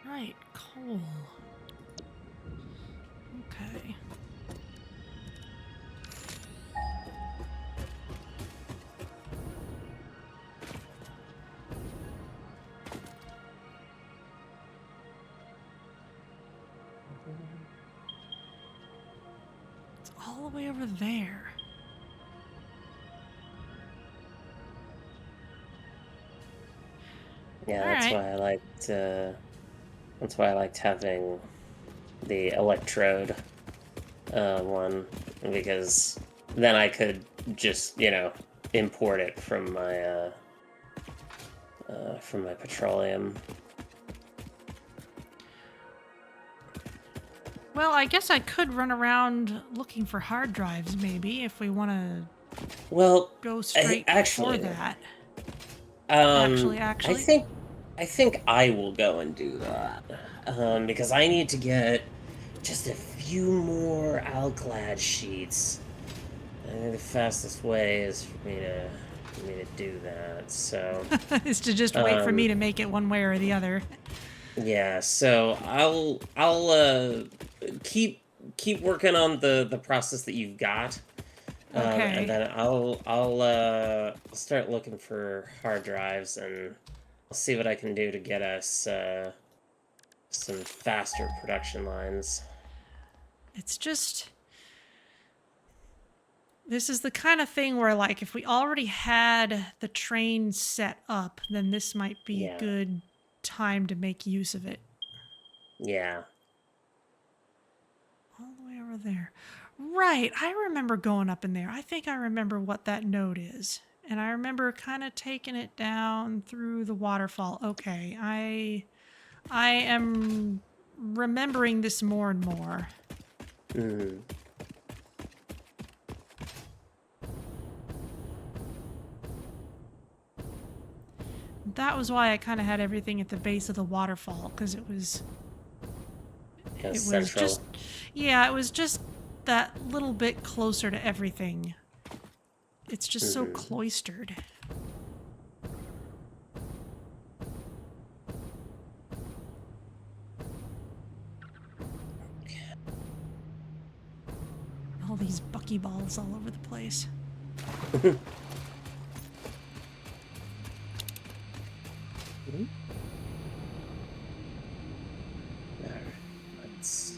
Right, coal. Okay. It's all the way over there. Yeah, All that's right. why I liked. That's why I liked having the electrode one, because then I could just, import it from my petroleum. Well, I guess I could run around looking for hard drives, maybe, if we want to Well, go straight actually, for that. Actually, Actually. I think I will go and do that. Because I need to get just a few more Alclad sheets. I think the fastest way is for me to do that. So Is to just wait for Um, me to make it one way or the other. yeah, so I'll keep working on the process that you've got. Okay. And then I'll start looking for hard drives, and I'll see what I can do to get us some faster production lines. It's just... This is the kind of thing where, like, if we already had the train set up, then this might be Yeah. a good time to make use of it. Yeah. All the way over there. Right, I remember going up in there. I think I remember what that node is. And I remember kind of taking it down through the waterfall. Okay, I am remembering this more and more. Mm. That was why I kind of had everything at the base of the waterfall, because it was Central. just, yeah, it was just that little bit closer to everything. It's just so cloistered. All these buckyballs all over the place. Let's...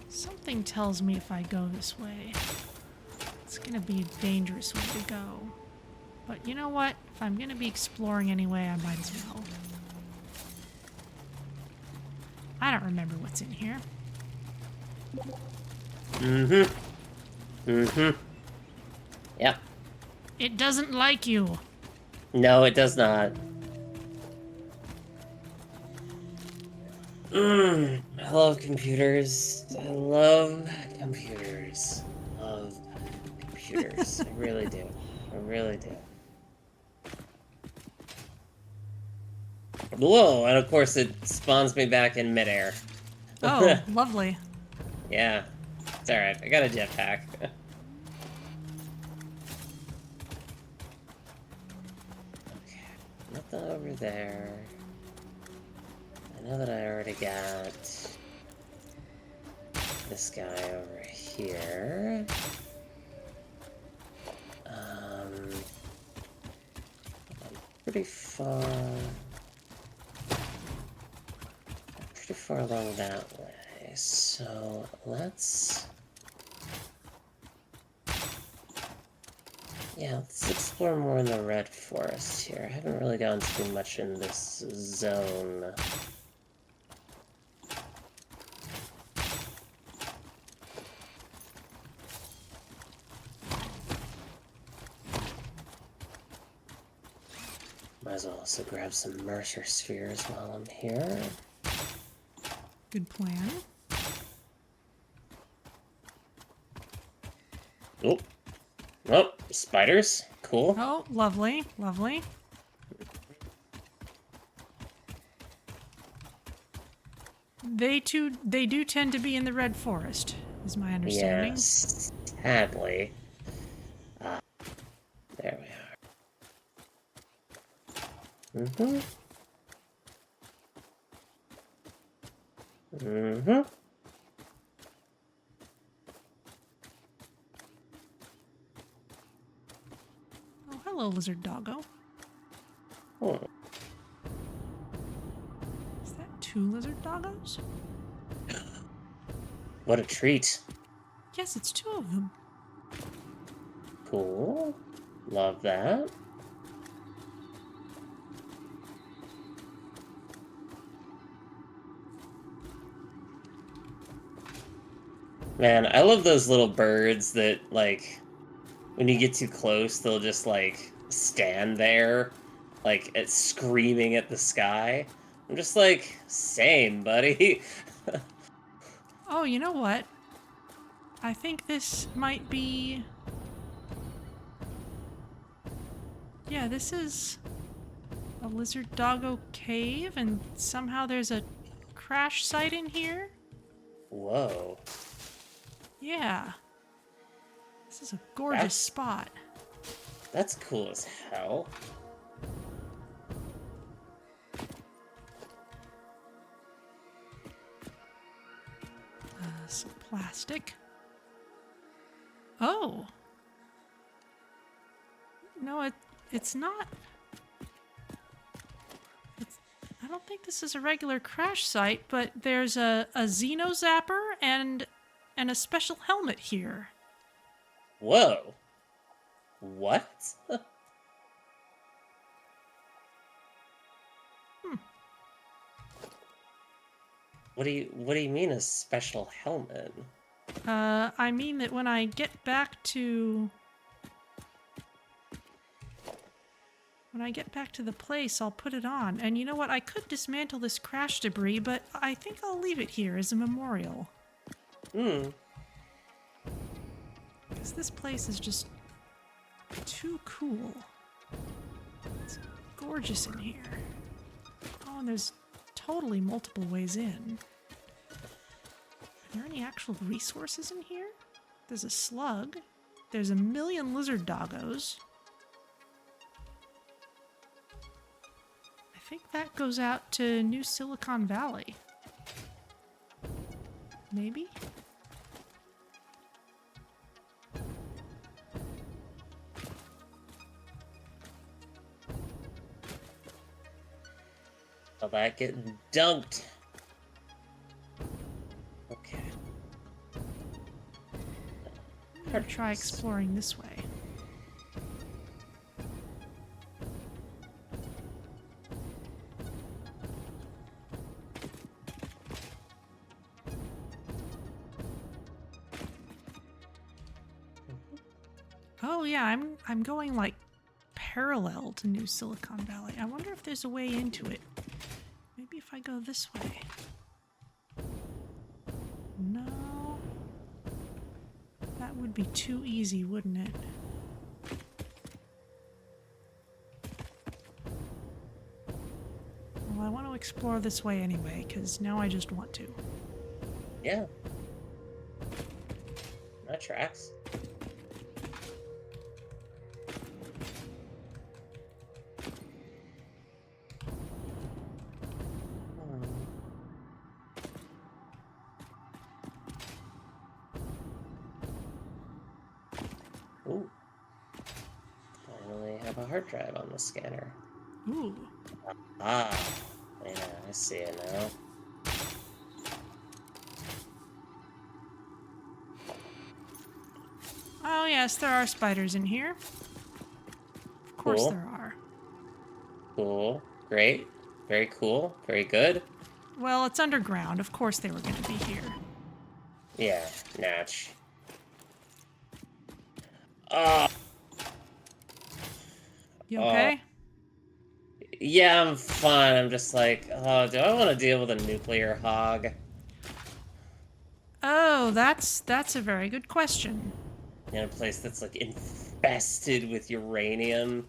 Something tells me if I go this way, it's gonna be a dangerous way to go. But you know what? If I'm gonna be exploring anyway, I might as well. I don't remember what's in here. Yep. It doesn't like you. No, it does not. I love computers. I love computers. Love computers. I really do. I really do. Whoa, and of course it spawns me back in midair. Oh, lovely. Yeah. It's alright. I got a jetpack. Okay. Nothing over there. I know that I already got this guy over here. Pretty far along that way. So let's explore more in the red forest here. I haven't really gone too much in this zone. Might as well also grab some Mercer spheres while I'm here. Good plan. Oh, oh, spiders. Cool. Oh, lovely, lovely. They do tend to be in the red forest, is my understanding. Yes, sadly. There we are. Oh, hello, lizard doggo. Oh. Is that 2 lizard doggos? What a treat. Yes, it's 2 of them. Cool. Love that. Man, I love those little birds that, like, when you get too close, they'll just, like, stand there, like, screaming at the sky. I'm just like, same, buddy. Oh, you know what? I think this might be... Yeah, this is a lizard doggo cave, and somehow there's a crash site in here? Whoa. Yeah. This is a gorgeous spot. That's cool as hell. Some plastic. Oh. No, it's not. I don't think this is a regular crash site, but there's a Xeno Zapper and a special helmet here. Whoa. What? What do you mean a special helmet? I mean that when I get back to the place, I'll put it on. And you know what? I could dismantle this crash debris, but I think I'll leave it here as a memorial. Because this place is just too cool. It's gorgeous in here. Oh, and there's totally multiple ways in. Are there any actual resources in here? There's a slug. There's a million lizard doggos. I think that goes out to New Silicon Valley. Maybe? How about getting dunked? Okay. I'm gonna try exploring this way. Oh yeah, I'm going like parallel to New Silicon Valley. I wonder if there's a way into it. Maybe if I go this way. No. That would be too easy, wouldn't it? Well, I want to explore this way anyway, because now I just want to. Yeah. That tracks. Ooh. Finally have a hard drive on the scanner. Ooh. Ah. Yeah, I see it now. Oh, yes, there are spiders in here. Of course Cool. there are. Cool. Great. Very cool. Very good. Well, it's underground. Of course they were going to be here. Yeah, natch. Oh. You okay? Yeah, I'm fine. I'm just like, oh, do I want to deal with a nuclear hog? Oh, that's a very good question. In a place that's like infested with uranium?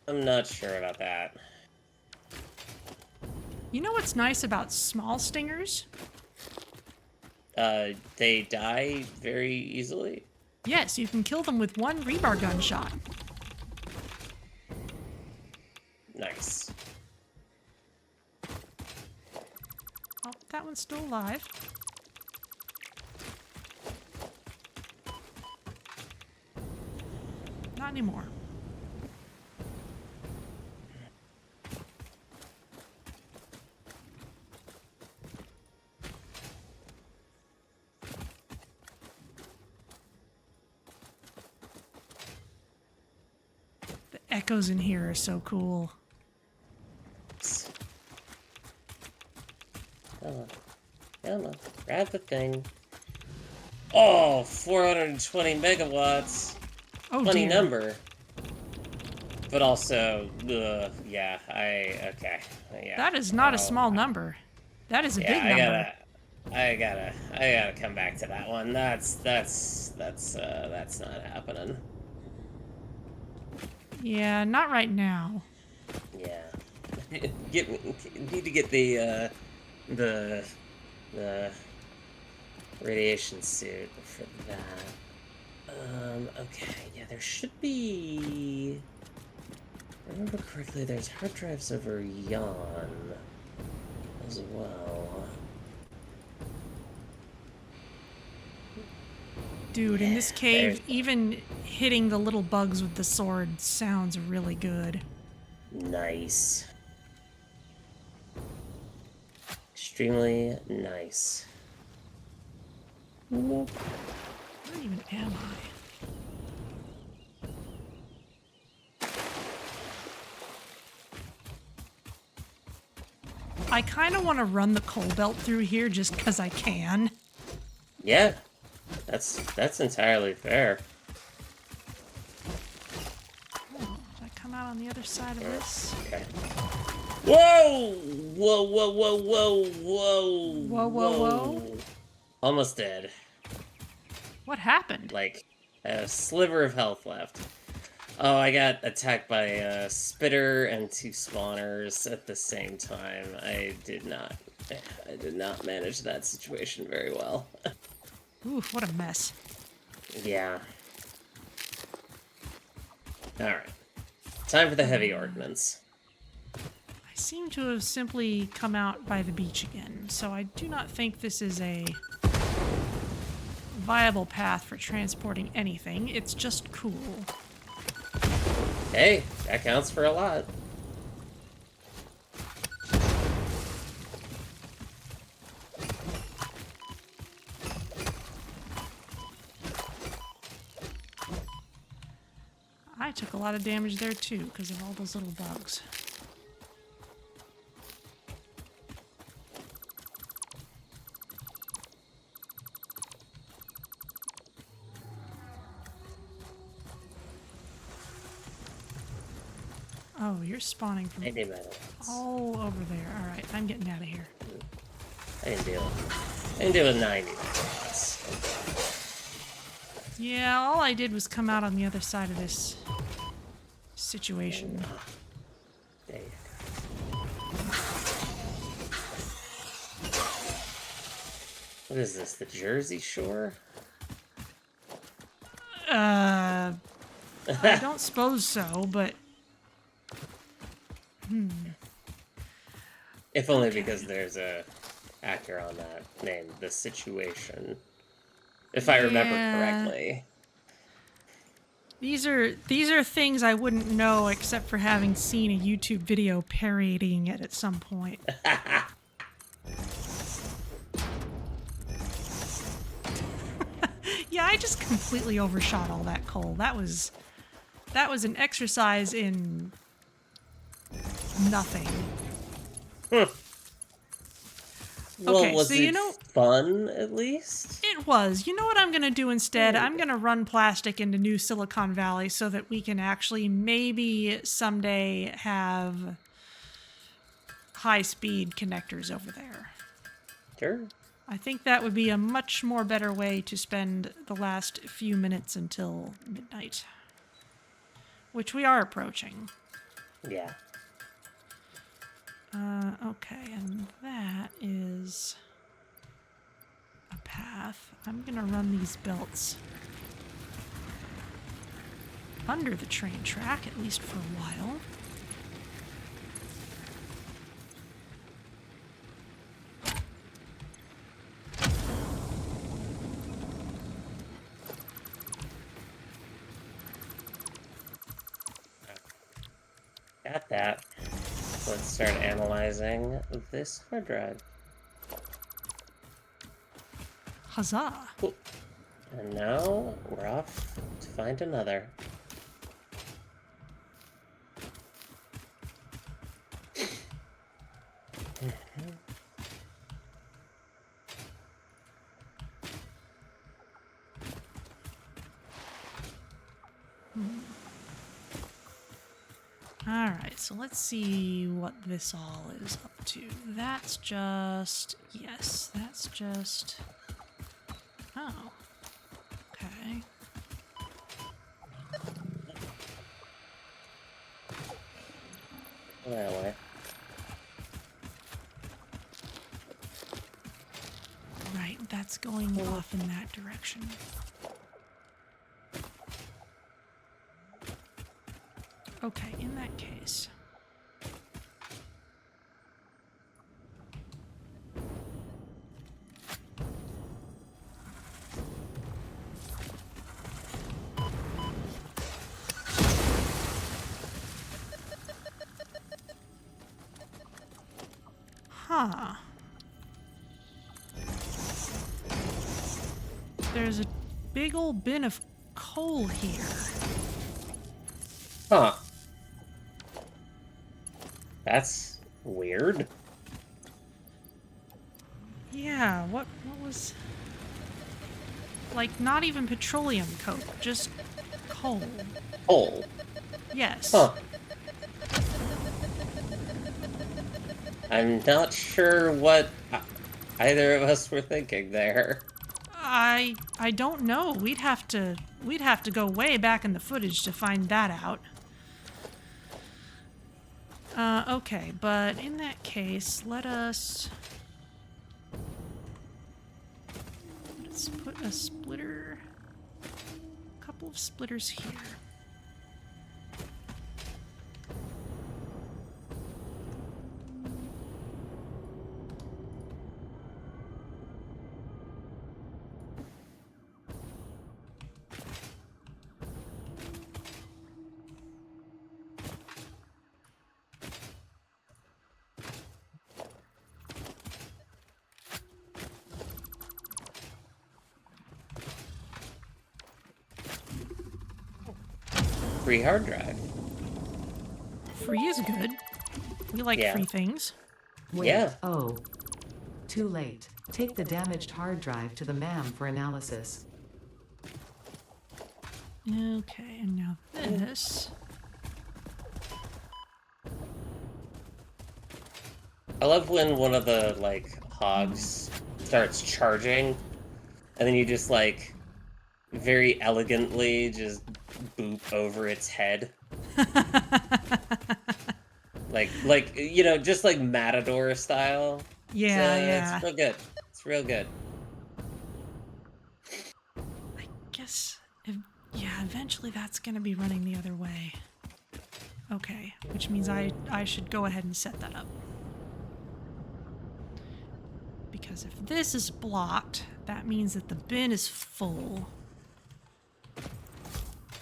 I'm not sure about that. You know what's nice about small stingers? They die very easily? Yes, you can kill them with one rebar gunshot. Nice. Oh, that one's still alive. Not anymore. The echoes in here are so cool. Come on. Grab the thing. Oh, 420 megawatts. Oh, Funny dear. number. But also, yeah, okay. Yeah. That is not a Oh, small number. That is a yeah, big number. I gotta come back to that one. That's not happening. Yeah, not right now. Yeah. Need to get the radiation suit for that. Okay, yeah, there should be. If I remember correctly, there's hard drives over yon as well. Dude, in this cave, There's- even hitting the little bugs with the sword sounds really good. Nice. Extremely nice. Where even am I kind of want to run the coal belt through here just because I can. Yeah, that's entirely fair. Oh, did I come out on the other side of this? Okay. Whoa! Whoa! Whoa! Whoa! Whoa! Whoa! Whoa, whoa, whoa. Almost dead. What happened? Like a sliver of health left. Oh, I got attacked by a spitter and 2 spawners at the same time. I did not manage that situation very well. Oof, what a mess. Yeah. Alright. Time for the heavy ordnance. I seem to have simply come out by the beach again, so I do not think this is a viable path for transporting anything. It's just cool. Hey, that counts for a lot. I took a lot of damage there too because of all those little bugs. Oh, you're spawning from 90 minutes. all over there. All right, I'm getting out of here. I can deal with 90 minutes. Yeah, all I did was come out on the other side of this situation. There you go. What is this, the Jersey Shore? I don't suppose so, but... If only because there's a actor on that named The Situation. If I remember Yeah. correctly. These are things I wouldn't know except for having seen a YouTube video parodying it at some point. Yeah, I just completely overshot all that coal. That was an exercise in nothing. Well, Okay, was so it you know- fun, at least? It was. You know what I'm going to do instead? I'm going to run plastic into New Silicon Valley so that we can actually maybe someday have high-speed connectors over there. Sure. I think that would be a much more better way to spend the last few minutes until midnight. Which we are approaching. Yeah. Okay, and that is a path. I'm gonna run these belts under the train track, at least for a while. Got that. Let's start analyzing this hard drive. Huzzah! Cool. And now we're off to find another. Alright, so let's see what this all is up to. That's just... Yes, that's just... Oh. Okay. That way. Right, that's going off in that direction. Okay, in that case... Huh. There's a big old bin of coal here. Huh. That's weird. Yeah, what was... Like, not even petroleum coke, just coal. Coal. Yes. Huh. I'm not sure what either of us were thinking there. I don't know. We'd have to go way back in the footage to find that out. Okay, but in that case, let's put a splitter, a couple of splitters here. Free hard drive. Free is good. We like Yeah. free things. Wait. Yeah. Oh. Too late. Take the damaged hard drive to the MAM for analysis. Okay, and now this. I love when one of the, like, hogs starts charging, and then you just, like, very elegantly just boop over its head. like, you know, just like Matador style. Yeah, yeah. It's real good. It's real good. guess, yeah, eventually that's going to be running the other way. Okay, which means I should go ahead and set that up. Because if this is blocked, that means that the bin is full.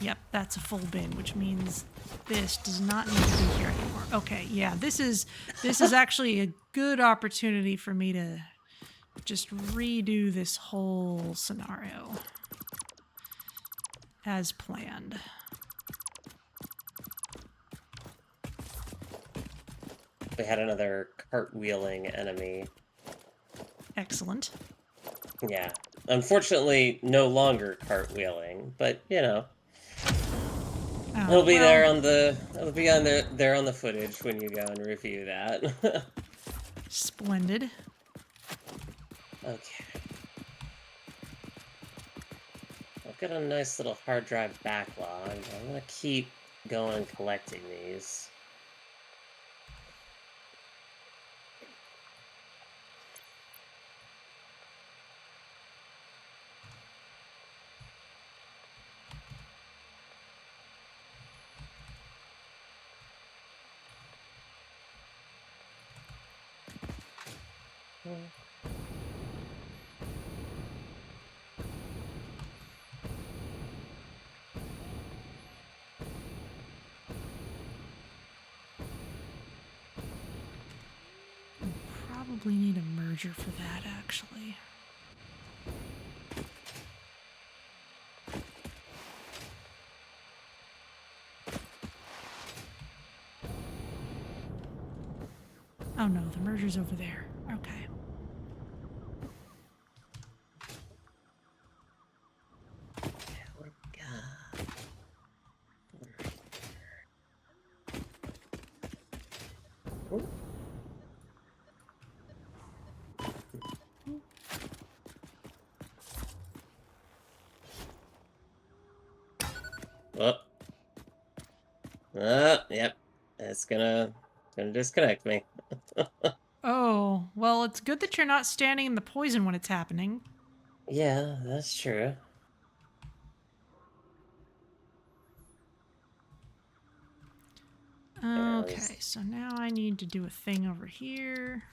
Yep, that's a full bin, which means this does not need to be here anymore. Okay, yeah, this is actually a good opportunity for me to just redo this whole scenario as planned. We had another cartwheeling enemy. Excellent. Yeah. Unfortunately, no longer cartwheeling, but you know. It'll be there on the there on the footage when you go and review that. Splendid. Okay. I've got a nice little hard drive backlog. I'm gonna keep going collecting these. Probably need a merger for that, actually. Oh no, the merger's over there. Okay. Yep. It's gonna disconnect me. Oh, well, it's good that you're not standing in the poison when it's happening. Yeah, that's true. Okay, so now I need to do a thing over here.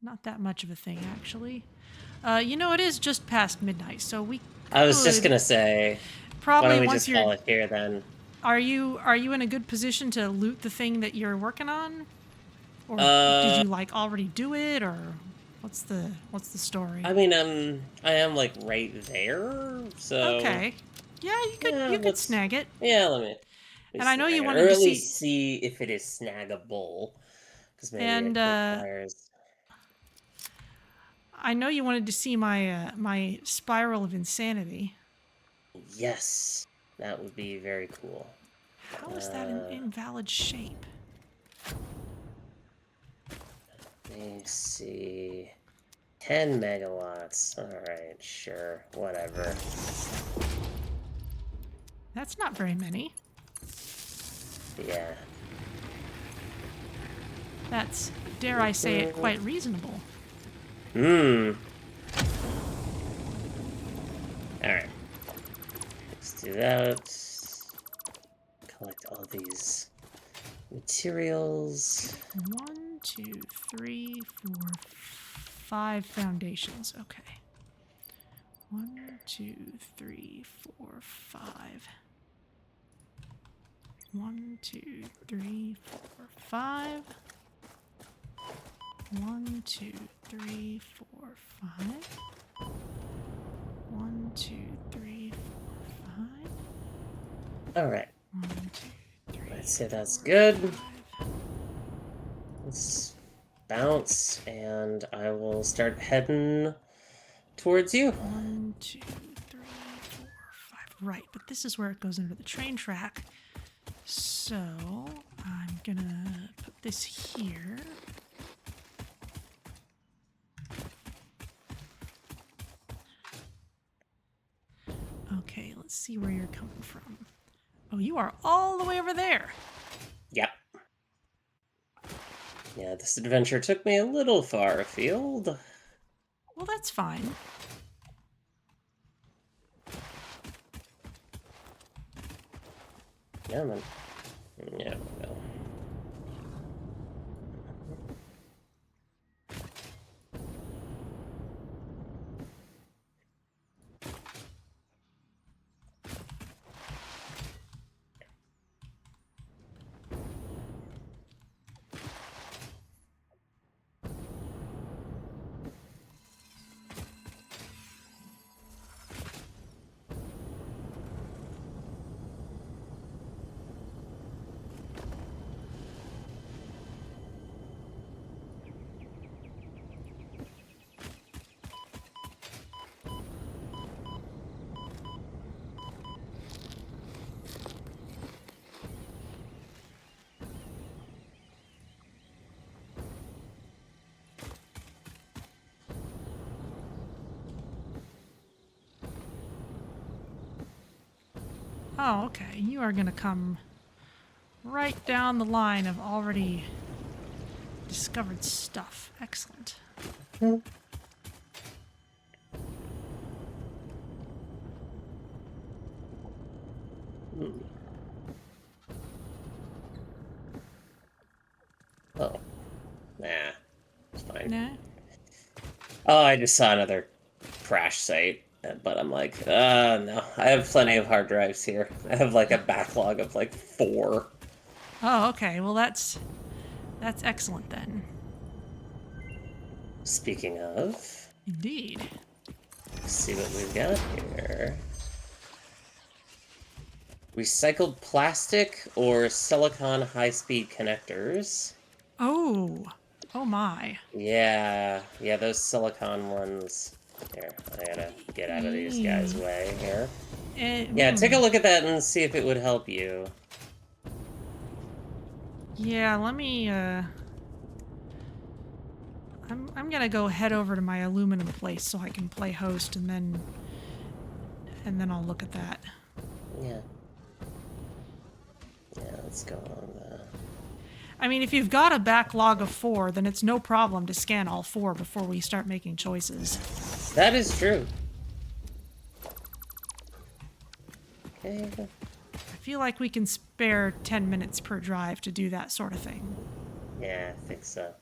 Not that much of a thing, actually. You know, it is just past midnight, so we I was just could gonna say, probably why don't we once just call it here then? Are you in a good position to loot the thing that you're working on? Or did you like already do it, or what's the story? I mean, I am like right there, so okay. Yeah, you could snag it. Yeah, let me And I know you it, wanted or to at least see if it is snaggable, because maybe and it requires. I know you wanted to see my my spiral of insanity. Yes, that would be very cool. How is that an invalid shape? Let me see. 10 megawatts. Alright, sure. Whatever. That's not very many. Yeah. That's, dare I say it, quite reasonable. Alright. Let's do that. Collect all these materials. 1, 2, 3, 4, 5 foundations. Okay. 1, 2, 3, 4, 5. 1, 2, 3, 4, 5. 1, 2, 3, 4, 5. 1, 2, 3, 4, 5. Alright. 1, 2, 3. Let's say that's good. Let's bounce, and I will start heading towards you. 1, 2, 3, 4, 5. Right, but this is where it goes under the train track. So I'm gonna put this here. Okay, let's see where you're coming from. Oh, you are all the way over there. Yep. Yeah, this adventure took me a little far afield. Well, that's fine. Yeah, man. Yeah, no. Oh, okay. You are going to come right down the line of already discovered stuff. Excellent. Oh. Nah. It's fine. Nah. Oh, I just saw another crash site, but I'm like, no. I have plenty of hard drives here. I have like a backlog of like 4. Oh, okay. Well, that's excellent then. Speaking of, Indeed. let's see what we've got here. Recycled plastic or silicon high-speed connectors. Oh. Oh my. Yeah, those silicon ones. Here, I gotta get out of these guys' way here. Yeah, take a look at that and see if it would help you. Yeah, let me, I'm gonna go head over to my aluminum place so I can play host and then I'll look at that. Yeah. Yeah, let's go on that. I mean, if you've got a backlog of 4, then it's no problem to scan all 4 before we start making choices. That is true. Okay. I feel like we can spare 10 minutes per drive to do that sort of thing. Yeah, I think so.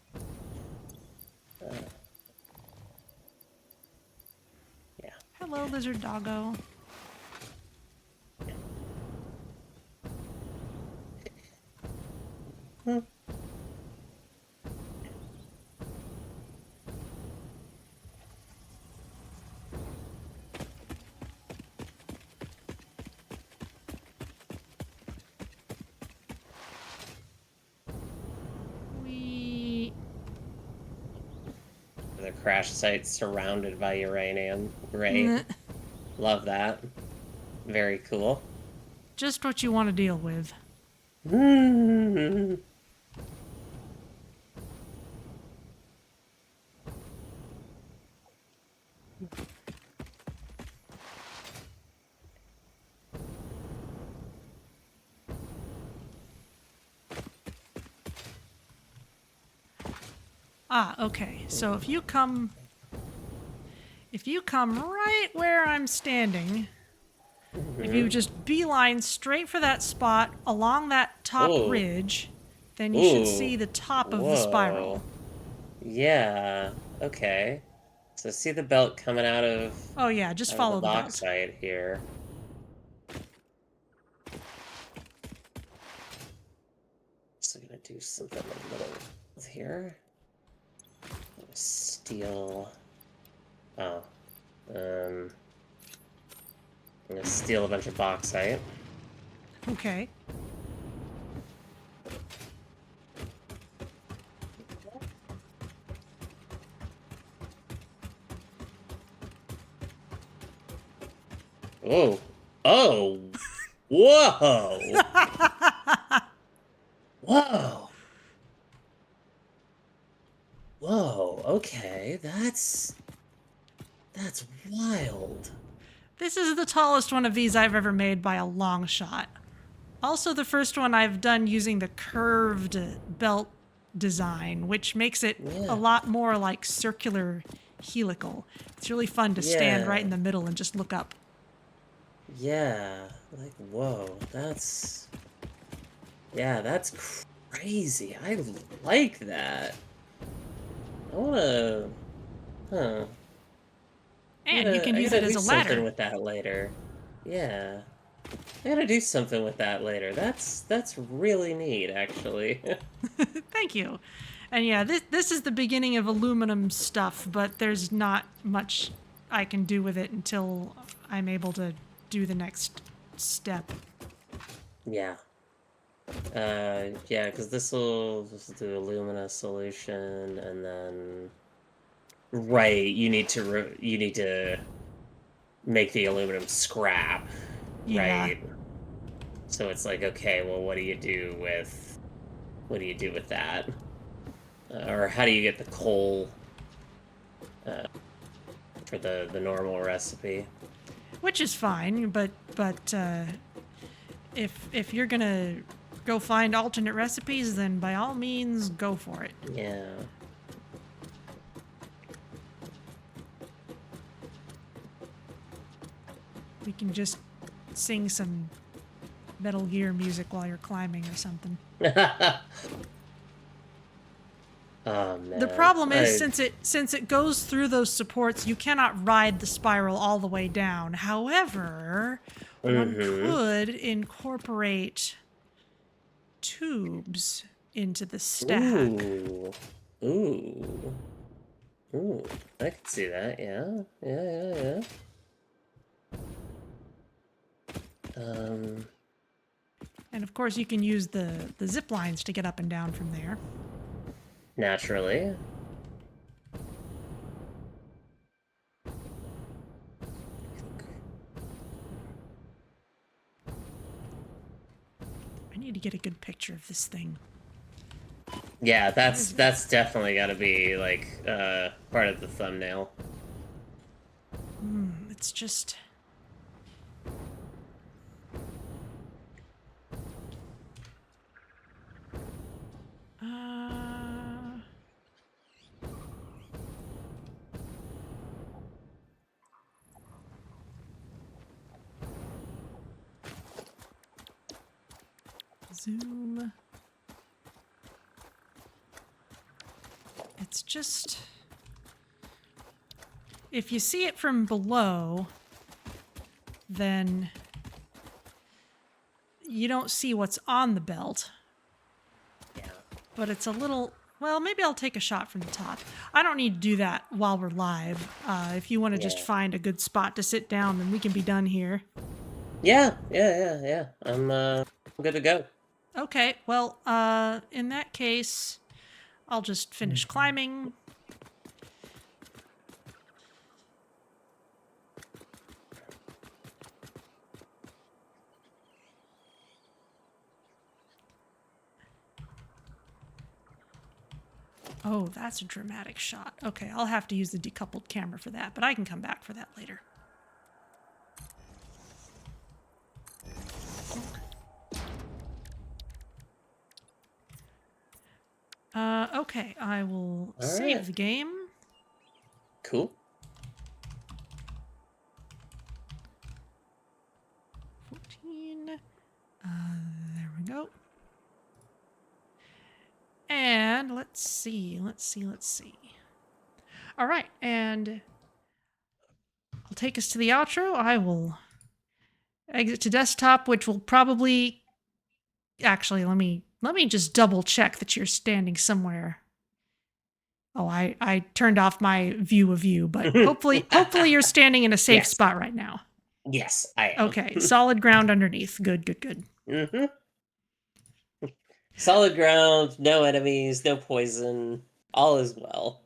Yeah. Hello, lizard doggo. The crash site surrounded by uranium. Great. Love that. Very cool. Just what you want to deal with. Ah, okay. So if you come right where I'm standing, if you just beeline straight for that spot along that top ridge, then you should see the top of the spiral. Yeah, okay. So see the belt coming out of Oh yeah, just follow the belt. bauxite here. So I'm gonna do something a little here. Steal. Oh. I'm gonna steal a bunch of bauxite. Okay. Oh. Oh. Whoa. Whoa. Whoa. Okay. That's wild. This is the tallest one of these I've ever made by a long shot. Also the first one I've done using the curved belt design, which makes it a lot more like circular helical. It's really fun to stand right in the middle and just look up. Yeah, like, whoa, that's Yeah, that's crazy. I like that. I wanna... Huh. And you can I use gotta it do as a something ladder. with that later. Yeah. I gotta do something with that later. That's really neat, actually. Thank you. And yeah, this is the beginning of aluminum stuff, but there's not much I can do with it until I'm able to do the next step. Yeah. Yeah, because this will do alumina solution, and then right, you need to make the aluminum scrap, Yeah. right? So it's like, okay, well, what do you do with that? Or how do you get the coal uh, for the normal recipe? Which is fine, but if you're gonna go find alternate recipes, then by all means go for it. Yeah. We can just sing some Metal Gear music while you're climbing or something. Oh man. The problem is since it goes through those supports, you cannot ride the spiral all the way down. However, one could incorporate tubes into the stack. Ooh. Ooh. Ooh. I can see that, yeah. Yeah. And of course, you can use the zip lines to get up and down from there. Naturally. I need to get a good picture of this thing. Yeah, that's definitely got to be like part of the thumbnail. It's just... Zoom. It's just... If you see it from below, then you don't see what's on the belt. Yeah. But it's a little... Well, maybe I'll take a shot from the top. I don't need to do that while we're live. If you want to just find a good spot to sit down, then we can be done here. Yeah. I'm good to go. Okay, well, in that case, I'll just finish climbing. Oh, that's a dramatic shot. Okay, I'll have to use the decoupled camera for that, but I can come back for that later. Okay, I will save the game. Cool. 14. There we go. And let's see. All right, and I'll take us to the outro. I will exit to desktop, which will probably... Actually, let me just double check that you're standing somewhere. Oh, I turned off my view of you, but hopefully you're standing in a safe spot right now. Yes, I am. Okay, solid ground underneath. Good. Solid ground, no enemies, no poison. All is well.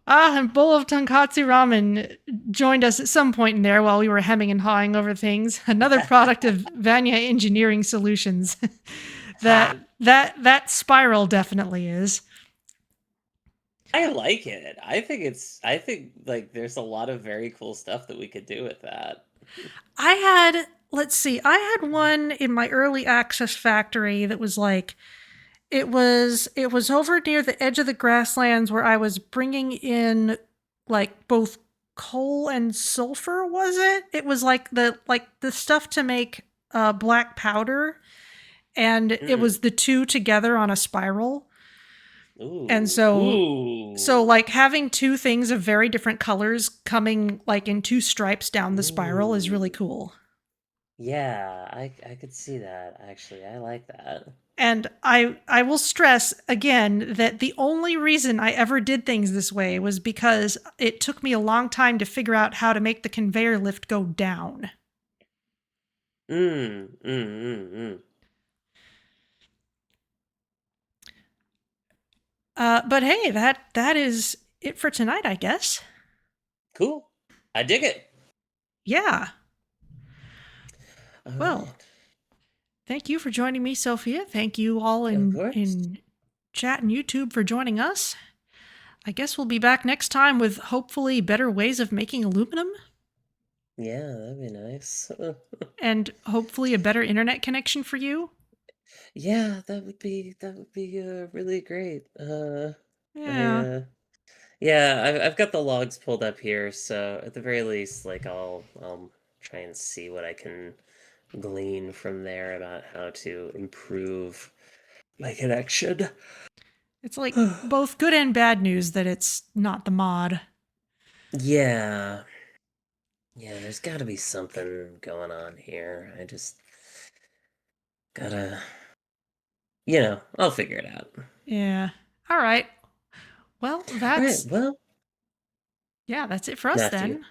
And Bowl of Tonkatsu Ramen joined us at some point in there while we were hemming and hawing over things. Another product of Vanya Engineering Solutions. that spiral definitely is. I like it. I think like there's a lot of very cool stuff that we could do with that. I had one in my early access factory that was like, it was over near the edge of the grasslands where I was bringing in like both coal and sulfur, was it? It was like the stuff to make black powder, and it was the two together on a spiral. Ooh. And so Ooh. like having two things of very different colors coming like in two stripes down the spiral is really cool. Yeah, I could see that actually. I like that. And I will stress again that the only reason I ever did things this way was because it took me a long time to figure out how to make the conveyor lift go down. Mm, mm, mm, mm. But hey, that is it for tonight, I guess. Cool. I dig it. Yeah. All Well, right. thank you for joining me, Sophia. Thank you all Of course. in chat and YouTube for joining us. I guess we'll be back next time with hopefully better ways of making aluminum Yeah, that'd be nice. and hopefully a better internet connection for you. Yeah, that would be really great. Yeah. Yeah, I've got the logs pulled up here, so at the very least, like I'll try and see what I can glean from there about how to improve my connection. It's like both good and bad news that it's not the mod. Yeah. Yeah, there's got to be something going on here. I just gotta, I'll figure it out. Yeah. All right. Well, All right, that's well, yeah, that's it for us after you.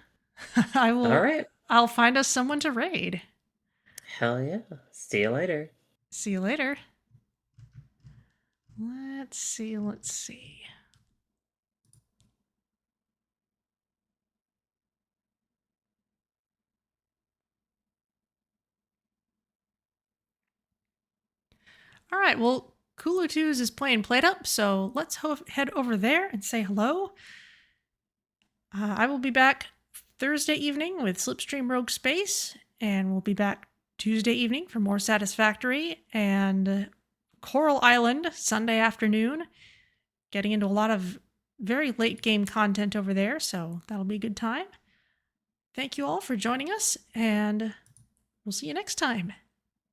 then. I All will right. I'll find us someone to raid. Hell yeah. See you later. See you later. Let's see. All right, well, Kulu2s is playing Plate Up, so let's head over there and say hello. I will be back Thursday evening with Slipstream Rogue Space, and we'll be back Tuesday evening for more Satisfactory, and Coral Island Sunday afternoon. Getting into a lot of very late game content over there, so that'll be a good time. Thank you all for joining us, and we'll see you next time.